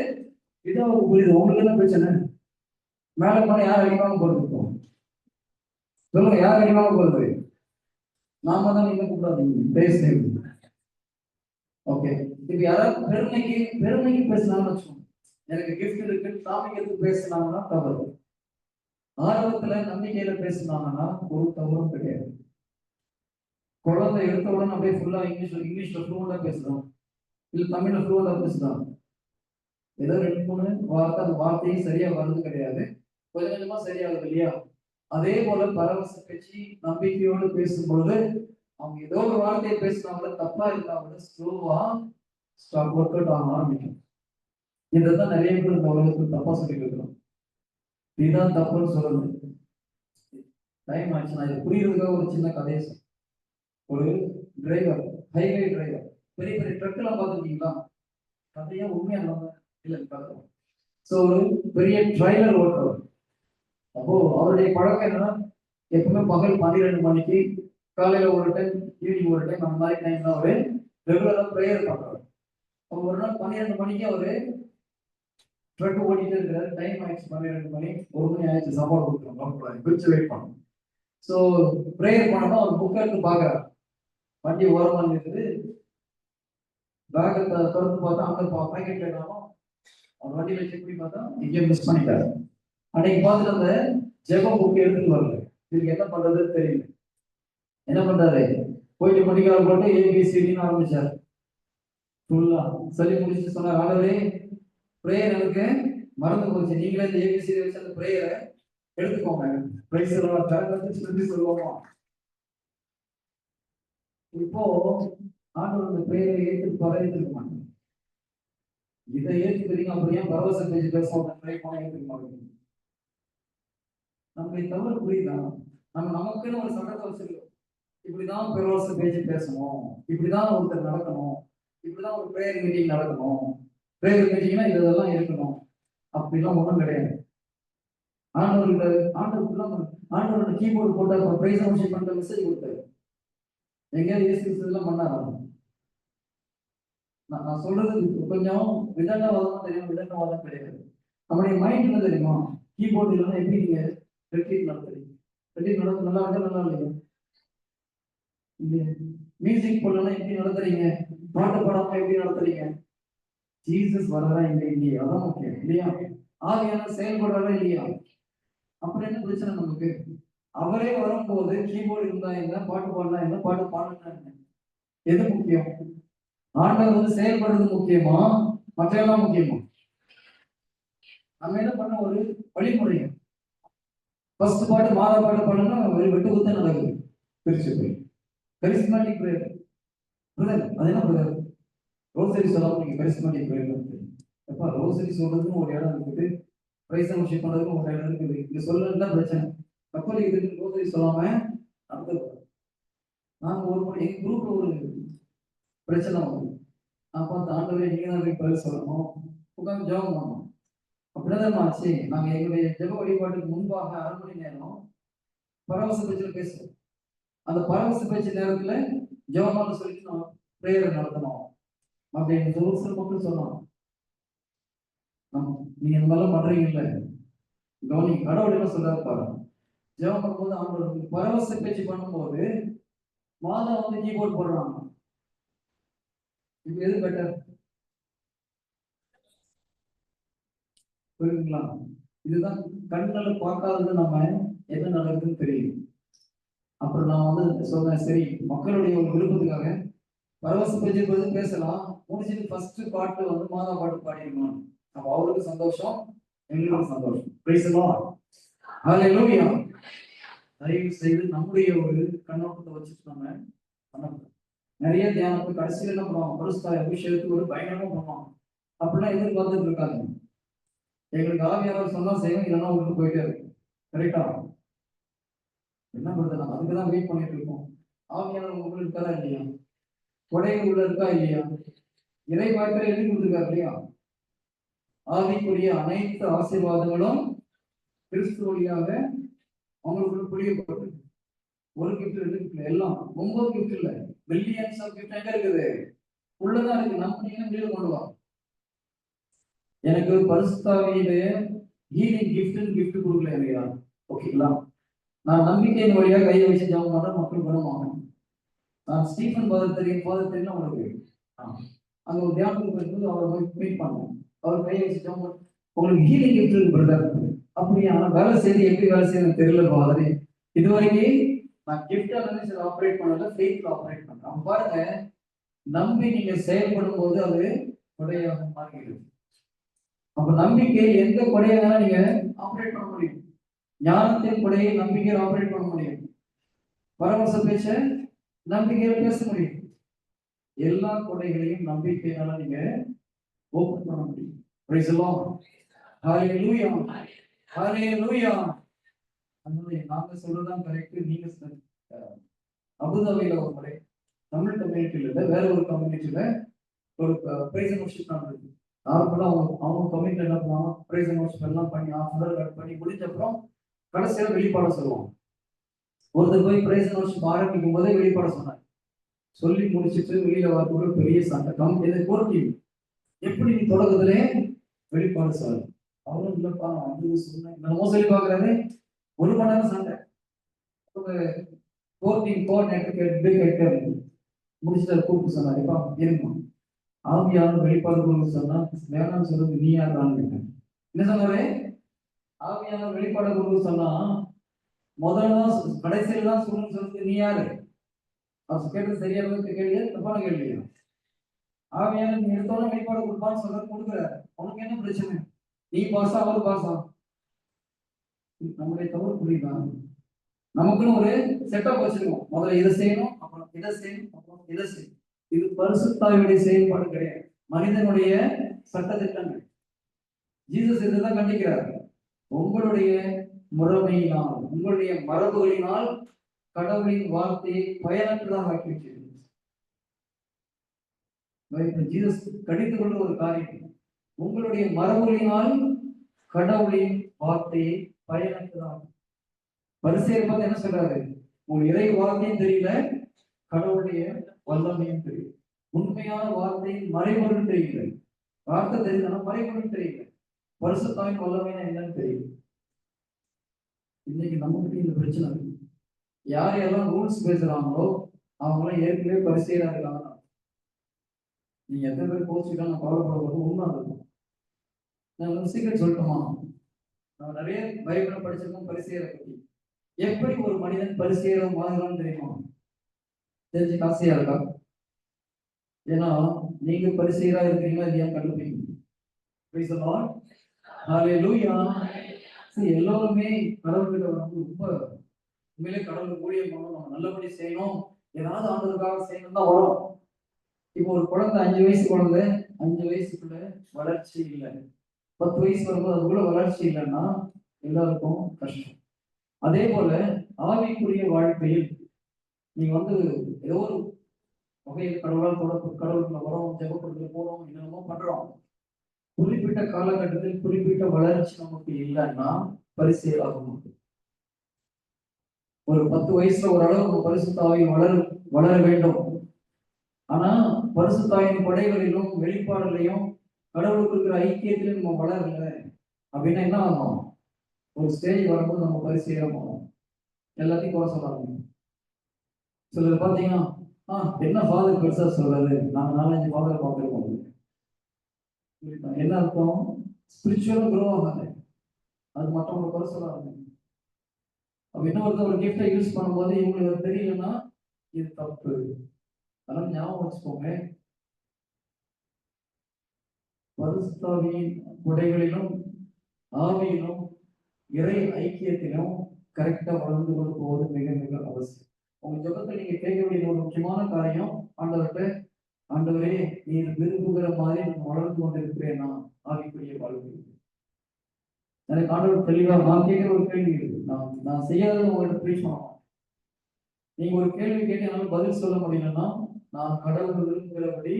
பிதாவுக்கு புரியுது. உங்களுக்கு என்ன பிரச்சனை? மேல போன யார் அடிக்காம போறது? சொல்லுங்க, யார் அடிக்காம போறது? நாம தான் நீங்க கூடாதீங்க பேசுறீங்க. ஓகே, இப்ப யாராவது பெருமைக்கு பேசினாங்கன்னு வச்சுக்கோங்க, எனக்கு கிஃப்ட் இருக்கு காமிக்கிறதுக்கு பேசினாங்கன்னா தவறு. ஆர்வத்துல நம்பிக்கையில பேசினாங்கன்னா ஒரு தவறும் கிடையாது. குழந்தை எடுத்த உடனே அப்படியே ஃபுல்லா இங்கிலீஷ்ல ஃப்ளூவண்டா பேசுறோம், இல்ல தமிழ்ல ஃப்ளூவண்டா பேசுறோம். ஏதோ 2-3 வார்த்தை, அந்த வார்த்தையும் சரியா வர்றது கிடையாது, கொஞ்சம் கொஞ்சமா சரியாகுது இல்லையா? அதே போல பரவச பேச்சு நம்பிக்கையோடு பேசும்பொழுது அவங்க ஏதோ ஒரு வார்த்தையை பேசினாங்கள தப்பா இருந்தாங்க, ஸ்லோவா ஸ்டாப் ஒர்க் அவுட் ஆக ஆரம்பிக்கும். இதைதான் நிறைய பேர் இந்த உலகத்துக்கு தப்பா சொல்லிட்டு இருக்கிறோம். இதுதான் தப்புன்னு சொல்றது. டைம் ஆச்சு, நான் இது புரியுறதுக்காக ஒரு சின்ன கதையை சொல்றேன். ஒரு டிரைவர், ஹைவே டிரைவர், பெரிய பெரிய ட்ரக் எல்லாம் பார்த்துருக்கீங்களா? கதையா உண்மையா இல்லை பார்க்கலாம். ஸோ ஒரு பெரிய ட்ரைலர் ஓட்டுறவர். அப்போ அவருடைய பழக்கம் என்னன்னா, எப்பவுமே பகல் 12 மணிக்கு, காலையில ஒரு டைம், ஈவினிங் ஒரு டைம், அந்த மாதிரி டைம்ல அவரு ரெகுலரா ப்ரேயர் பண்றாரு. அப்போ ஒரு நாள் 12 மணிக்கு அவரு ட்ரக் ஓட்டிட்டு இருக்கிறாரு. டைம் ஆயிடுச்சு, 12 மணி, 1 மணி ஆயிடுச்சு, சாப்பாடு கொடுத்துருவோம், பிரிச்சு வெயிட் பண்ணணும். ஸோ ப்ரேயர் பண்ணணும். அவர் புக் எடுத்து பாக்குறாரு, வண்டி ஓரமா இருக்குது, பேக்கை திறந்து பார்த்தா அங்க பாக்கெட்ல இருந்தாலும் அவர் வண்டியில செக் பண்ணி பார்த்தா எங்கேயும் மிஸ் பண்ணிட்டாரு. அன்னைக்கு பார்த்துட்டு அந்த ஜெப புக் எடுத்துட்டு வரல. இதுக்கு என்ன பண்றதுன்னு தெரியல. என்ன பண்றாரு? போயிட்டு மணிக்கால் போட்டு ABCDன்னு ஆரம்பிச்சாரு. ஃபுல்லா சொல்லி முடிச்சு சொன்னார், ஆண்டவரே பிரேயர் எனக்கு மறந்து போச்சு, நீங்களே இந்த ABCD வச்சு அந்த பிரேயரை எடுத்துக்கோங்க. பிரைஸ் சொல்லி சொல்லுவோமா? இப்போ ஆண்டவர் இந்த பிரேயரை ஏற்றுக்க மாட்டேன். இதை ஏற்றுக்கிறீங்க, அப்படியே பரவச பேச்சு பேசுவோம், ஏற்றுக்க மாட்டேங்க. நமக்கு தவறு புரியுதா? நமக்குன்னு ஒரு சட்டத்தை வச்சிருக்கோம், இப்படிதான் பரவச பேச்சு பேசணும், இப்படிதான் ஒருத்தர் நடக்கணும், இப்படிதான் ஒரு பிரேயர் மீட்டிங் நடக்கணும், பிரேயர் மீட்டிங்னா இதெல்லாம் இருக்கணும். அப்படிலாம் ஒண்ணும் கிடையாது. ஆண்டவரோட கீபோர்டு போட்டு அப்புறம் பிரைஸ் வர்ஷிப் பண்ற மெசேஜ் கொடுத்தாரு. எங்கேயாவது எல்லாம் பண்ணாரா? நான் சொல்றது கொஞ்சம் விதண்டவாதம் தெரியும், விதண்டவாதம் கிடையாது. நம்முடைய மைண்ட் என்ன தெரியுமா? கீபோர்டு இல்லைன்னா எப்படி நீங்க ரெட்ரீட் நடத்துறீங்க? ரெட்ரீட் நடந்து நல்லா இருக்கா, நல்லா இல்லையா? மியூசிக் போடலாம் எப்படி நடத்துறீங்க? பாட்டு பாடாம எப்படி நடத்துறீங்க? ஜீசஸ் வர்றதா இல்லையா? அதான் முக்கியம் இல்லையா? ஆவியான செயல்படுறதா இல்லையா? அப்புறம் என்ன பிரச்சனை நமக்கு? அவரே வரும்போது கீபோர்டு இருந்தா என்ன, பாட்டு பாடலாம் என்ன, பாட்டு பாடலாம் என்ன? எது முக்கியம்? ஆண்டவர் வந்து செயல்படுறது முக்கியமா, மற்றெல்லாம் முக்கியமா? நம்ம என்ன பண்ண, ஒரு வழிமுறை. ஃபர்ஸ்ட் பாட்டு மாதா பாட்டு பாடணும்னா வெட்டு குத்த நடக்குது. பிரிச்சு போய் கரிஸ்மாட்டிக் பிரேயர் பிரதர், அது என்ன பிரதர்? ரோசரி சொல்லாம நீங்க கரிஸ்மாட்டிக் பிரேயர் எப்ப ரோசரி சொல்றதுன்னு ஒரு இடம் இருக்குது, பிரைஸ் ஒர்ஷிப் பண்றதுக்கு உங்க கையில இருக்குது. இங்க சொல்லலாம் பிரச்சனை. கப்பல் இதுக்கு போது சொல்லாம நடந்தது. நாங்க ஒரு முறை எங்க குரூப்ல ஒரு பிரச்சனை வரும். நான் பார்த்து ஆண்டவரே நீங்க தான் போய் பதில் சொல்லணும். உட்காந்து ஜெபம் பண்ணணும். அப்படிதான் ஆச்சு. நாங்க எங்களுடைய ஜெப வழிபாட்டுக்கு முன்பாக 1/2 மணி நேரம் பரவச பேச்சில் பேசுவோம். அந்த பரவச பேச்சு நேரத்துல ஜெபமால சொல்லிட்டு நான் பிரேயரை நடத்தணும் அப்படின்னு ஒரு சில மக்கள் சொன்னாங்க. நீங்க இந்த மாதிரிலாம் பண்றீங்கல்ல, கவனி கடவுள் என்ன சொல்றாரு பாருங்க. ஜெபம் பண்ணும்போது ஆண்டவருக்கு பரவச பேச்சு பண்ணும்போது மாதா வந்து கீபோர்ட் போடுறாங்க. இது எது பெட்டர்? புரியுதுங்களா? இதுதான் கண்களை பார்க்காதது நம்ம என்ன நடக்குதுன்னு தெரியும். அப்புறம் நான் வந்து சொன்னேன், சரி மக்களுடைய ஒரு விருப்பத்துக்காக பரவச பேச்சு பேசலாம், முடிச்சுட்டு ஃபர்ஸ்ட் பாட்டு வந்து மாதா பாட்டு பாடிடணும். அப்ப அவருக்கு சந்தோஷம், எங்களுக்கும் சந்தோஷம். Praise the Lord. ஹalleluya. தயவு செய்து நம்முடைய ஒரு கண்ணோட்டத்தை வச்சுட்டு நம்ம பண்ணணும். நிறைய தியானத்தை கடைசியில் என்ன பண்ணுவாங்க, பரிசுத்த அபிஷேகத்துக்கு ஒரு பயங்கரமா பண்ணுவாங்க. அப்படிலாம் எதிர்பார்த்துட்டு இருக்காங்க. எங்களுக்கு ஆவியானவர் சொன்னா செய்வோம், இல்லைன்னா உங்களுக்கு போயிட்டே இருக்கும். கரெக்டா? என்ன பண்றது? நம்ம அதுக்குதான் வெயிட் பண்ணிட்டு இருக்கோம். ஆவியானவர் உங்களுக்கு இருக்கா இல்லையா? கொடையில் உள்ள இருக்கா இல்லையா? இறை வாய்ப்பை எழுதி கொடுத்துருக்காரு இல்லையா? ஆவிக்குரிய அனைத்து ஆசீர்வாதங்களும் கிறிஸ்து வழியாக அவங்களுக்கு புரியப்பட்டது. ஒரு கிஃப்ட், 2 கிஃப்ட், எல்லாம் 9 கிஃப்ட் இல்ல, பில்லியன்ஸ் ஆஃப் கிஃப்ட் எங்க இருக்குது? உள்ளதான் இருக்கு. நம்ம நீங்க வெளியில கொண்டு வா. எனக்கு பரிசுத்தாவியிலே ஹீலிங் கிஃப்ட் கொடுக்கல இல்லையா? ஓகேங்களா? நான் நம்பிக்கையின் வழியாக கையை வச்சு ஜெபம் பண்ண மக்கள் குணமாகும். நான் ஸ்டீஃபன் ஃபாதர் தெரியும் உங்களுக்கு. அங்க ஒரு தியானத்துக்கு போயிருக்கும்போது அவரை போய் மீட் பண்ணுவோம். அவர் கையை வச்சு ஜெபம் பண்ண உங்களுக்கு ஹீலிங் கிஃப்ட் இருக்கு பிரதர். அப்படி ஆனா வேலை செய்து எப்படி வேலை செய்யணும் தெரியல ஃபாதர். இதுவரைக்கும் நான் கிஃப்ட் அனாலிசிஸ் ஆப்ரேட் பண்ணல, ஃபெய்த்ல ஆப்ரேட் பண்றேன். பாருங்க, நம்பி நீங்க செயல்படும் போது அது கொடையாக மாறுகிறது. அப்ப நம்பிக்கை எந்த கொடையாக நீங்க ஆப்ரேட் பண்ண முடியும். ஞானத்தின் கொடையை நம்பிக்கையை ஆப்ரேட் பண்ண முடியும். பரவச பேச்ச நம்பிக்கையில பேச முடியும். எல்லா கொடைகளையும் நம்பிக்கையால நீங்க ஓபன் பண்ண முடியும். Praise the Lord. ஹalleluya. ஹalleluya. நாங்க சொல்றதுதான் கரெக்ட். நீங்க அபுதாபியில ஒரு முறை தமிழ் கம்யூனிட்டியில வேற ஒரு கம்யூனிட்டியில ஒரு பிரைஸ் அண்ட் வொர்ஷிப் நடந்தது. நார்மலா அவங்க கம்யூனிட்டில என்ன பண்ணுவாங்க, பிரைஸ் அண்ட் வொர்ஷிப் எல்லாம் பண்ணி கட் பண்ணி முடிஞ்ச அப்புறம் கடைசியில வெளிப்பாட சொல்லுவாங்க. ஒருத்தர் போய் பிரைஸ் அண்ட் வொர்ஷிப் ஆரம்பிக்கும் போதே வெளிப்பாட சொன்னாங்க. சொல்லி முடிச்சுட்டு வெளியில வரக்கூடிய பெரிய சண்டை. இதை கோர்ட்டி எப்படி நீ தொடக்கத்திலே வெளிப்பாடு சொல்ல அவரும் இல்லப்பா வந்து சொன்னேன் நம்ம சொல்லி பாக்குறாரு. 1 மணி நேரம் சண்டை. கோர்டிங் முடிச்சுட்டு கூப்பிட்டு சொன்னாருப்பா இருமா ஆவியானவர் வெளிப்பாடு கொடுக்க சொன்னா வேணாம்னு சொல்றது நீ யாருன்னு கேட்டேன். என்ன சொன்னாரு? ஆவியானவர் வெளிப்பாடு கொடுக்க சொன்னா முதல்ல தான் கடைசியில தான் சொல்லணும்னு சொல்றது நீ யாரு? அவர் கேட்டது சரியான கேள்வியா தப்பான கேள்வியா? ஆவியானவர் நீ எடுத்தோட வெளிப்பாடு கொடுப்பான்னு சொல்றது கொடுக்குறாரு. அவனுக்கு என்ன பிரச்சனை? நீ பாசா அவரு பாசா? நம்முடைய தவறு புரியுதா? நமக்குன்னு ஒரு செட்டப் வச்சிருக்கோம். முதல்ல இதை செய்யணும், அப்புறம் இதை செய்யணும், அப்புறம் இதை செய்யணும். இது பரிசுத்தாவியுடைய செயல்பாடு கிடையாது, மனிதனுடைய சட்டத்திட்டங்கள். ஜீசஸ் இதுதான் கண்டிக்கிறார். உங்களுடைய முறைமையினால், உங்களுடைய மரபுகளினால் கடவுளின் வார்த்தையை பயனற்றதாக ஆக்கி வச்சிருக்கீங்க. ஜீசஸ் கடித்துக் கொண்ட ஒரு காரியம், உங்களுடைய மரபுகளினால் கடவுளின் வார்த்தையை பயனற்றதாக. பரிசேயர் பார்த்து என்ன சொல்றாரு? உங்க இறை வார்த்தையும் தெரியல, கடவுளுடைய வல்லமையும் தெரியல. உண்மையான வார்த்தையின் மறைபொருள் தெரியல. வார்த்தை தெரிந்தாலும் மறைபொருள் தெரியல. பரிசுத்தாவின் வல்லமைனா என்னன்னு தெரியல. இன்னைக்கு நமக்கு இந்த பிரச்சனை இருக்கு. யார் யாரெல்லாம் ரூல்ஸ் பேசுறாங்களோ அவங்க எல்லாம் ஏற்கனவே பரிசேயரா இருக்காங்க. நீங்க எத்தனை பேர் கோச்சுட்டா நான் கவலைப்படுறது உண்மை இருக்கும். நான் வந்து சீக்கிரம் சொல்லட்டுமா? நான் நிறைய பைபிளை படிச்சிருக்கோம் பரிசேயரை பத்தி. எப்படி ஒரு மனிதன் பரிசேயரை மாறலாம்னு தெரியுமா? தெரிஞ்சு காசியா இருக்கா? ஏன்னா நீங்க பரிசேயரா இருக்கீங்களா இல்லையா கண்டுபிடிங்க. Praise the Lord. Hallelujah. எல்லோருமே கடவுள்கிட்ட வந்து ரொம்ப உண்மையிலே கடவுள் ஊழியம் பண்ணணும், நம்ம நல்லபடி செய்யணும், ஏதாவது ஆண்டதுக்காக செய்யணும் தான் வரும். இப்போ ஒரு குழந்தை 5 வயசு குழந்தை 5 வயசுக்குள்ள வளர்ச்சி இல்லை, 10 வயசு வரும்போது அதுக்குள்ள வளர்ச்சி இல்லைன்னா எல்லாருக்கும் கஷ்டம். அதே போல ஆவிக்குரிய வாழ்க்கையில் நீங்க ஏதோ ஒரு வகையில் கடவுளால் கடவுளுக்குள்ள வரோம், ஜெபப்படுத்த போறோம், என்னென்னமோ பண்றோம். குறிப்பிட்ட காலகட்டத்தில் குறிப்பிட்ட வளர்ச்சி நமக்கு இல்லைன்னா பரிசீலாகும். ஒரு 10 வயசுல ஓரளவு பரிசுத்த ஆவி வளர வேண்டும். ஆனா பரிசுத்த ஆவியின் படைகளிலும் வெளிப்பாடுலையும் கடவுளுக்கு இருக்கிற ஐக்கியத்திலும் நம்ம வளரல அப்படின்னா என்ன ஆகும்? ஒரு ஸ்டேஜ் வரும்போது நம்ம பரிசீலனம் எல்லாத்தையும் குறை சொல்றாங்க. சிலர் பார்த்தீங்கன்னா என்ன ஃபாதர் பெருசா சொல்றாரு, நாங்க 4-5 ஃபாதரை பார்த்துருக்கோம். என்ன அர்த்தம்? ஸ்பிரிச்சுவலா க்ரோ ஆகாது, அது மற்றவங்களை குறை சொல்லாது. அப்ப இன்னொருத்தர் ஒரு கிஃப்டை யூஸ் பண்ணும்போது இவங்களுக்கு தெரியலன்னா இது தப்பு. அதனால ஞாபகம் வச்சுக்கோங்க, பரிசுத்தாவியின் கொடைகளிலும் ஆவியிலும் இறை ஐக்கியத்திலும் கரெக்டா வளர்ந்து கொண்டு போவது மிக மிக அவசியம். உங்க ஜபத்தில் நீங்க கேட்க வேண்டிய ஒரு முக்கியமான காரியம், ஆண்டவரே நீர் விரும்புகிற மாதிரி நான் வளர்ந்து கொண்டிருக்கிறேன் நான் ஆவிக்குரிய வாழ்க்கை. எனக்கு ஆண்டவர் தெளிவா நான் கேட்கிற ஒரு கேள்வி இருக்கு, நான் செய்யாதது உங்கள்கிட்ட ப்ரீச் பண்ணணும். நீங்க ஒரு கேள்வி கேட்டு என்னால பதில் சொல்ல முடியலன்னா நான் கடவுள் விரும்புகிறபடி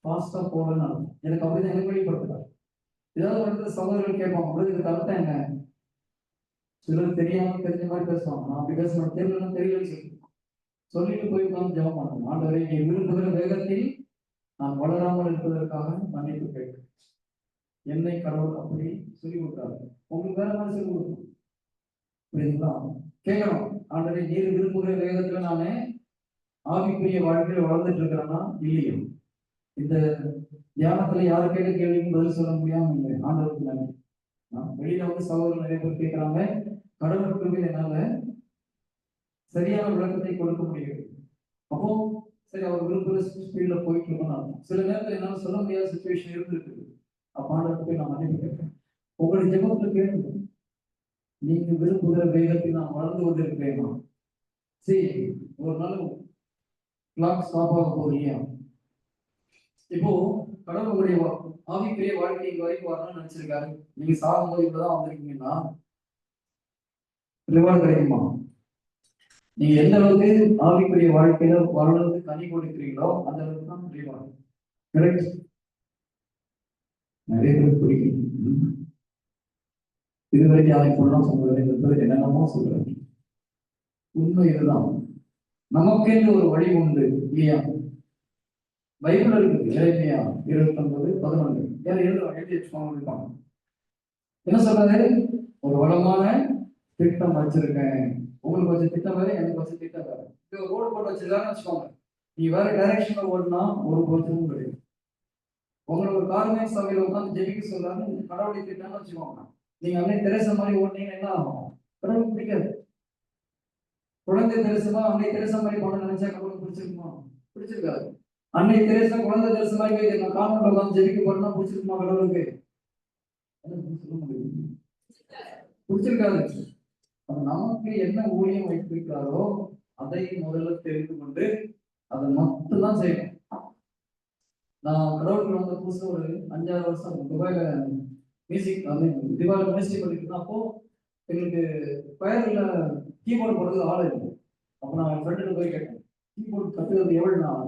ஃபாஸ்டா போகலன்னு எனக்கு அப்படிதான் எனக்கு வெளிப்படுத்துறாரு. ஏதாவது வந்து சகோதரர்கள் கேட்பாங்க, இதுக்கு அர்த்தம் என்ன? சிலர் தெரியாம தெரிஞ்ச மாதிரி பேசுவாங்க. நான் அப்படி பேசணும் தெரியலன்னு சொல்லிட்டு போய் உட்காந்து ஜெபம் பண்ணணும். ஆண்டவரை நீ விரும்புகிற வேகத்தில் நான் வளராமல் இருப்பதற்காக மன்னிப்பு கேட்கிறேன். என்னை கடவுள் அப்படி சொல்லி கொடுத்தாரு. உங்களுக்கு வேற மாதிரி சொல்லி கொடுக்கணும். புரியுதுங்களா? கேட்கணும், ஆண்டவரை நீர் விரும்புகிற வேகத்துல நானே ஆவிக்குரிய வாழ்க்கையில வளர்ந்துட்டு இருக்கிறேன்னா இல்லையா? இந்த தியானத்துல யாரு கேட்ட கேள்விக்கும் பதில் சொல்ல முடியாம இல்லை. ஆண்டவருக்கு நன்றி. வெளியில சகோதரர் நிறைய பேர் கேட்கிறாங்க, கடவுளுக்கு என்னால சரியான விளக்கத்தை கொடுக்க முடியாது. அப்போ சரி, அவர் விரும்புகிற ஸ்பீட்ல போயிட்டு இருக்கணும். சில நேரத்தில் என்னால சொல்ல முடியாத சுச்சுவேஷன் இருந்திருக்கு. அப்ப ஆண்டவருக்கு போய் நான் மன்னிப்பு கேட்கிறேன். உங்களுடைய ஜெபத்துல கேளுங்க, நீங்க விரும்புகிற வேகத்தில் நான் வளர்ந்து கொண்டு இருக்கிறேன். சரி, ஒரு நாள் கிளாக் ஸ்டாப் ஆக போறீங்க. இப்போ கடவுளுடைய ஆவிக்குரிய வாழ்க்கை இங்க வரைக்கும் வரணும்னு நினைச்சிருக்காரு. நீங்க சாகும்போது இப்பதான் வந்திருக்கீங்கன்னா ரிவார்டு கிடைக்குமா? நீங்க எந்த அளவுக்கு ஆவிக்குரிய வாழ்க்கையில வளர்ந்து கனி கொடுக்கிறீங்களோ அந்த அளவுக்கு தான் ரிவார்டு. கரெக்ட்? நிறைய பேருக்கு பிடிக்கும். இதுவரைக்கும் ஆவிக்குள்ளதான் சொல்றது, என்னென்னமோ சொல்றாங்க. உண்மை இதுதான். நமக்கென்று ஒரு வழி உண்டு இல்லையா? பைபிள் இருக்குது. எரேமியா 29:11 எழுதி வச்சுக்கோங்க. என்ன சொல்றாரு? ஒரு வளமான திட்டம் வச்சிருக்கேன். உங்களுக்கு வச்ச திட்டம் வேற, எனக்கு வச்ச திட்டம் வேற. இது ஒரு ரோடு போட்டு வச்சிருக்காருன்னு வச்சுக்கோங்க. நீ வேற டைரக்ஷன்ல ஓடினா ஒரு பிரச்சனையும் கிடையாது. உங்களை ஒரு கார்மெண்ட் சபையில உட்காந்து ஜெபிக்க சொல்றாரு, கடவுளை திட்டம்னு வச்சுக்கோங்க. நீங்க அன்னை தெரசா மாதிரி ஓடினீங்கன்னா என்ன ஆகும்? கடவுளுக்கு பிடிக்காது. குழந்தை தெரசமா அன்னை தெரசா மாதிரி போன நினைச்சா கடவுளுக்கு பிடிச்சிருக்குமா? பிடிச்சிருக்காது. அன்னை தெரசா குழந்தை தெரசா மாதிரி போய் நான் கார்மெண்ட்ல உட்காந்து ஜெபிக்க போறேன்னா பிடிச்சிருக்குமா கடவுளுக்கு? பிடிச்சிருக்காது. நமக்கு என்ன ஊழியம் வைத்திருக்கிறாரோ அதை முதல்ல தெரிந்து கொண்டு அதை மட்டும்தான் செய்யணும். நான் கடவுளுக்கு வந்த புதுசு ஒரு 5-6 வருஷம் துபாயில மியூசிக் துபாயில மியூசிக் பண்ணிட்டு அப்போ எங்களுக்கு பயர்ல கீபோர்டு போடுறது ஆள் இருக்கு. அப்போ நான் என் ஃப்ரெண்டு போய் கேட்டேன், கீபோர்டு கத்துக்கிறது எவ்வளவு? நான்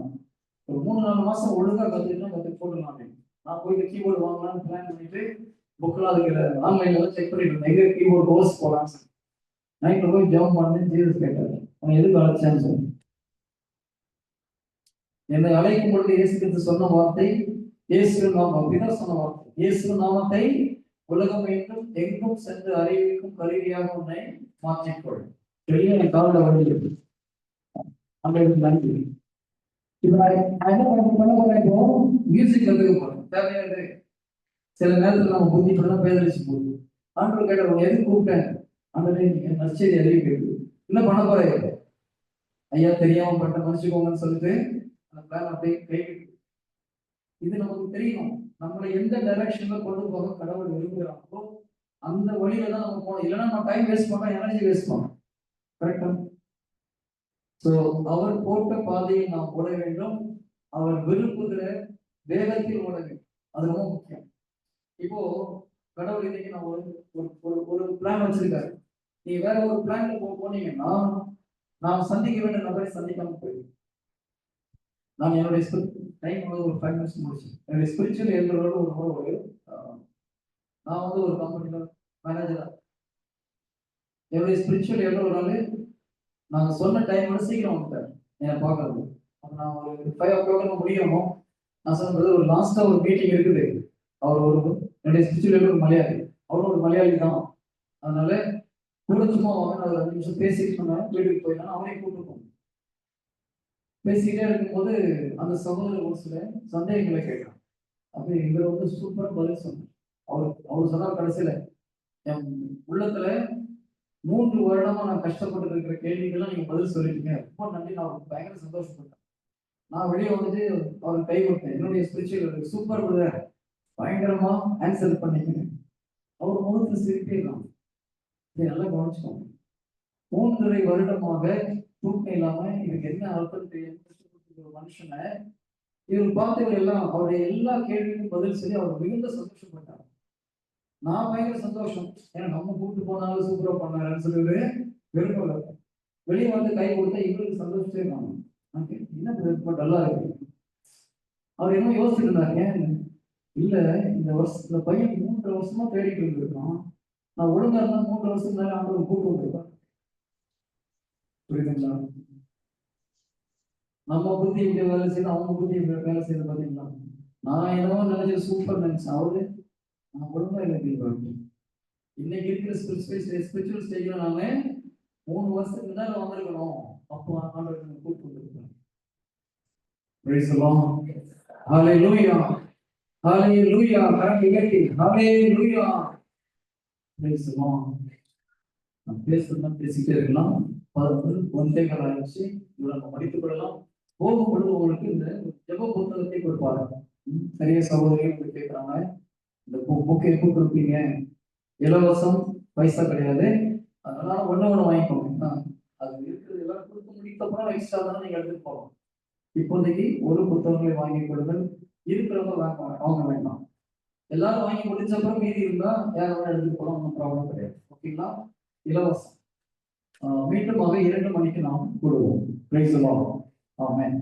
ஒரு 3-4 மாசம் ஒழுங்கா கத்துட்டு போட்டுலாம். நான் போயிட்டு கீபோர்டு வாங்கலாம்னு பிளான் பண்ணிட்டு புக்கெல்லாம் அதுக்கு ஆன்லைன்ல செக் பண்ணிட்டு இருந்தேன், எங்க கீபோர்டு கோர்ஸ் போலான்னு சொல்லி. நைட்ல போய் ஜெபம் பண்ணி ஜீசஸ் கேட்டாரு, அவன் எதுக்கு அழைச்சான்னு சொல்லி. என்னை அழைக்கும் பொழுது இயேசு கிறிஸ்து சொன்ன வார்த்தை இயேசு நாமம் அப்படிதான் சொன்ன வார்த்தை. இயேசு நாமத்தை உலகம் எங்கும் சென்று அறிவிக்கும் கருவியாக உன்னை மாற்றிக்கொள். பெரிய காலில் வந்து நன்றி. இப்ப நான் என்ன பண்ண போறேன், இப்போ மியூசிக் கத்துக்க போறேன். தேவையாது சில நேரத்தில் நம்ம புத்தி பண்ணலாம் பேதலிச்சு போகுது. ஆண்டவர் கேட்ட உங்க எதுக்கு கூப்பிட்டேன்? ஆண்டவரே நீங்க நற்செய்தி அறிவிக்கிறது என்ன பண்ண போறேன்? ஐயா தெரியாம பட்ட மனுஷங்கன்னு சொல்லிட்டு அந்த பிளான் அப்படியே கைவிட்டு. இது நமக்கு தெரியணும், நம்மளை எந்த டைரக்ஷன்ல கொண்டு போக கடவுள் விரும்புகிறாங்களோ அந்த வழியில தான் நம்ம போகணும். இல்லைன்னா நம்ம டைம் வேஸ்ட் பண்றோம், எனர்ஜி வேஸ்ட் பண்றோம். கரெக்டா? சோ அவர் போட்ட பாதையில் நாம் ஓட வேண்டும். அவர் விரும்புகிற வேகத்தில் ஓட வேண்டும். அது ரொம்ப முக்கியம். இப்போ கடவுள் இன்னைக்கு நான் ஒரு ஒரு பிளான் வச்சிருக்காரு. நீ வேற ஒரு பிளான்ல போனீங்கன்னா நான் சந்திக்க வேண்டிய நபரை சந்திக்காம போயிடும். நான் என்னுடைய டைம் ஒரு 5 மினிட்ஸ் முடிச்சேன். என்னுடைய ஸ்பிரிச்சுவல் எழுதுறதோட ஒரு முறை ஒரு நான் ஒரு கம்பெனில மேனேஜரா என்னுடைய ஸ்பிரிச்சுவல் எழுத ஒரு நாள் நாங்க சொன்ன டைமோட சீக்கிரம் வந்துட்டாரு என்னை பார்க்கறது. அப்ப நான் ஒரு 5 o'clock முடியணும். நான் சொன்னது ஒரு லாஸ்டா ஒரு மீட்டிங் இருக்குது. அவர் என்னுடைய ஸ்பிரிச்சுவல் ஒரு மலையாளி, அவரும் ஒரு மலையாளி தான். அதனால கூட சும்மா வாங்க ஒரு 5 நிமிஷம் பேசிட்டு சொன்னாங்க. வீட்டுக்கு போயிடலாம். அவரையும் கூப்பிட்டு பேசிக்கிட்டே இருக்கும்போது அந்த சகோதரர் ஒரு சில சந்தேகங்களை கேட்டான். அப்ப இவர் சூப்பரா பதில் சொன்னார். அவர் சொன்னார் கடைசியில என் உள்ளத்துல 3 வருடமா நான் கஷ்டப்பட்டு இருக்கிற கேள்விகள்லாம் நீங்க பதில் சொல்லிட்டீங்க, ரொம்ப நன்றி. நான் பயங்கர சந்தோஷப்பட்டேன். நான் வெளியே வந்துட்டு அவருக்கு கை கொடுத்தேன். என்னுடைய ஸ்பிரிச்சுவல் சூப்பர் பிரதர், பயங்கரமா ஆன்சர் பண்ணிக்கிறேன். அவர் முகத்துல சிரிப்பே தான். நல்லா கவனிச்சுக்கோங்க. 3.5 வருடமாக தூக்கம் இல்லாம இதுக்கு என்ன அர்த்தம் தெரியும் ஒரு மனுஷனை இவர் பார்த்தவங்க எல்லாம் அவருடைய எல்லா கேள்விக்கும் பதில் சொல்லி அவர் மிகுந்த சந்தோஷப்பட்டார். நான் பயங்கர சந்தோஷம். ஏன்னா நம்ம கூப்பிட்டு போனாலும் சூப்பரா பண்ணாருன்னு சொல்லிட்டு விரும்பல. வெளியே வந்து கை கொடுத்தா இவருக்கு சந்தோஷத்தே காணும். என்ன ரொம்ப டல்லா இருக்கு. அவர் என்ன யோசிச்சுட்டு இருந்தாங்க, இல்ல இந்த பையன் 3 வருஷமா தேடிட்டு இருந்திருக்கான். நான் ஒழுங்கா இருந்தா 3 வருஷம் மேல ஆண்டவர் கூப்பிட்டு வந்திருக்கான். புரியுதுங்களா? நம்ம புத்தி இப்படி வேலை செய்யணும், அவங்க புத்தி இப்படி வேலை செய்யறது பாத்தீங்களா? நான் என்னவோ நினைச்சது சூப்பர் நினைச்சேன். அவரு நான் ஒழுங்கா இல்லை. இன்னைக்கு இருக்கிற ஸ்பிரிச்சுவல் ஸ்டேஜ்ல நாம 3 வருஷத்துக்கு முன்னால வந்திருக்கணும். அப்போ ஆண்டவர் கூப்பிட்டு வந்திருக்கோம். Praise the Lord. Hallelujah. Hallelujah. Hallelujah. Praise the Lord. நான் பேசிட்டே இருக்கலாம். 11 ஆயிடுச்சு. இதை நம்ம படித்துக் கொள்ளலாம். போகும்பொழுது உங்களுக்கு இந்த ஜெப புத்தகத்தை கொடுப்பாங்க. நிறைய சகோதரிகள் கேட்கிறாங்க, இந்த புக்கை எப்போ கொடுப்பீங்க? இலவசம், பைசா கிடையாது. அதனால ஒண்ணு வாங்கிக்கோங்க. அது இருக்கிறது எல்லாம் கொடுக்க முடிக்கப்புறம் எக்ஸ்ட்ரா தானே நீங்க எடுத்துட்டு போகலாம். இப்போதைக்கு ஒரு புத்தகங்களை வாங்கி கொடுங்கள். இருக்கிறவங்க வாங்க வேண்டாம். எல்லாரும் வாங்கி முடிச்சப்பறம் மீதி இருந்தா யாரும் எடுத்துட்டு போகலாம். ஒன்றும் ப்ராப்ளம் கிடையாது. ஓகேங்களா? இலவசம். மீண்டும் 2 மணிக்கு நாம் கூடுவோம். Price the Lord. ஆமென்.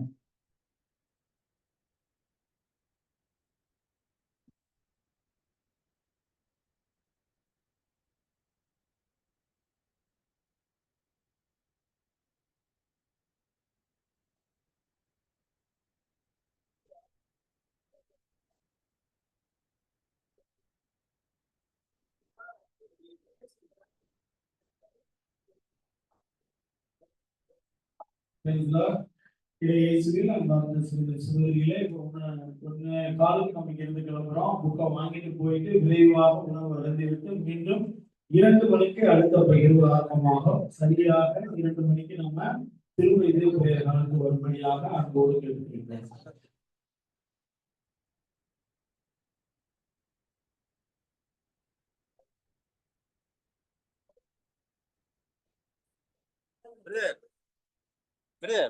இடையேசுவில் அந்த சிறுவர்களே ஒன்னு காலுக்கு நம்ம இங்கிருந்து கிளம்புறோம். புக்கை வாங்கிட்டு போயிட்டு விரைவாக உணவு அருந்திவிட்டு மீண்டும் 2 மணிக்கு அடுத்த பகிர்வு ஆரம்பமாகும். சரியாக 2 மணிக்கு நம்ம திரும்ப இதே காலத்து வரும்படியாக அன்போடு கேட்டுக்கொள்கிறேன்.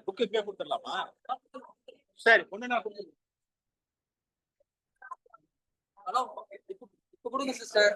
புக்கு இப்பயே கொடுத்துடலாமா? சரி, ஒண்ணு நான் கொடுத்துருக்கேன். ஹலோ, இப்ப கொடுங்க சிஸ்டர்.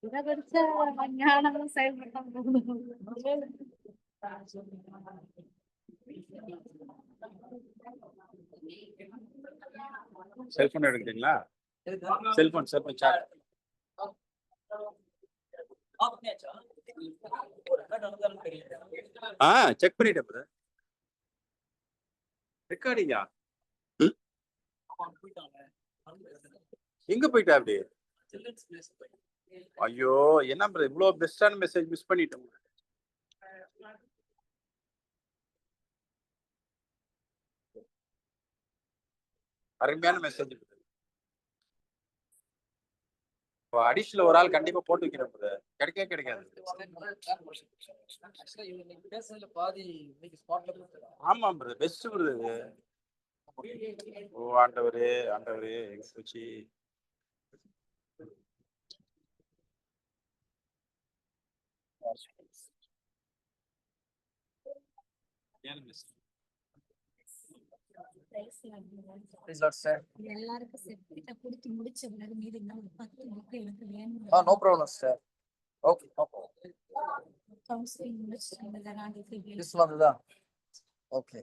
இதை படிச்சா ஞானமும் செயல்பட்டான் போதும். செல்போன் எடுக்கிறீங்களா? Cellphone charge. செக் பண்ணிட்டேன் brother. ரெக்கார்டிங்கா? எங்க போயிட்டா அப்படி? ஐயோ என்ன brother இவ்வளவு பெஸ்டான மெசேஜ் மிஸ் பண்ணிட்டோம். அருமையான மெசேஜ். அடிஷனல் ஒரு ஆள் கண்டிப்பா போட்டு வைக்கிறேன் brother. கிடைக்காது. ஆமா brother பெஸ்ட் brother இது. ஓ ஆண்டவரே எங்க போச்சு? எல்லாருக்கும் செட் கொடுத்து முடிச்ச பிறகு மீது இன்னும் ஒரு 10 புக்கு எனக்கு வேணும். No problem sir. Okay counselling முடிச்சிட்டு நான் திஸ் வந்துதா? ஓகே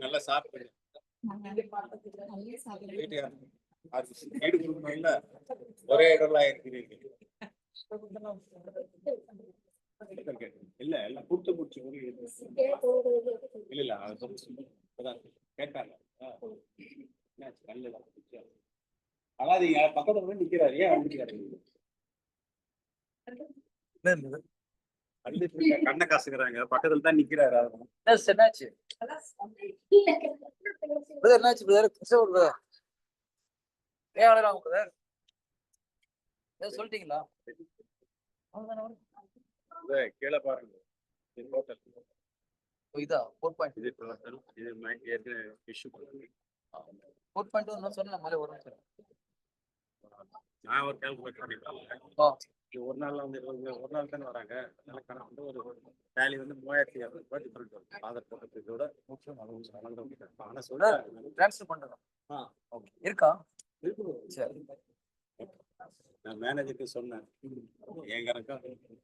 நல்லா சாப்பிடு. வீடு கொடுக்கணும் இல்ல ஒரே இடம்லாம் இருக்கிறீங்க இல்ல எல்லாம் கொடுத்து முடிச்சு இல்ல கேட்டாங்க அழாதீங்க பக்கத்துல வந்து நிக்கிறாரு. ஏன் நிக்கிறாரு? கண்ணை காசுக்கிறாங்க பக்கத்துல தான் நிக்கிறாரு. என்னாச்சு பிரதர்? ஏன் அழறாங்க பிரதர்? சொல்லிட்டீங்களா? கீழே பாருங்க. இதா 4.2 இது டோட்டல் இது ஏற்கனவே இஷ்யூ பண்ணுங்க. 4.2 நான் சொன்ன மாதிரி வரும் சார். நான் ஒரு கால்குலேட் பண்ணிக்கலாம். ஒரு நாள்ல வந்து ஒரு நாள் தானே வராங்க. அதனால கணக்கு வந்து ஒரு டேலி வந்து 3200 ரூபாய் டிஃபரெண்ட் வரும். ஆதார் போட்டதோட ஆனா சொல்றேன் ட்ரான்ஸ்ஃபர் பண்ணுறோம். ஓகே இருக்கா? இருக்கு. சரி நான் மேனேஜருக்கு சொன்னேன் என் கணக்கா இது